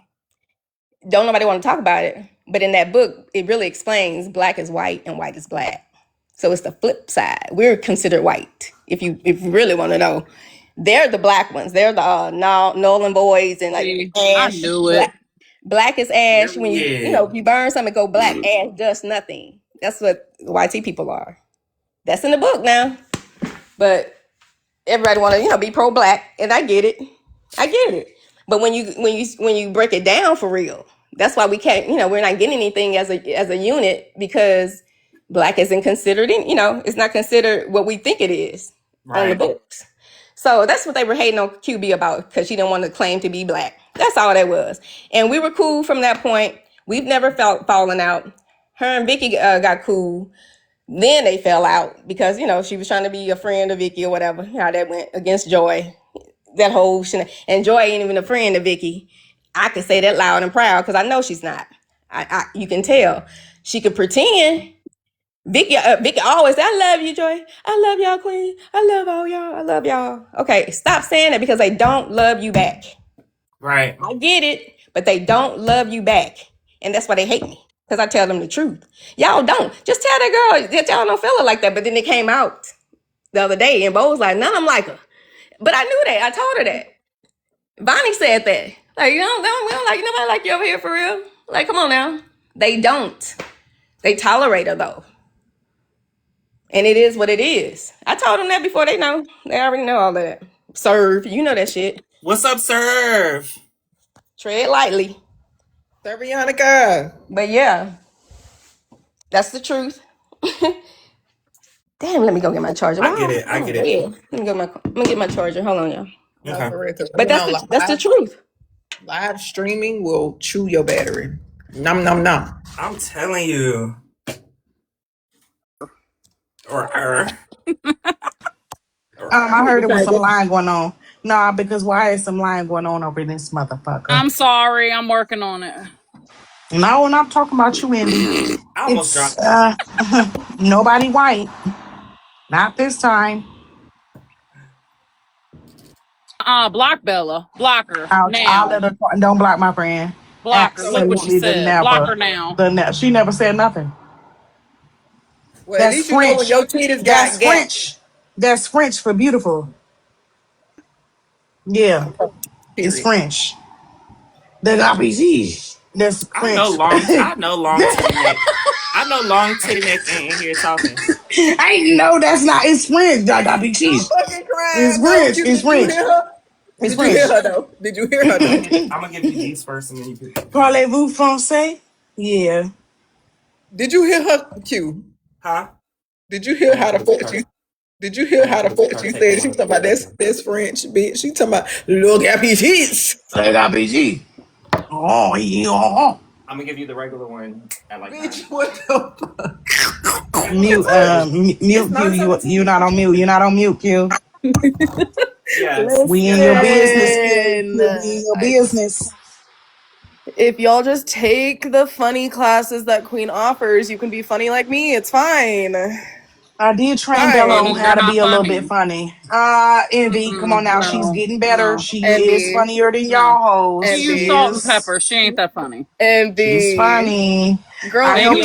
Don't nobody want to talk about it, but in that book, it really explains black is white and white is black. So it's the flip side. We're considered white. If you really want to know, they're the black ones. They're the Nolan boys and like See, I ash. knew it. Black is ash. When Period. if you burn something, go black. Ash, dust, nothing. That's what YT people are. That's in the book now. But everybody want to be pro black, and I get it. But when you break it down for real, that's why we can't. We're not getting anything as a unit because black isn't considered. It's not considered what we think it is on the Right. books. So that's what they were hating on QB about because she didn't want to claim to be black. That's all that was, and we were cool from that point. We've never fallen out. Her and Vicky got cool. Then they fell out because she was trying to be a friend of Vicky or whatever. How that went against Joy, that whole shit. And Joy ain't even a friend of Vicky. I can say that loud and proud because I know she's not. You can tell she could pretend. Vicky always say, "I love you, Joy. I love y'all, Queen. I love all y'all. I love y'all." Okay, stop saying that because they don't love you back. Right. I get it, but they don't love you back, and that's why they hate me. Because I tell them the truth. Y'all don't. Just tell that girl that y'all don't feel her like that. But then it came out the other day, and Bo was like, none of them like her. But I knew that. I told her that. Bonnie said that. Like, we don't like nobody like you over here for real. Like, come on now. They don't. They tolerate her though. And it is what it is. I told them that before they know. They already know all that. Serve. You know that shit. What's up, Serve? Tread lightly. Servianica. But yeah. That's the truth. Damn, let me go get my charger. I get it. I get it. Yeah. Let me get my charger. Hold on, y'all. No, Okay. for real, 'cause But that's the truth. live streaming will chew your battery. Nom nom nom. I'm telling you. I heard it was some lying going on. Nah, because why is some lying going on over this motherfucker? I'm sorry. I'm working on it. No, and I'm talking about you, Indy. I almost It's dropped. nobody white. Not this time. Block Bella. Block her I'll now. let her. Don't block my friend. Block her. Look what she Absolutely said. Block her now. She never said nothing. Well, at least you know when your titties got French. That's French for beautiful. Yeah, it's French. The RPG. That's French. I know long titty neck. I know long titty neck in here talking. I know that's not. It's French. The RPG. I'm fucking crying. It's French. No, It's French. Did you hear her though? Did you hear her though? I'm gonna give you these first, and then you can. Parlez-vous français? Yeah. Did you hear her? Q. Huh? Did you hear how the fuck you? Did you hear how the fuck you said? She talking about that's French, bitch. She talking about look RPGs. Look RPG. Oh yeah. I'm gonna give you the regular one at like. Bitch, what the fuck? Mute. Mute. Q. You not on mute. You're not on mute, Q. Yes. We in your business. Q. We in your business. If y'all just take the funny classes that Queen offers, you can be funny like me. It's fine. I did train Bella on how to be a little funny. bit funny. Envy, come on now. No, She's getting better. no. She Envy. is funnier than y'all hoes. She used salt and pepper. She ain't that funny. Envy. She's funny. Girl, I helped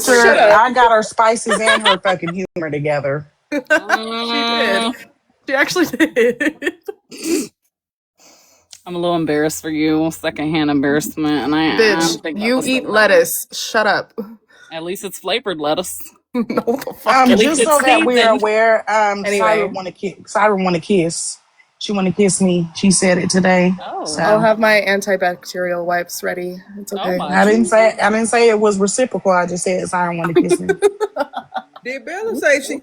her. Shut up. I got her spices and her fucking humor together. She did. She actually did. I'm a little embarrassed for you. Secondhand embarrassment. And I Bitch, think you eat lettuce. Shut up. At least it's flavored lettuce. No, the fuck. Just so that we're aware, Anyway. Cyrus want to kiss. She want to kiss me. She said it today. Oh. So. I'll have my antibacterial wipes ready. It's okay. I didn't say it was reciprocal. I just said Cyrus want to kiss me. Did Bella say she?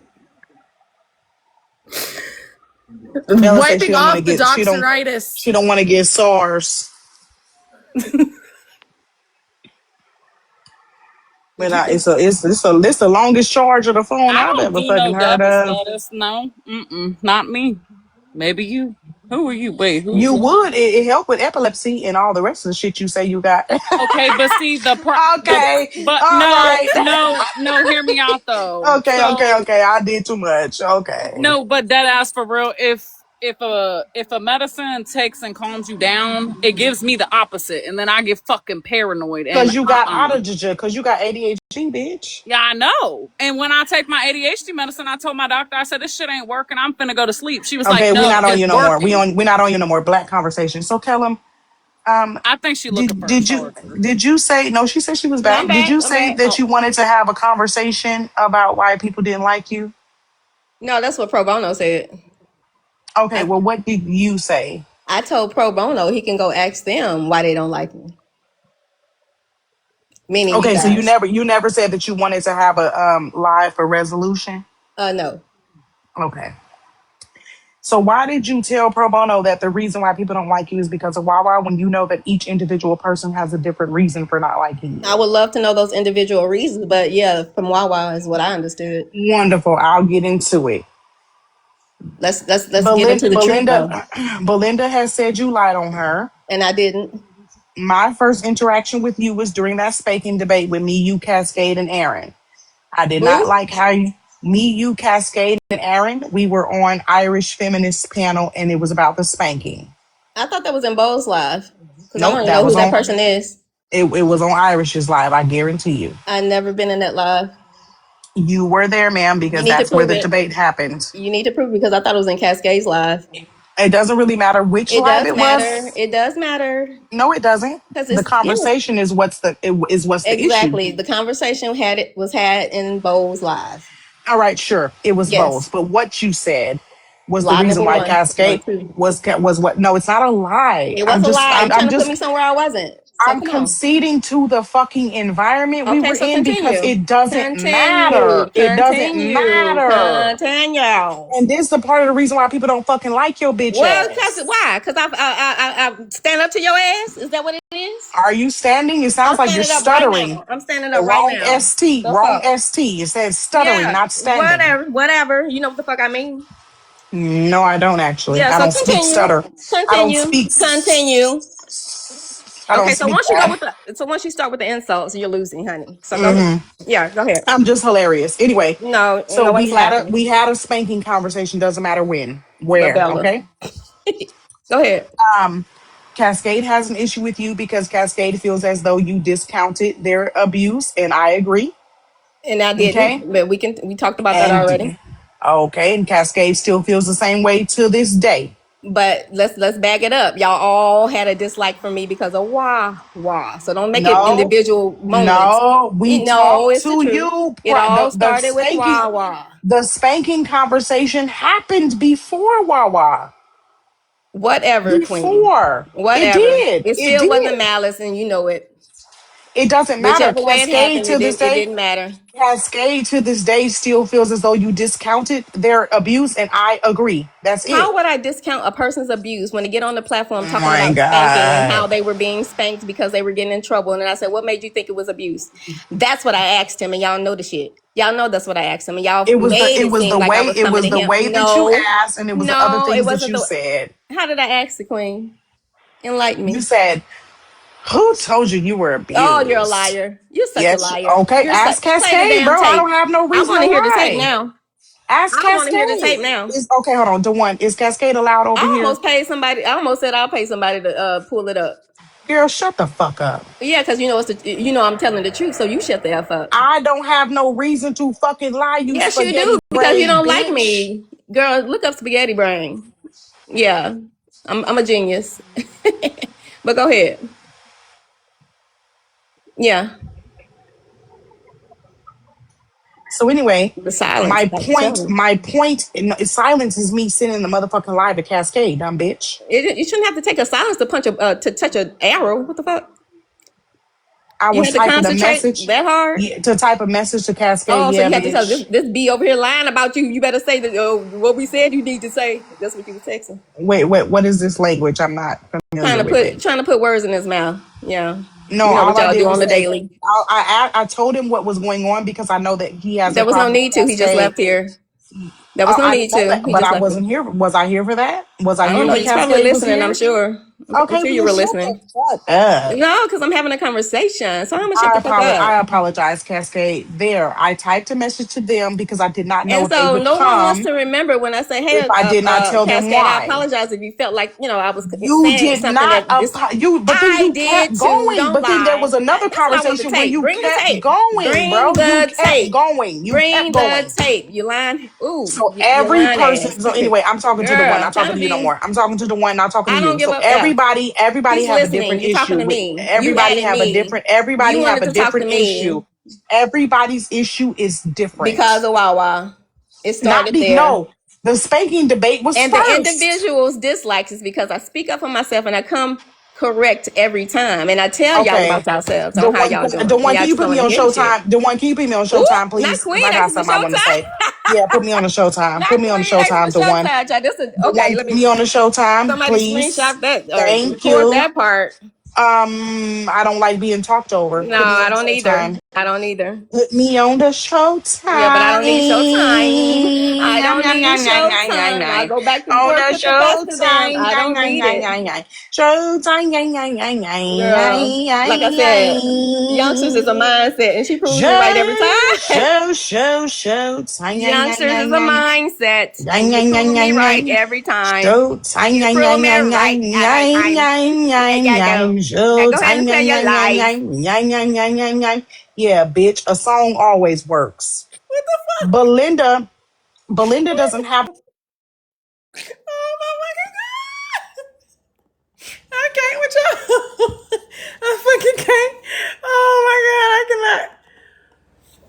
Bella said Wiping off the doxeritis. she don't want to get SARS. But it's the longest charge of the phone I I've don't ever do fucking no heard double of. status. No, not me. Maybe you. Who are you? Wait, You who's? would it help with epilepsy and all the rest of the shit you say you got. Okay, but see Okay, but all no, right. no. Hear me out though. So Okay. I did too much. Okay. no, but that ass for real. If a medicine takes and calms you down, it gives me the opposite, and then I get fucking paranoid. And Cause you got ADHD, bitch. yeah, I know. And when I take my ADHD medicine, I told my doctor, I said this shit ain't working. I'm finna go to sleep. She was like, Okay, we're no, not on it's you no more. working. We're not on you no more. Black conversation. So Kellum, I think she looking did for a did you charger. did you say no? She said she was No, I'm back. Did back. you I'm say back. that Oh, you wanted to have a conversation about why people didn't like you? no, that's what Pro Bono said. Okay, I well, what did you say? I told Pro Bono he can go ask them why they don't like me. Meaning you Okay, so guys. you never said that you wanted to have a live for resolution. No. Okay. So why did you tell Pro Bono that the reason why people don't like you is because of Wawa when you know that each individual person has a different reason for not liking I you? would love to know those individual reasons, but yeah, from Wawa is what I understood. Wonderful. I'll get into it. Let's get into the truth though. Belinda has said you lied on her. And I didn't. My first interaction with you was during that spanking debate with me, you, Cascade, and Aaron. I did not Who? like how you, Cascade, and Aaron, we were on Irish feminist panel and it was about the spanking. I thought that was in Bo's live. Because I don't Nope, even know who that person is. it was on Irish's live, I guarantee you. I never been in that live. You were there, ma'am, You because need to that's where prove the it. debate happened. You need to prove it because I thought it was in Cascade's live. It doesn't really matter which It live does it matter. was. It does matter. No, it doesn't. Because The it was conversation is what's the issue. exactly the conversation was had in Bo's live. All right, sure, it was Yes. both, but what you said was the Lie reason number why one or Cascade two. was what? No, it's not a lie. It was a lie. I'm I'm trying to put just me somewhere I wasn't. So I'm come on. conceding to the fucking environment we Okay, were so in because continue. it doesn't Continue. matter. It doesn't Continue. matter. Continue. And this is the part of the reason why people don't fucking like your bitch Well, cause ass. why? Cause I stand up to your ass. Is that what it is? Are you standing? It I'm sounds like you're standing up right stuttering. now. I'm standing The up right wrong now. ST, The wrong fuck? ST. It says stuttering, Yeah. not standing. Whatever. You know what the fuck I mean? No, I don't actually. Yeah. I So don't speak continue. stutter. I don't Continue. speak. Continue. I don't Okay. So speak once you go that. with once you start with the insults, you're losing, honey. So go ahead. Yeah. Go ahead. I'm just hilarious. Anyway, No, so nobody's laughing. we had a spanking conversation. Doesn't matter when, But where. Bella, Okay. go ahead. Um, Cascade has an issue with you because Cascade feels as though you discounted their abuse, and I agree. And I didn't, Okay. but we talked about that already. And okay, and Cascade still feels the same way to this day. But let's back it up. Y'all all had a dislike for me because of wah. So don't make it No, individual moments. no, we No, talked it's the to truth. you. It all started with Spanking, wah. the spanking conversation happened before Wawa. Whatever, Queen. Before it Whatever. did, It it still wasn't did. malice, and you know it. It doesn't matter. Whichever way it Cascade happened, to this it day, didn't matter. Cascade to this day still feels as though you discounted their abuse, and I agree. That's How it. would I discount a person's abuse when they get on the platform Oh talking my about spanking and how God. they were being spanked because they were getting in trouble? And then I said, what made you think it was abuse? That's what I asked him, and y'all know the shit. Y'all know that's what I asked him, and y'all made it seem like I was It coming was to the him. way that you No, asked, and it was the other no, it things that wasn't you the. said. How did I ask the queen? Enlighten You me. said, "Who told you you were Oh, you're a abused?" liar. You're such a Yes. liar. Okay. Ask Play the Cascade, damn bro. I tape. don't have no I reason want to to hear the tape lie. now. Ask I want to hear the Cascade. tape now. Okay, hold on. DeJuan, is Cascade allowed over I here? almost paid somebody. I almost said I'll pay somebody to pull it up. Girl, shut the fuck up. Yeah, because I'm telling the truth, so you shut the F up. I don't have no reason to fucking lie, you Yes, you do, spaghetti because you brain don't like bitch. me. Girl, look up spaghetti brain. Yeah. I'm a genius. But go ahead. Yeah. So anyway, The silence. I can tell you. my point, silence is me sending the motherfucking live to Cascade, dumb bitch. You shouldn't have to take a silence to to touch an arrow. What the fuck? I You was had to typing a concentrate message that hard. to type a message to Cascade. Oh, so Yeah, you had to tell this bitch. this B over here lying about you. You better say that what we said you need to say. That's what you was texting. Wait, what is this language? I'm not familiar with it. Trying to put words in his mouth. Yeah. No, You know what all I y'all did do on was the say daily. I told him what was going on because I know that he has a There was no problem with need to. He just Cascade. left here. There was no I need didn't know to. that, He but just I left here. wasn't here. Was I here for that? Was I I don't here know. when He's probably Cascade was listening, I'm here? sure. I'm Okay, sure well you then were shut the listening. fuck up. No, because I'm having a conversation. So I'm gonna shut the fuck I up. apologize, Cascade. There, I typed a message to them because I did not know And if they so would no one wants come to remember when I say, if hey, I did not tell them Cascade, I why. apologize if you felt like, I was You saying did something not that this but then I you did kept too. going. Don't But then there was lie. another That's what I want the conversation where tape. you Bring the kept tape. going, Bring bro. You the kept tape. going. You kept Bring the going. tape. You lying. Ooh, So you every lying person. ass. So anyway, I'm talking to the one. Girl, Not talking trying to to you no be. more. I'm talking to the one. Not talking to I don't you. give So up. Yeah. everybody He's have a listening. different You talking issue to with. me. You Everybody added have a me. different. You Everybody have wanted a to talk to different issue. me Everybody's issue is because different. of Wawa. It Not started be there. no. The spanking debate was And the first. individual's dislikes is because I speak up for myself and I come correct every time. And I tell y'all Okay. about yourselves on how y'all The doing. And one, y'all can you just put don't me want to on hear the shit. Showtime? The one, can you put me on Ooh, Showtime, not please? Because Queen I got asking for something I want to say. Showtime. Yeah, put me on the Showtime. Put Not me on the Queen asking for Showtime. The one, Showtime, y'all. the one, Let put me me on the Showtime, somebody please. screenshot that or Thank record you. that part. I don't like being talked over. No, Put me on I the don't either. Showtime. I don't either. Put me on the Showtime. Yeah, but I don't need Showtime. I Nyam, don't nyam, need nyam, nyam, nyam, nyam, Showtime. I nyam. go back and On forth the with the best of them. Showtime. I Nyam, don't nyam, need nyam, it. nyam, nyam. Showtime. Nyam, nyam, nyam, nyam, Girl, nyam, like I nyam, said, youngsters is a nyam. mindset, and she proves me right every Show, time. time, yang, yang, Youngsters is yang, a yang, mindset, yang, and you yang, yang, prove me yang, right yang. every time. Show, time, You yang, prove yang, me yang, right yang, every yang, time. yang, Yeah, yang, yeah, yang. go. Now Show, go ahead time, and tell yang, your yang, yang, lies. yang, yang, yang, yang, yang, yang. Yeah, bitch, a song always works. What the fuck? Belinda doesn't have. Oh my fucking god! I can't with y'all. I fucking can't. Oh my god, I cannot.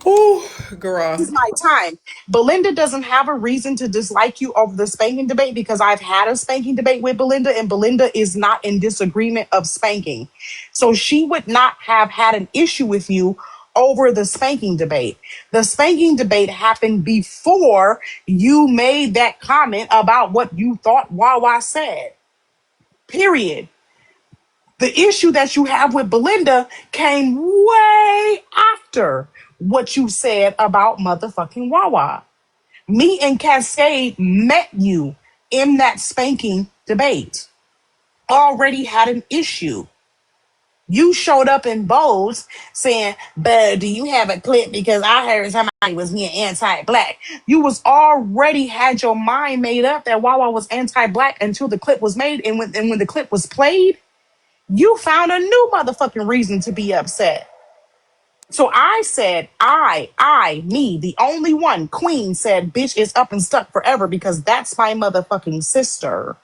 Ooh, girl. Is my time. Belinda doesn't have a reason to dislike you over the spanking debate because I've had a spanking debate with Belinda and Belinda is not in disagreement of spanking. So she would not have had an issue with you over the spanking debate. The spanking debate happened before you made that comment about what you thought Wawa said. Period. The issue that you have with Belinda came way after what you said about motherfucking Wawa. Me and Cascade met you in that spanking debate. Already had an issue. You showed up in Bose saying, "But do you have a clip? Because I heard somebody was being anti-black." You was already had your mind made up that Wawa was anti-black until the clip was made, and when the clip was played, you found a new motherfucking reason to be upset. So I said, me, the only one, Queen said, bitch is up and stuck forever because that's my motherfucking sister.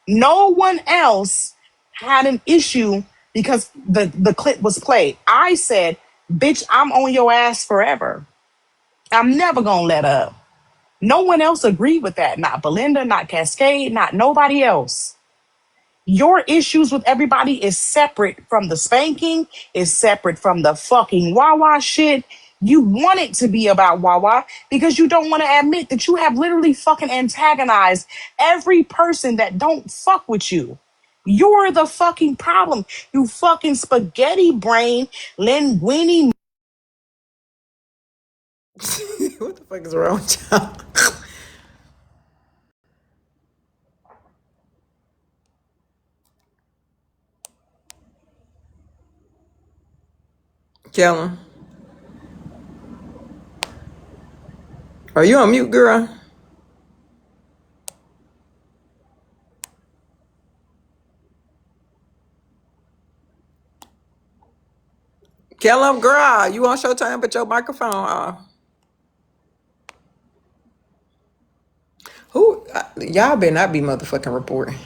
No one else had an issue because the clip was played. I said, bitch, I'm on your ass forever. I'm never gonna let up. No one else agreed with that. Not Belinda, not Cascade, not nobody else. Your issues with everybody is separate from the spanking, is separate from the fucking Wawa shit. You want it to be about Wawa because you don't want to admit that you have literally fucking antagonized every person that don't fuck with you. You're the fucking problem. You fucking spaghetti brain, linguini. What the fuck is wrong with y'all? Kellen, are you on mute, girl? Kellen, girl, you on Showtime? Put your microphone off. Who? Y'all better not be motherfucking reporting.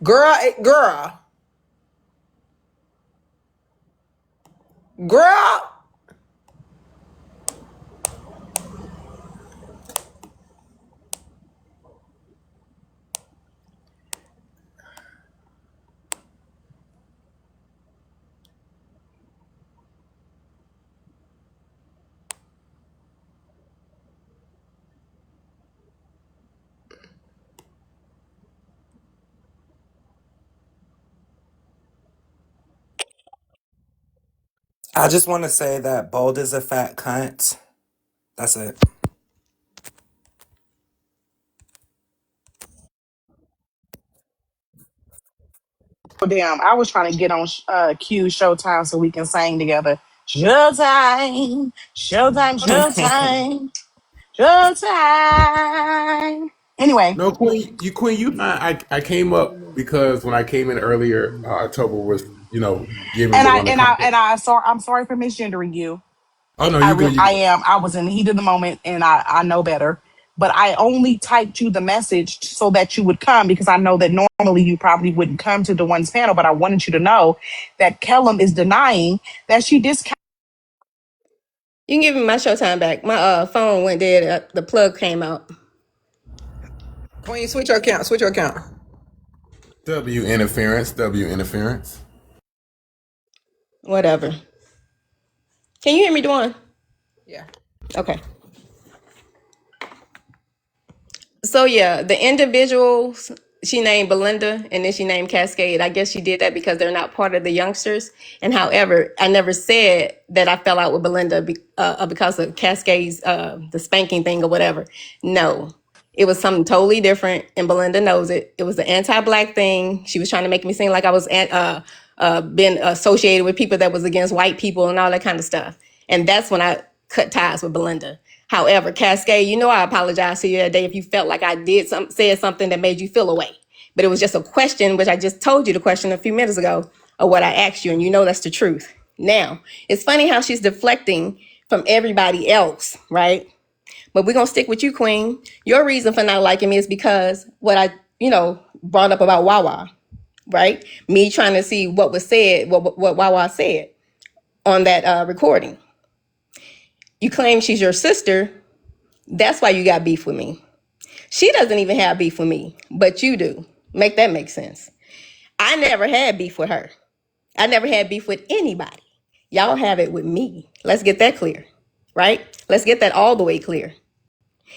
Girl, girl. I just want to say that Bold is a fat cunt. That's it. Oh, damn, I was trying to get on Q Showtime so we can sing together. Showtime, Showtime, Showtime, Showtime. Anyway, No, Queen, you not. I came up because when I came in earlier, October was, giving and the I one the and I content. and I sorry, I'm sorry for misgendering you. Oh no, you good, you I good. am. I was in the heat of the moment, and I know better. But I only typed you the message so that you would come because I know that normally you probably wouldn't come to the one's panel. But I wanted you to know that Kellum is denying that she discounted. You can give me my Showtime back. My phone went dead. The plug came out. Queen, switch your account. Switch your account. W interference, W interference. Whatever. Can you hear me, Dawn? Yeah. Okay. So yeah, the individuals she named Belinda and then she named Cascade. I guess she did that because they're not part of the youngsters. And however, I never said that I fell out with Belinda because of Cascade's the spanking thing or whatever. No, it was something totally different, and Belinda knows it. It was the anti-black thing. She was trying to make me seem like I was been associated with people that was against white people and all that kind of stuff. And that's when I cut ties with Belinda. However, Cascade, I apologize to you that day if you felt like I said something that made you feel away. But it was just a question, which I just told you the question a few minutes ago of what I asked you, and that's the truth. Now, it's funny how she's deflecting from everybody else, right? But we're gonna stick with you, Queen. Your reason for not liking me is because what I, brought up about Wawa, right? Me trying to see what was said, what Wawa said on that recording. You claim she's your sister. That's why you got beef with me. She doesn't even have beef with me, but you do. Make that make sense. I never had beef with her. I never had beef with anybody. Y'all have it with me. Let's get that clear, right? Let's get that all the way clear.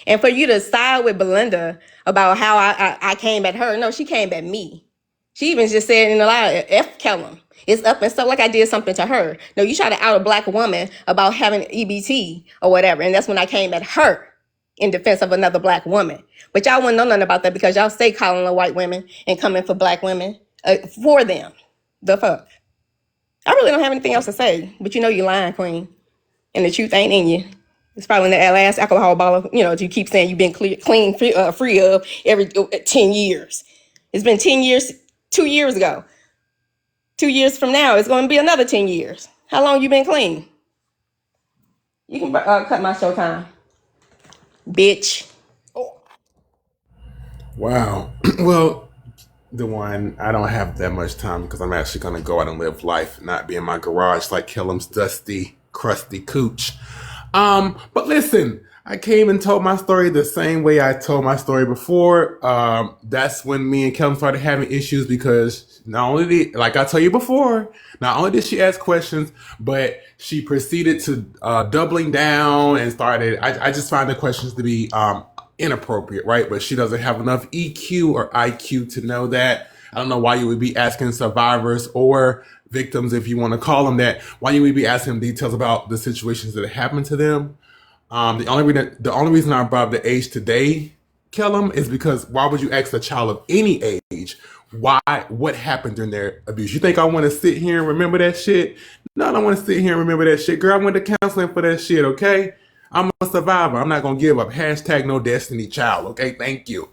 And for you to side with Belinda about how I came at her, no, she came at me. She even just said in the line, F Kellum. It's up and stuff like I did something to her. No, you try to out a black woman about having EBT or whatever. And that's when I came at her in defense of another black woman. But y'all wouldn't know nothing about that because y'all stay calling the white women and coming for black women for them. The fuck? I really don't have anything else to say, but you're lying, Queen. And the truth ain't in you. It's probably in that last alcohol bottle, you keep saying you've been clean, free of every 10 years. It's been 10 years, 2 years ago. 2 years from now, it's going to be another 10 years. How long you been clean? You can cut my Showtime, bitch. Wow. Well, the one I don't have that much time because I'm actually gonna go out and live life, not be in my garage like Kellum's dusty, crusty cooch. But listen, I came and told my story the same way I told my story before. That's when me and Kellum started having issues because not only like I told you before, not only did she ask questions, but she proceeded to doubling down and started. I just find the questions to be inappropriate, right? But she doesn't have enough EQ or IQ to know that. I don't know why you would be asking survivors or victims, if you want to call them that, why you would be asking them details about the situations that happened to them. The only reason I brought up the age today, Kellum, is because why would you ask a child of any age what happened during their abuse? You think I want to sit here and remember that shit? No, I don't want to sit here and remember that shit. Girl, I went to counseling for that shit, okay? I'm a survivor. I'm not gonna give up. Hashtag no destiny child, okay? Thank you.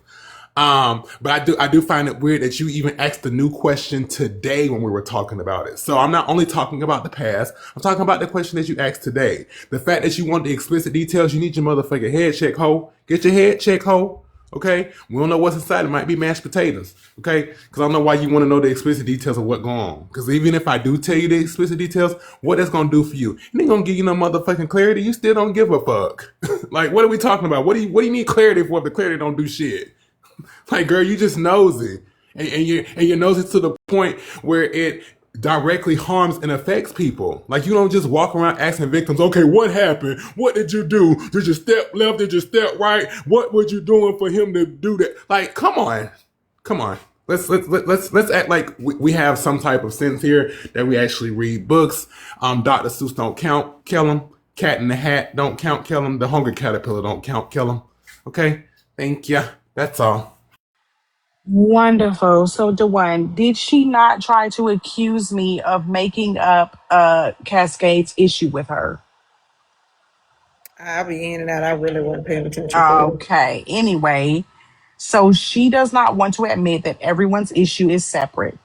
But I do find it weird that you even asked the new question today when we were talking about it. So I'm not only talking about the past, I'm talking about the question that you asked today. The fact that you want the explicit details, you need your motherfucking head check, ho. Get your head check, ho. Okay? We don't know what's inside. It might be mashed potatoes. Okay? Because I don't know why you want to know the explicit details of what's going on. Because even if I do tell you the explicit details, what that's going to do for you? It ain't going to give you no motherfucking clarity. You still don't give a fuck. Like, what are we talking about? What do you need clarity for if the clarity don't do shit? Like, girl, you just nosy. And you're nosy to the point where it directly harms and affects people. Like, you don't just walk around asking victims, okay, what happened? What did you do? Did you step left? Did you step right? What were you doing for him to do that? Like, come on. Come on. Let's act like we have some type of sense here, that we actually read books. Dr. Seuss don't count, kill him. Cat in the Hat don't count, kill him. The Hungry Caterpillar don't count, kill him. Okay, thank ya. That's all. Wonderful. So, DeWine, did she not try to accuse me of making up Cascade's issue with her? I'll be in and out. I really wasn't paying attention. Okay. Anyway, so she does not want to admit that everyone's issue is separate.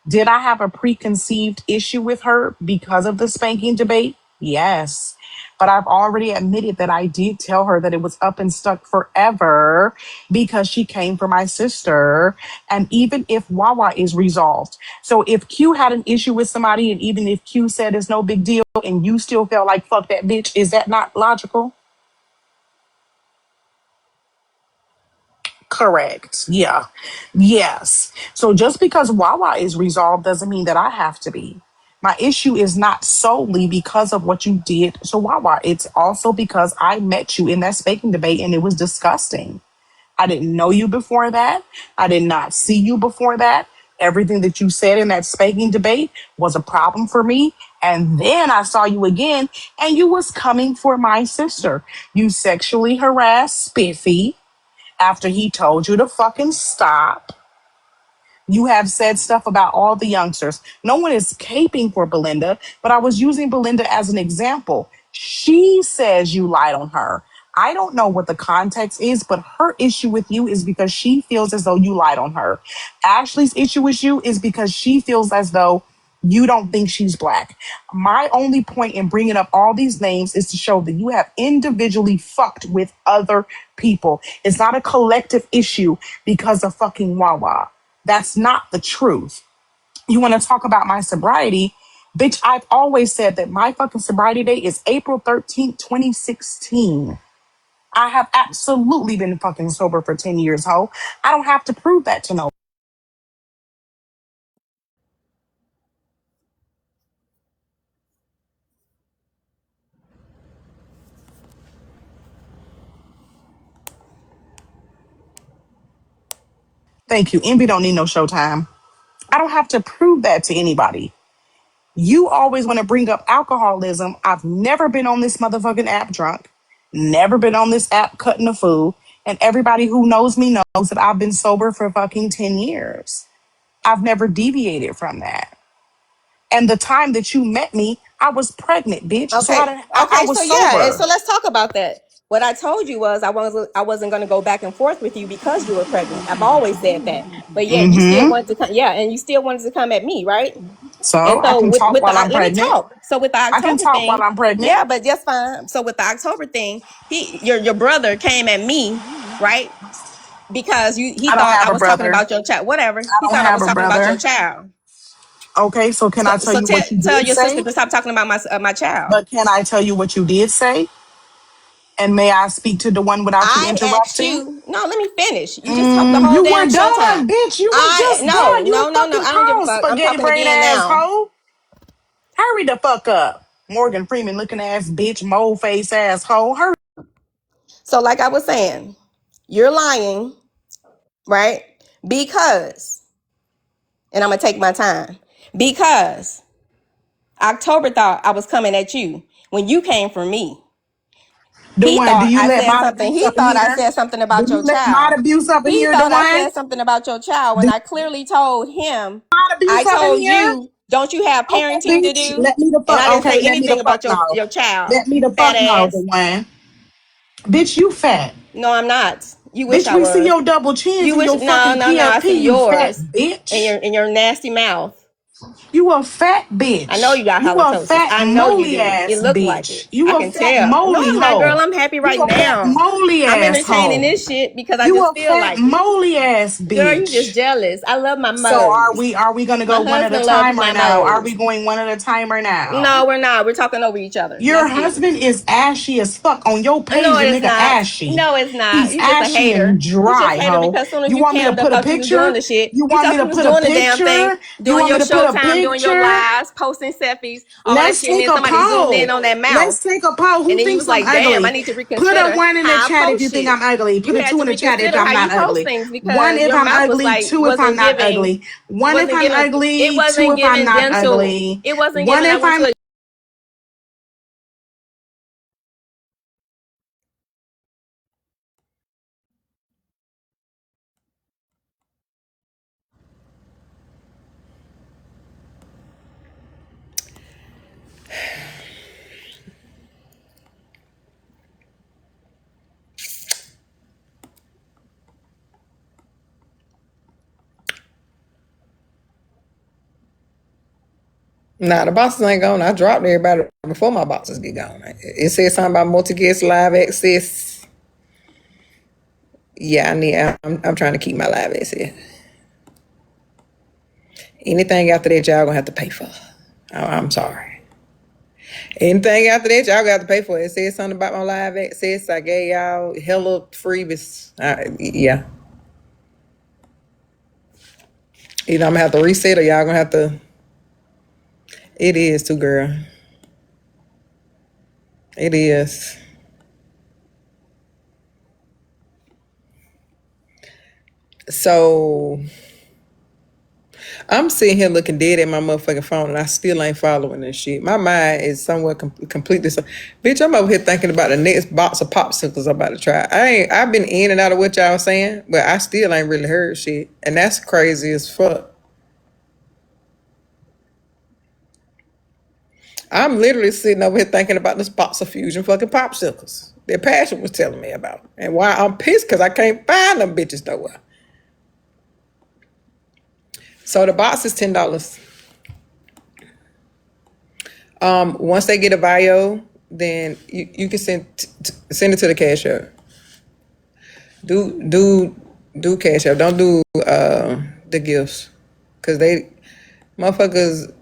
Did I have a preconceived issue with her because of the spanking debate? Yes. But I've already admitted that I did tell her that it was up and stuck forever because she came for my sister. And even if Wawa is resolved. So if Q had an issue with somebody, and even if Q said it's no big deal and you still felt like fuck that bitch, is that not logical? Correct. Yeah. Yes. So just because Wawa is resolved doesn't mean that I have to be. My issue is not solely because of what you did to Wawa. It's also because I met you in that speaking debate and it was disgusting. I didn't know you before that. I did not see you before that. Everything that you said in that speaking debate was a problem for me. And then I saw you again and you was coming for my sister. You sexually harassed Spiffy after he told you to fucking stop. You have said stuff about all the youngsters. No one is caping for Belinda, but I was using Belinda as an example. She says you lied on her. I don't know what the context is, but her issue with you is because she feels as though you lied on her. Ashley's issue with you is because she feels as though you don't think she's black. My only point in bringing up all these names is to show that you have individually fucked with other people. It's not a collective issue because of fucking Wawa. That's not the truth. You want to talk about my sobriety? Bitch, I've always said that my fucking sobriety date is April 13th, 2016. I have absolutely been fucking sober for 10 years, ho. I don't have to prove that to no. Thank you. Envy don't need no showtime. I don't have to prove that to anybody. You always want to bring up alcoholism. I've never been on this motherfucking app drunk, never been on this app cutting a fool. And everybody who knows me knows that I've been sober for fucking 10 years. I've never deviated from that. And the time that you met me, I was pregnant, bitch. So Okay. I Okay. So was yeah, and so sober. let's talk about that. What I told you was I wasn't going to go back and forth with you because you were pregnant. I've always said that. But yet you still wanted to come, yeah, and you still wanted to come at me, right? And So I so can with talk with the while I'm let me pregnant. talk. So with the I can October talk while thing, I'm pregnant. yeah, but just fine. So with the October thing, your brother came at me, right? Because he I don't thought I have a was talking brother. about your child. Whatever. I He don't thought I have was a talking about your brother. child. Okay, so can So I tell so you what you tell did your sister say? to stop talking about my child. But can I tell you what you did say? And may I speak to the one without you I asked interrupting? you. No, let me finish. You just talked the whole You damn were showtime. done, bitch. You were I just no done. You no a no no. fucking I don't give a clown, fuck. I'm spaghetti talking brain again now. asshole. Hurry the fuck up. Morgan Freeman looking ass bitch, mole face asshole. Hurry. So like I was saying, you're lying, right? Because, and I'm gonna take my time. Because October thought I was coming at you when you came for me. The He one, do thought you I let said mod something. abuse He up in thought I here? said something Do about you your let mod child. abuse up in He here, the thought I one? said something about your child when Do I clearly told him, mod I abuse up in told here? you, don't you have Okay, parenting to bitch. do? Let me the And fuck. I didn't Okay, say let me the anything fuck about know. your child, Let me the fat fuck know, the ass. one. Bitch, you fat. No, I'm not. You wish Bitch, I we see was. your double chins You and wish your no, fucking no, no. I PFP, see you fat yours bitch. in your nasty mouth. You a fat I know bitch. you got You a halitosis. fat I know you moly do. It ass looked like bitch. it. You I a can fat tell. No, moly I'm not, girl. hoe. I'm happy You right a fat now. moly I'm ass entertaining hoe. this shit because I You just a feel fat like it. moly ass Girl, you bitch. just jealous. I love my So moles. are we gonna My go one at a husband loves time or my now? Are moles. we going one at a time or now? No, we're not. We're talking over each other. Your That's you. husband is ashy as fuck. On your No, page, the it is nigga not. ashy. No, it's not. He's You just a ashy and hater. You just dry, hater ho. because as soon as You you want me to cammed up, put a thought you was doing picture? the shit. You You want me thought to you was put a doing the damn thing, picture? You doing want me your to put show a time doing your picture. lives, posting selfies, all that Let's shit, and take then a somebody zoomed in poll. on that mouth. Let's take a poll. And Who then you thinks was I'm like, damn, I ugly? need to Put a reconsider 1 in the how I chat if post you think shit. I'm ugly. Put You a had 2 to in the chat if reconsider I'm how not you post ugly. things 1 because if your I'm mouth was ugly. like 2 if I'm wasn't not giving, ugly. 1 if I'm it ugly. 2 wasn't if I'm giving not dental, ugly. it wasn't 1 giving I if went to I'm a Nah, the boxes ain't gone. I dropped everybody before my boxes get gone. It said something about multi-guest live access. Yeah, I'm trying to keep my live access. Anything after that, y'all gonna have to pay for. I'm sorry. Anything after that, y'all gonna have to pay for. It said something about my live access. I gave y'all hella freebies. Yeah. Either I'm gonna have to reset or y'all gonna have to. It is too, girl. It is. So I'm sitting here looking dead at my motherfucking phone and I still ain't following this shit. My mind is somewhat completely. Bitch, I'm over here thinking about the next box of popsicles I'm about to try. I've been in and out of what y'all saying, but I still ain't really heard shit. And that's crazy as fuck. I'm literally sitting over here thinking about this box of fusion fucking popsicles that Passion was telling me about. And why I'm pissed because I can't find them bitches nowhere. So the box is $10. Once they get a bio, then you can send it to the cash app. Do cash app. Don't do the gifts, cause they motherfuckers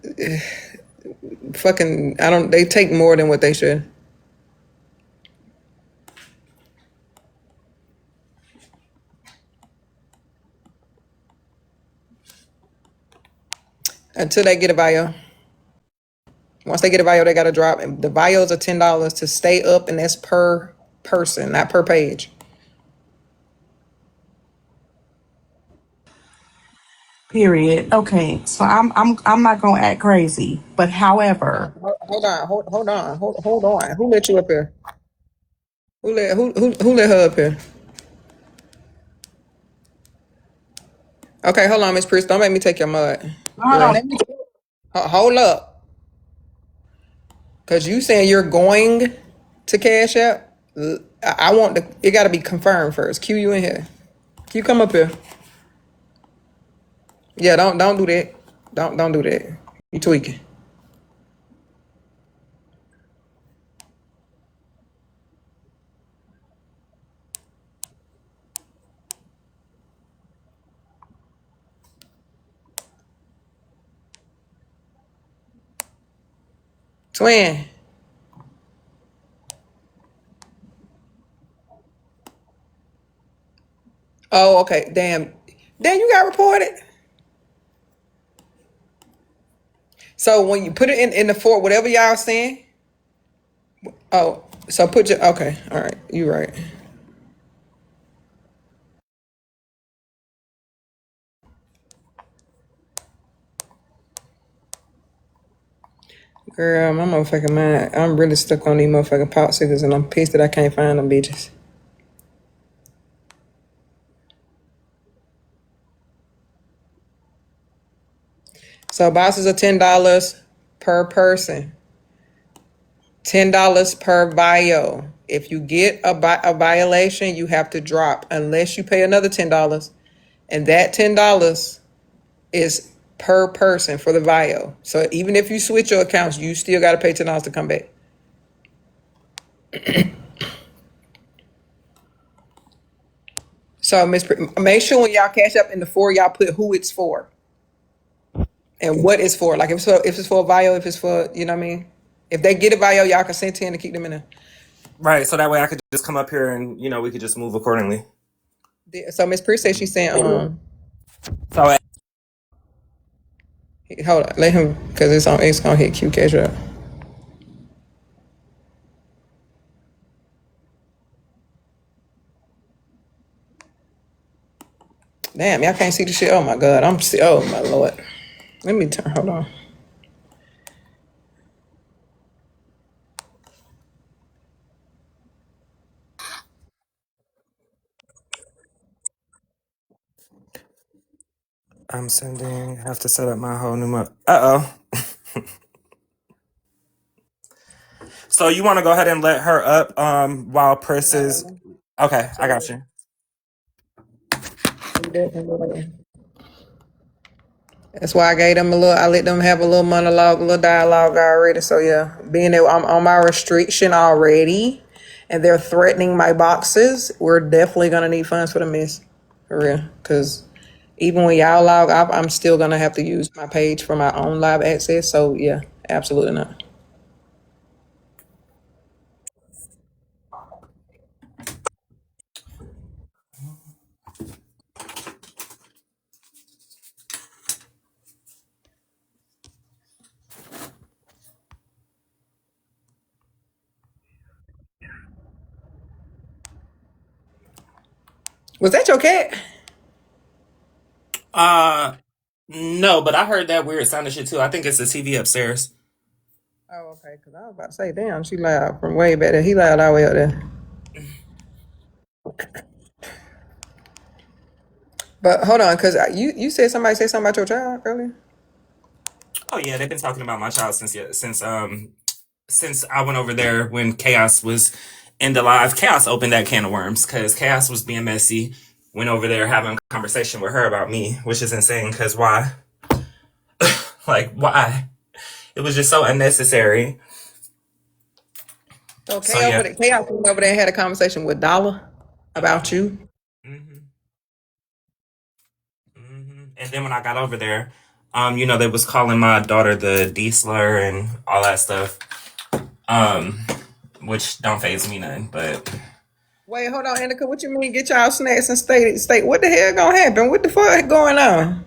fucking I don't. They take more than what they should. Until they get a bio. Once they get a bio, they gotta drop. And the bios are $10 to stay up, and that's per person, not per page. Period. Okay, so I'm not gonna act crazy, but however, Hold on. Who let you up here? Who let her up here? Okay, hold on, Miss Priest. Don't make me take your mud, hold on. girl. Let me. Hold up, cause you saying you're going to Cash App. I want the. It got to be confirmed first. Q you in here. Q come up here. Yeah, don't do that. Don't do that. You tweaking. Twin. Oh, okay. Damn. Damn, you got reported. So when you put it in the fort, whatever y'all saying. Oh, so put your okay. All right, you right. Girl, my motherfucking mind. I'm really stuck on these motherfucking popsicles, and I'm pissed that I can't find them bitches. So boxes are $10 per person. $10 per bio. If you get a violation, you have to drop unless you pay another $10, and that $10 is per person for the bio. So even if you switch your accounts, you still got to pay $10 to come back. So make sure when y'all cash up in the for, y'all put who it's for and what it's for. Like if it's for a bio, if it's for, you know what I mean. If they get a bio, y'all can send 10 to keep them in there. Right, so that way I could just come up here and we could just move accordingly. So Miss Priest said she's saying So Hold on, let him, cause it's on. It's gonna hit Q Cash up. Damn, y'all can't see the shit. Oh my god, I'm still. Oh my lord. Let me turn. Hold on. I'm sending. I have to set up my whole new. Uh oh. So you want to go ahead and let her up while Pris is. No. Okay, I got So you. that's why I gave them a little. I let them have a little monologue, a little dialogue already. So yeah, being that I'm on my restriction already, and they're threatening my boxes, we're definitely gonna need funds for the miss, for real. Cause even when y'all log off, I'm still gonna have to use my page for my own live access. So yeah, absolutely not. Was that your cat? Uh, no, but I heard that weird sound of shit too. I think it's the TV upstairs. Oh, okay. Cause I was about to say, damn, she loud from way back there. He loud all the way up there. But hold on, cause you said somebody said something about your child earlier. Oh yeah, they've been talking about my child since since I went over there when Chaos was in the live. Chaos opened that can of worms because Chaos was being messy. Went over there having a conversation with her about me, which is insane. Because why? Like why? It was just so unnecessary. So So yeah. Chaos went over there and had a conversation with Dollar About about me. you. hmm And then when I got over there, they was calling my daughter the D slur and all that stuff. Um, which don't phase me none. But Wait, hold on, Annika. What you mean? Get y'all snacks and state. What the hell gonna happen? What the fuck going on?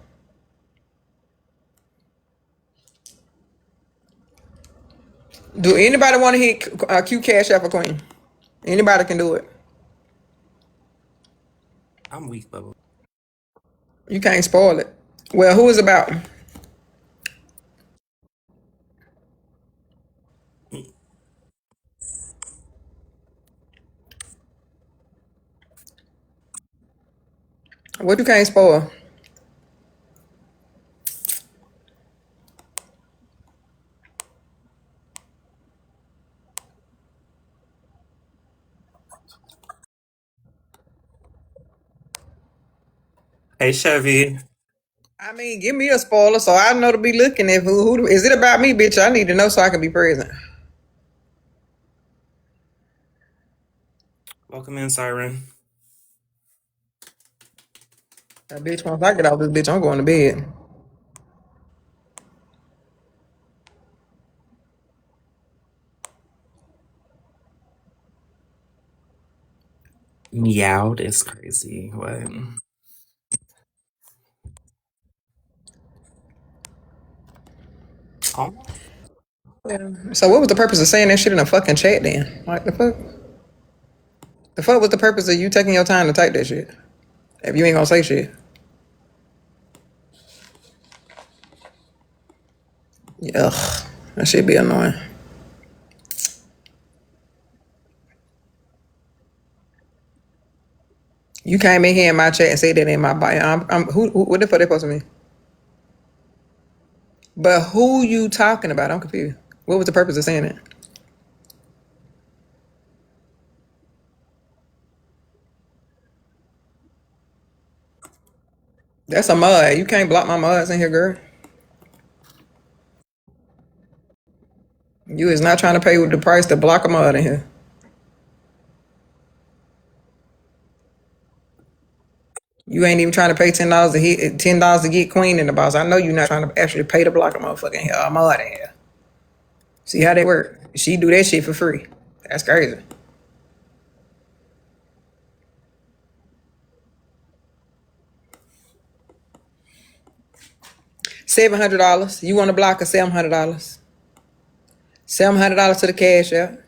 Do anybody want to hit Q Cash App for Queen? Anybody can do it. I'm weak, bubble. You can't spoil it. Well, who is about? What you can't spoil? Hey Chevy, I mean, give me a spoiler so I know to be looking at who is it about me, bitch? I need to know so I can be present. welcome in, Siren. That bitch, once I get off this bitch, I'm going to bed. Meowed is crazy. What? Oh, Yeah. So what was the purpose of saying that shit in a fucking chat then? Like the fuck? The fuck was the purpose of you taking your time to type that shit? If you ain't gonna say shit. Ugh. That shit be annoying. You came in here in my chat and said that in my bio. What the fuck they supposed to mean? But who you talking about? I'm confused. What was the purpose of saying it? That's a mud. You can't block my muds in here, girl. You is not trying to pay with the price to block a mud in here. You ain't even trying to pay $10 to hit $10 to get Queen in the box. I know you're not trying to actually pay to block a motherfucking here, a mud in here. See how they work? She do that shit for free. That's crazy. $700. You want to block a $700? $700 to the cash app.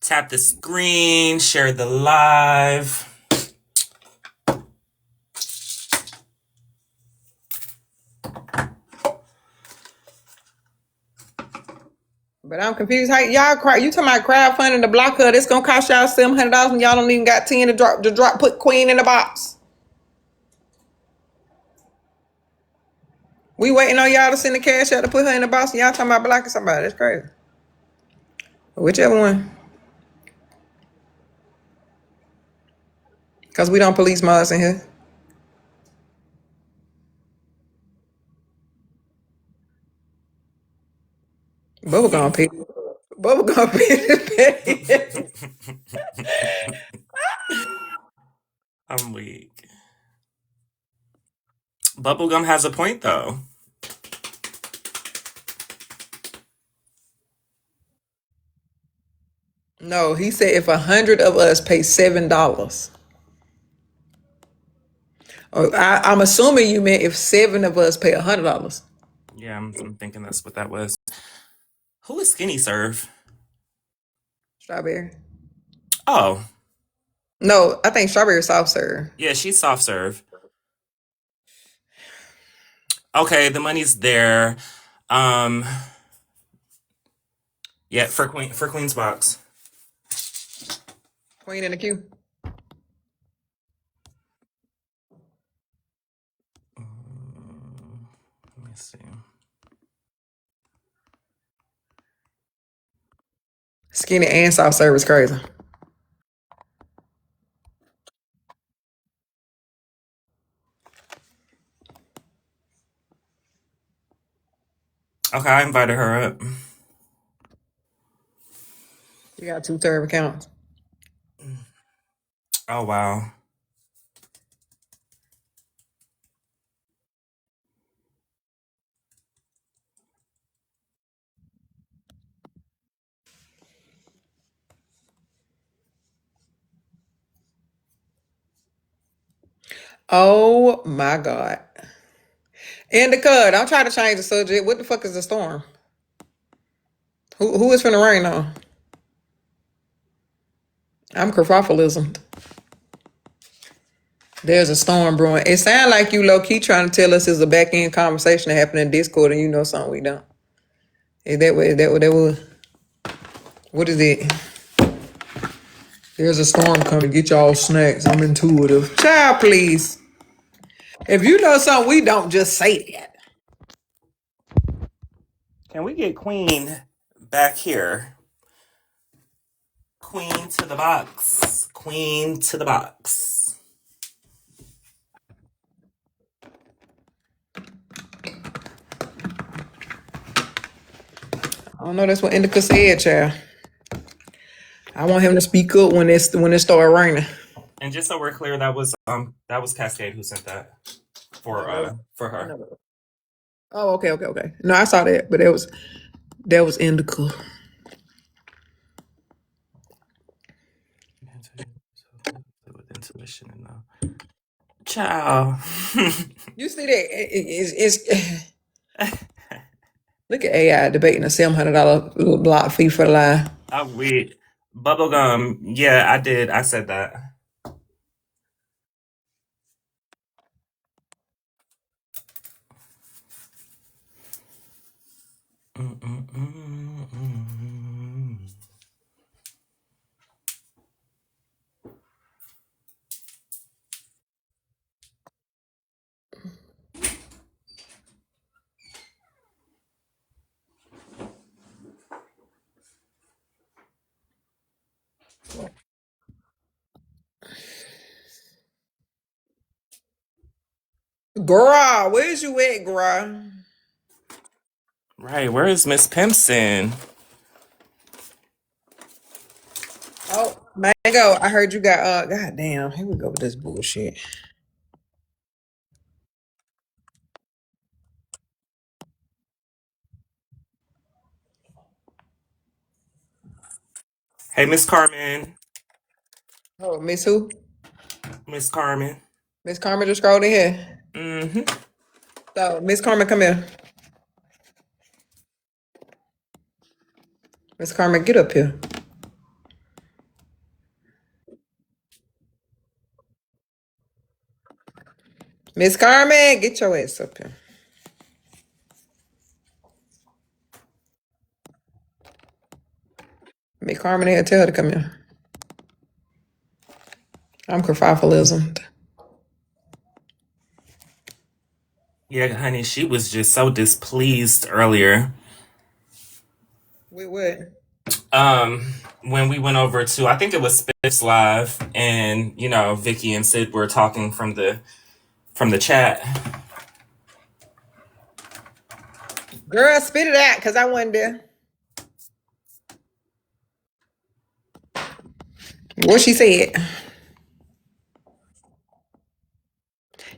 Tap the screen, share the live. But I'm confused. How y'all cry? You talking about crowdfunding to block her? It's gonna cost y'all $700, and y'all don't even got 10 to drop. Put Queen in the box. We waiting on y'all to send the cash out to put her in the box, and y'all talking about blocking somebody. That's crazy. Whichever one, cause we don't police mods in here. Bubblegum pig. Bubblegum pig. I'm weak. Bubblegum has a point though. No, he said if 100 of us pay $7. I'm assuming you meant if 7 of us pay $100. Yeah, I'm thinking that's what that was. Who is Skinny Serve? Strawberry. Oh, No, I think strawberry soft serve. yeah, she's soft serve. Okay, the money's there. Um, yeah, for Queen's box. Queen in the queue. Let me see. Skinny and soft serve is crazy. Okay, I invited her up. You got 2 serve accounts. Oh wow. Oh my God. Indica, don't try to change the subject. What the fuck is the storm? Who is finna rain on? I'm kerfuffleism. There's a storm brewing. It sounds like you low key trying to tell us it's a back end conversation that happened in Discord and you know something we don't. Is that what that was? What is it? There's a storm coming. Get y'all snacks. I'm intuitive. Child, please. If you know something we don't, just say that. Can we get Queen back here? Queen to the box. Queen to the box. I don't know. That's what Indica said, child. I want him to speak up when it start raining. And just so we're clear, that was Cascade who sent that for her. Oh, okay. No, I saw that, but that was Indica. With intuition and Ciao. You see that? It's look at AI debating a $700 block fee for the lie. I'm weak. Bubblegum. Yeah, I did. I said that. Girl, where's you at, girl? Right. Where is Miss Pimpson? Oh, Mango, I heard you got god damn, here we go with this bullshit. Hey, Miss Carmen. Oh, Miss who? Miss Carmen. Miss Carmen just scrolled in here. Mm-hmm. So, Miss Carmen, come here. Miss Carmen, get up here. Miss Carmen, get your ass up here. Miss Carmen here, tell her to come here. I'm kerfuffleism. Yeah, honey, she was just so displeased earlier. With what? When we went over to, I think it was Spiff's live, and you know, Vicky and Sid were talking from the chat. Girl, spit it out, cause I wasn't there. What she said?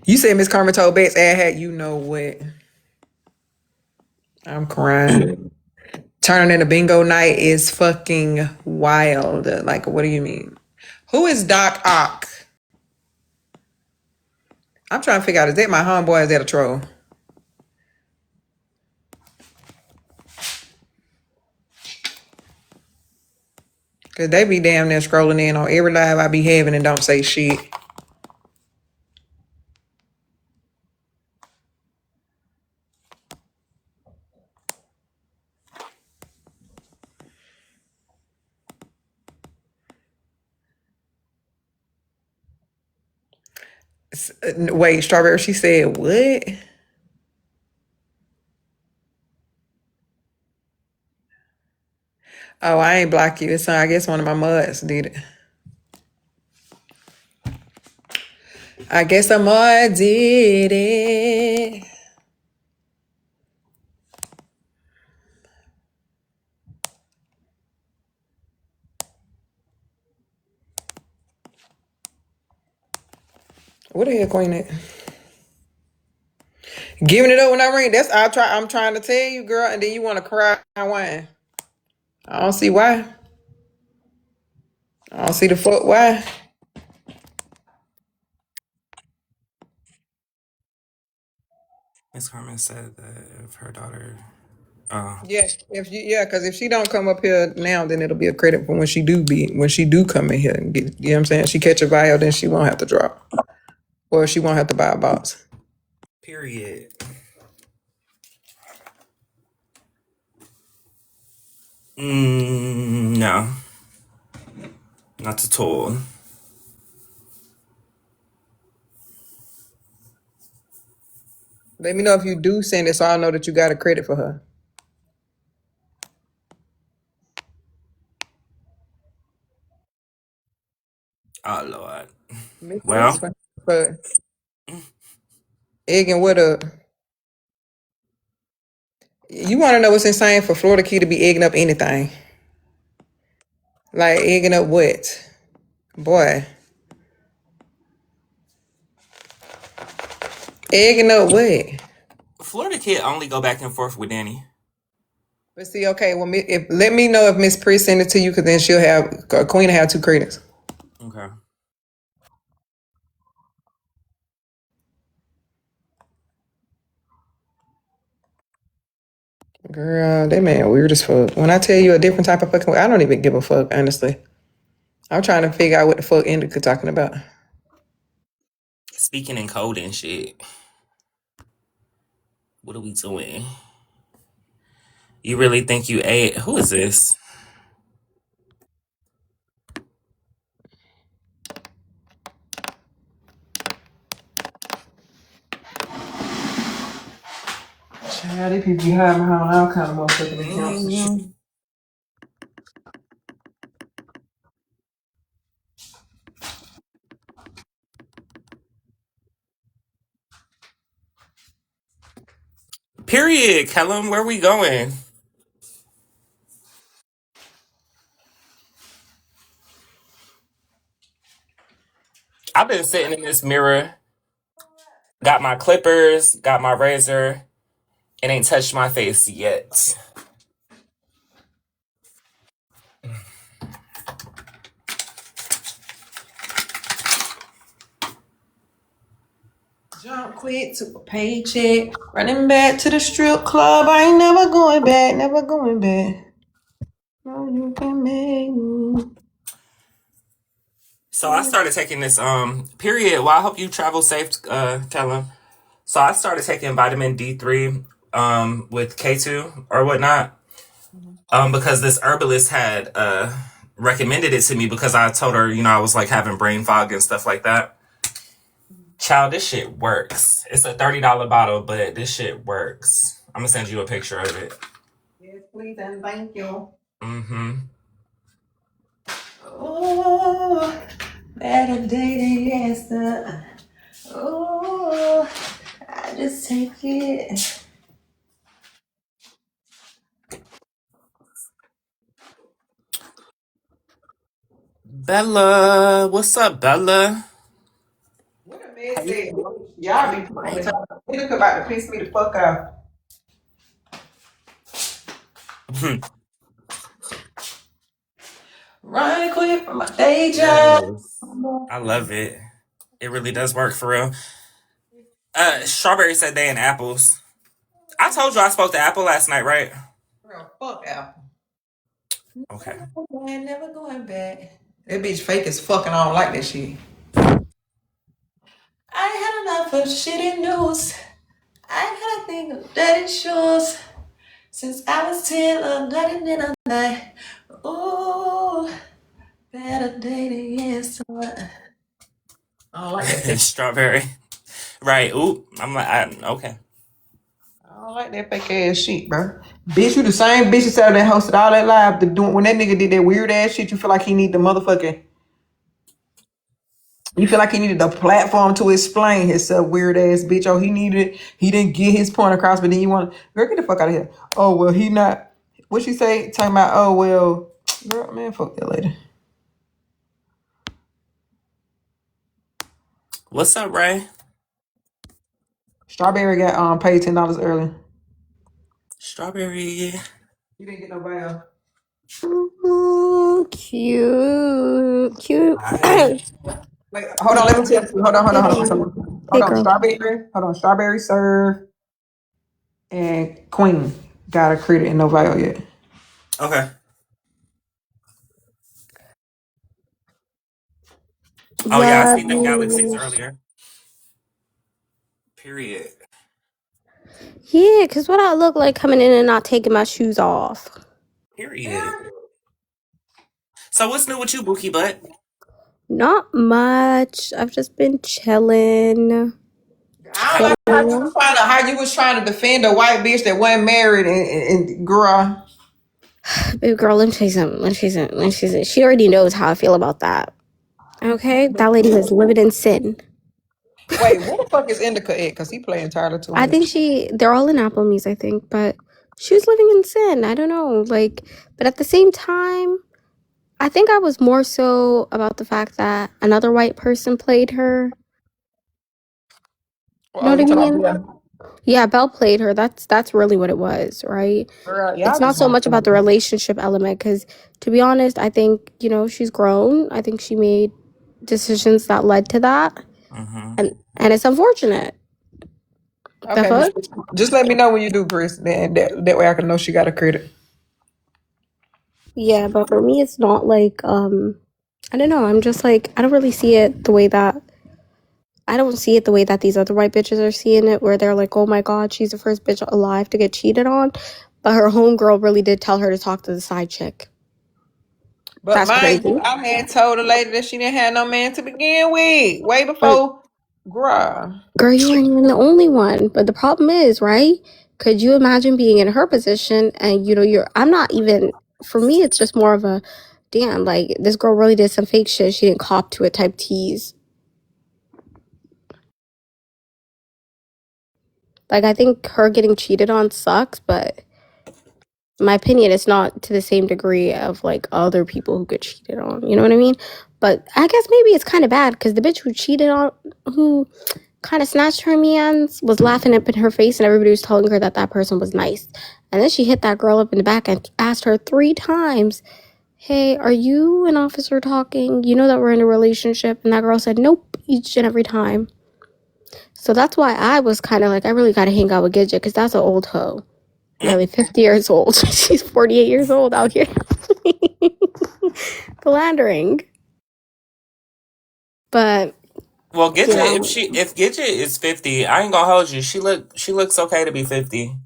You said Miss Carmen told Bex ad hat. You know what? I'm crying. Turning into bingo night is fucking wild. Like, what do you mean? Who is Doc Ock? I'm trying to figure out, is that my homeboy or is that a troll? Cause they be damn near scrolling in on every live I be having and don't say shit. Wait, Strawberry, she said what? Oh, I ain't block you. It's I guess one of my muds did it. I guess a mud did it. What the hell, Queen at? Giving it up when I ring. That's I'm trying to tell you, girl, and then you want to cry and whine. I don't see why. I don't see the fuck why. Miss Carmen said that if her daughter, Yeah, because if she don't come up here now, then it'll be a credit for when she do come in here and get, you know what I'm saying? She catch a vial, then she won't have to drop, or she won't have to buy a box. period. No, not at all. Let me know if you do send it, so I'll know that you got a credit for her. Oh Lord. Miss Well, Chris, but egging what up? You want to know what's insane for Florida Key to be egging up anything? Like egging up what? Boy, egging up what? Florida Kid only go back and forth with Danny. But see, okay, well, let me know if Miss Pri send it to you, because then she'll have Queen will have 2 credits. Okay. Girl, that man weird as fuck. When I tell you a different type of fucking, I don't even give a fuck, honestly. I'm trying to figure out what the fuck Indica talking about. Speaking in code and shit. What are we doing? You really think you ate? Who is this? Child, these people be hiding behind all kind of motherfucking accounts and shit. Period, Kellum. Where we going? I've been sitting in this mirror, got my clippers, got my razor, and ain't touched my face yet. Jump quick to a paycheck. Running back to the strip club. I ain't never going back. Never going back. No, you can make me. So I started taking this period. Well, I hope you travel safe, Kellen. So I started taking vitamin D3 with K2 or whatnot. Because this herbalist had recommended it to me because I told her, I was like having brain fog and stuff like that. Child, this shit works. It's a $30 bottle, but this shit works. I'm gonna send you a picture of it. Yes, please and thank you. Mm-hmm. Oh, better day than yesterday. Oh, I just take it. Bella, what's up, Bella? What a man How you said, doing? y'all be playing with her. Nigga about to piss me the fuck off. Run quick from my day job. Yes, I love it. It really does work for real. Strawberry said they and apples. I told you I spoke to Apple last night, right? Girl, fuck Apple. Okay. Man, never going back. That bitch fake as fuck and I don't like that shit. I ain't had enough of shitty news. I ain't had a thing of dirty shoes. Since I was 10, I'm nothing in a night. Ooh, better day than yesterday. I don't like that fake. Strawberry. Right. Oop. I'm like, okay. I don't like that fake ass shit, bro. Bitch, you the same bitch that sat there and hosted all that live. When that nigga did that weird ass shit, you feel like he need the motherfucking. You feel like he needed a platform to explain himself, weird ass bitch. Oh, he didn't get his point across, but then you want, girl, get the fuck out of here. Oh, well, he not, what she say? Talking about, oh, well, girl, man, fuck that lady. What's up, Ray? Strawberry got paid $10 early. Strawberry. You didn't get no bail. Ooh, cute, cute. Hi. Wait, hold on, let me tell you. Hey, Hold baby. on. Hey, Hold on, girl. Strawberry. Hold on, Strawberry, Serve, and Queen got a credit and no bail yet. Okay. Oh yeah, I Love seen them galaxies you. earlier. Period. Yeah, because what I look like coming in and not taking my shoes off? Period. So what's new with you, Bookie Butt? Not much. I've just been chilling. I don't like Chilling. how you was trying to defend a white bitch that wasn't married and girl. Baby girl, let me tell you something. Let me tell you something. Let me tell you something. She already knows how I feel about that. Okay? That lady was living in sin. Wait, where the fuck is Indica at? Cause he playing Tyler too I think much. they're all in Apple Music, I think, but she was living in sin. I don't know. But at the same time, I think I was more so about the fact that another white person played her. You know Oh, what you I talking mean? about Yeah, Belle played her. That's really what it was, right? girl? It's Y'all not just so want much about the to. relationship element, because to be honest, I think, she's grown. I think she made decisions that led to that. Mm-hmm. And it's unfortunate. The Okay, fuck? just let me know when you do, Chris. Then that way I can know she got a credit. Yeah, but for me it's not like I don't know. I'm just like I don't really see it the way that I don't see it the way that these other white bitches are seeing it, where they're like, oh my god, she's the first bitch alive to get cheated on. But her homegirl really did tell her to talk to the side chick. But That's mind you, crazy. I had told the lady that she didn't have no man to begin with, way But before, bruh. girl, you weren't even the only one. But the problem is, right? Could you imagine being in her position and I'm not even, for me, it's just more of a, damn, like this girl really did some fake shit. She didn't cop to it type tease. Like, I think her getting cheated on sucks, but in my opinion, it's not to the same degree of like other people who get cheated on. You know what I mean? But I guess maybe it's kind of bad because the bitch who kind of snatched her man's was laughing up in her face, and everybody was telling her that that person was nice. And then she hit that girl up in the back and asked her 3 times, "Hey, are you an officer talking? You know that we're in a relationship?" And that girl said, "Nope," each and every time. So that's why I was kind of like, I really got to hang out with Gidget because that's an old hoe. Nearly 50 years old. She's 48 years old out here. Philandering. But, Well, yeah. Gidget, if Gidget is 50, I ain't gonna hold you. She looks okay to be 50.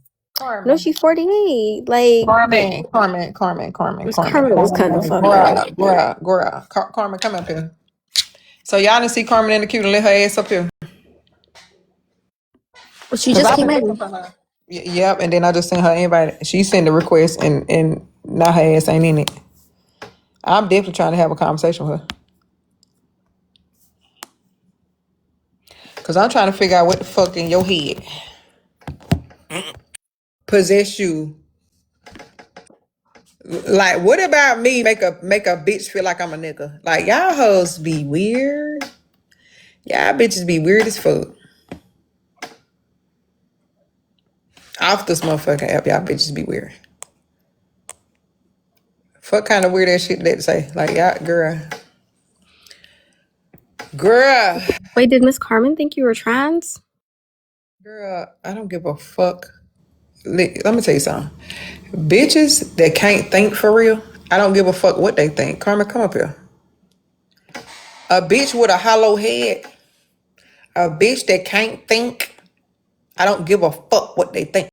No, Carmen. she's 48. Like, Carmen. Carmen. Carmen. Carmen. Miss Carmen. Carmen was kind of fucked up. Carmen, come up here. So y'all didn't see Carmen in the queue to let her ass up here. Well, she Cause just I've came been looking in. for her. Yep, and then I just sent her invite. She sent the request and now her ass ain't in it. I'm definitely trying to have a conversation with her. Cause I'm trying to figure out what the fuck in your head possess you. Like, what about me make a bitch feel like I'm a nigga? Like, y'all hoes be weird. Y'all bitches be weird as fuck. Off this motherfucking app, y'all bitches be weird. Fuck kind of weird ass shit that say. Like, y'all, girl, Wait, did Miss Carmen think you were trans? girl, I don't give a fuck. Let me tell you something. Bitches that can't think for real, I don't give a fuck what they think. Carmen, come up here. A bitch with a hollow head, a bitch that can't think, I don't give a fuck what they think.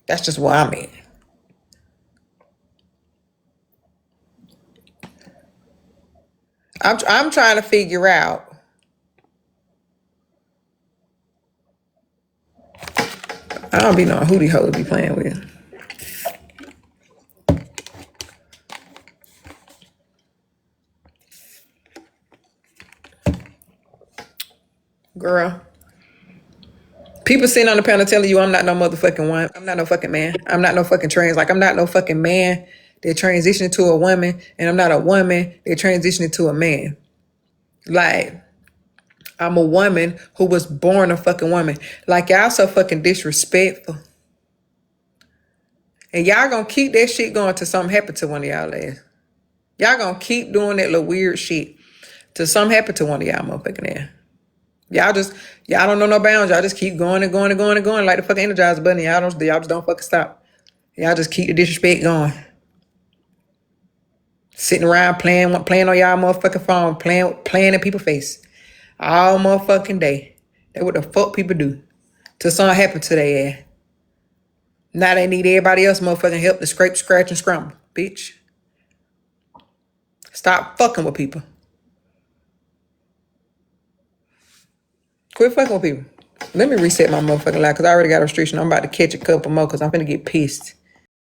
That's just where I'm at. I'm trying to figure out. I don't be knowing who these hoes be playing with. Girl. People sitting on the panel telling you I'm not no motherfucking one. I'm not no fucking man. I'm not no fucking trans. Like, I'm not no fucking man that transitioned to a woman, and I'm not a woman that transitioned to a man. Like, I'm a woman who was born a fucking woman. Like, y'all so fucking disrespectful. And y'all gonna keep that shit going till something happen to one of y'all ass. Y'all gonna keep doing that little weird shit till something happen to one of y'all motherfucking ass. Y'all don't know no bounds. Y'all just keep going and going and going and going like the fucking Energizer Bunny. Y'all just don't fucking stop. Y'all just keep the disrespect going. Sitting around playing on y'all motherfucking phone, playing in people's face all motherfucking day. That's what the fuck people do till something happen to their ass. Now they need everybody else motherfucking help to scrape, scratch, and scramble. Bitch. Stop fucking with people. Quit fucking with people. Let me reset my motherfucking life because I already got a restriction. I'm about to catch a couple more because I'm finna get pissed.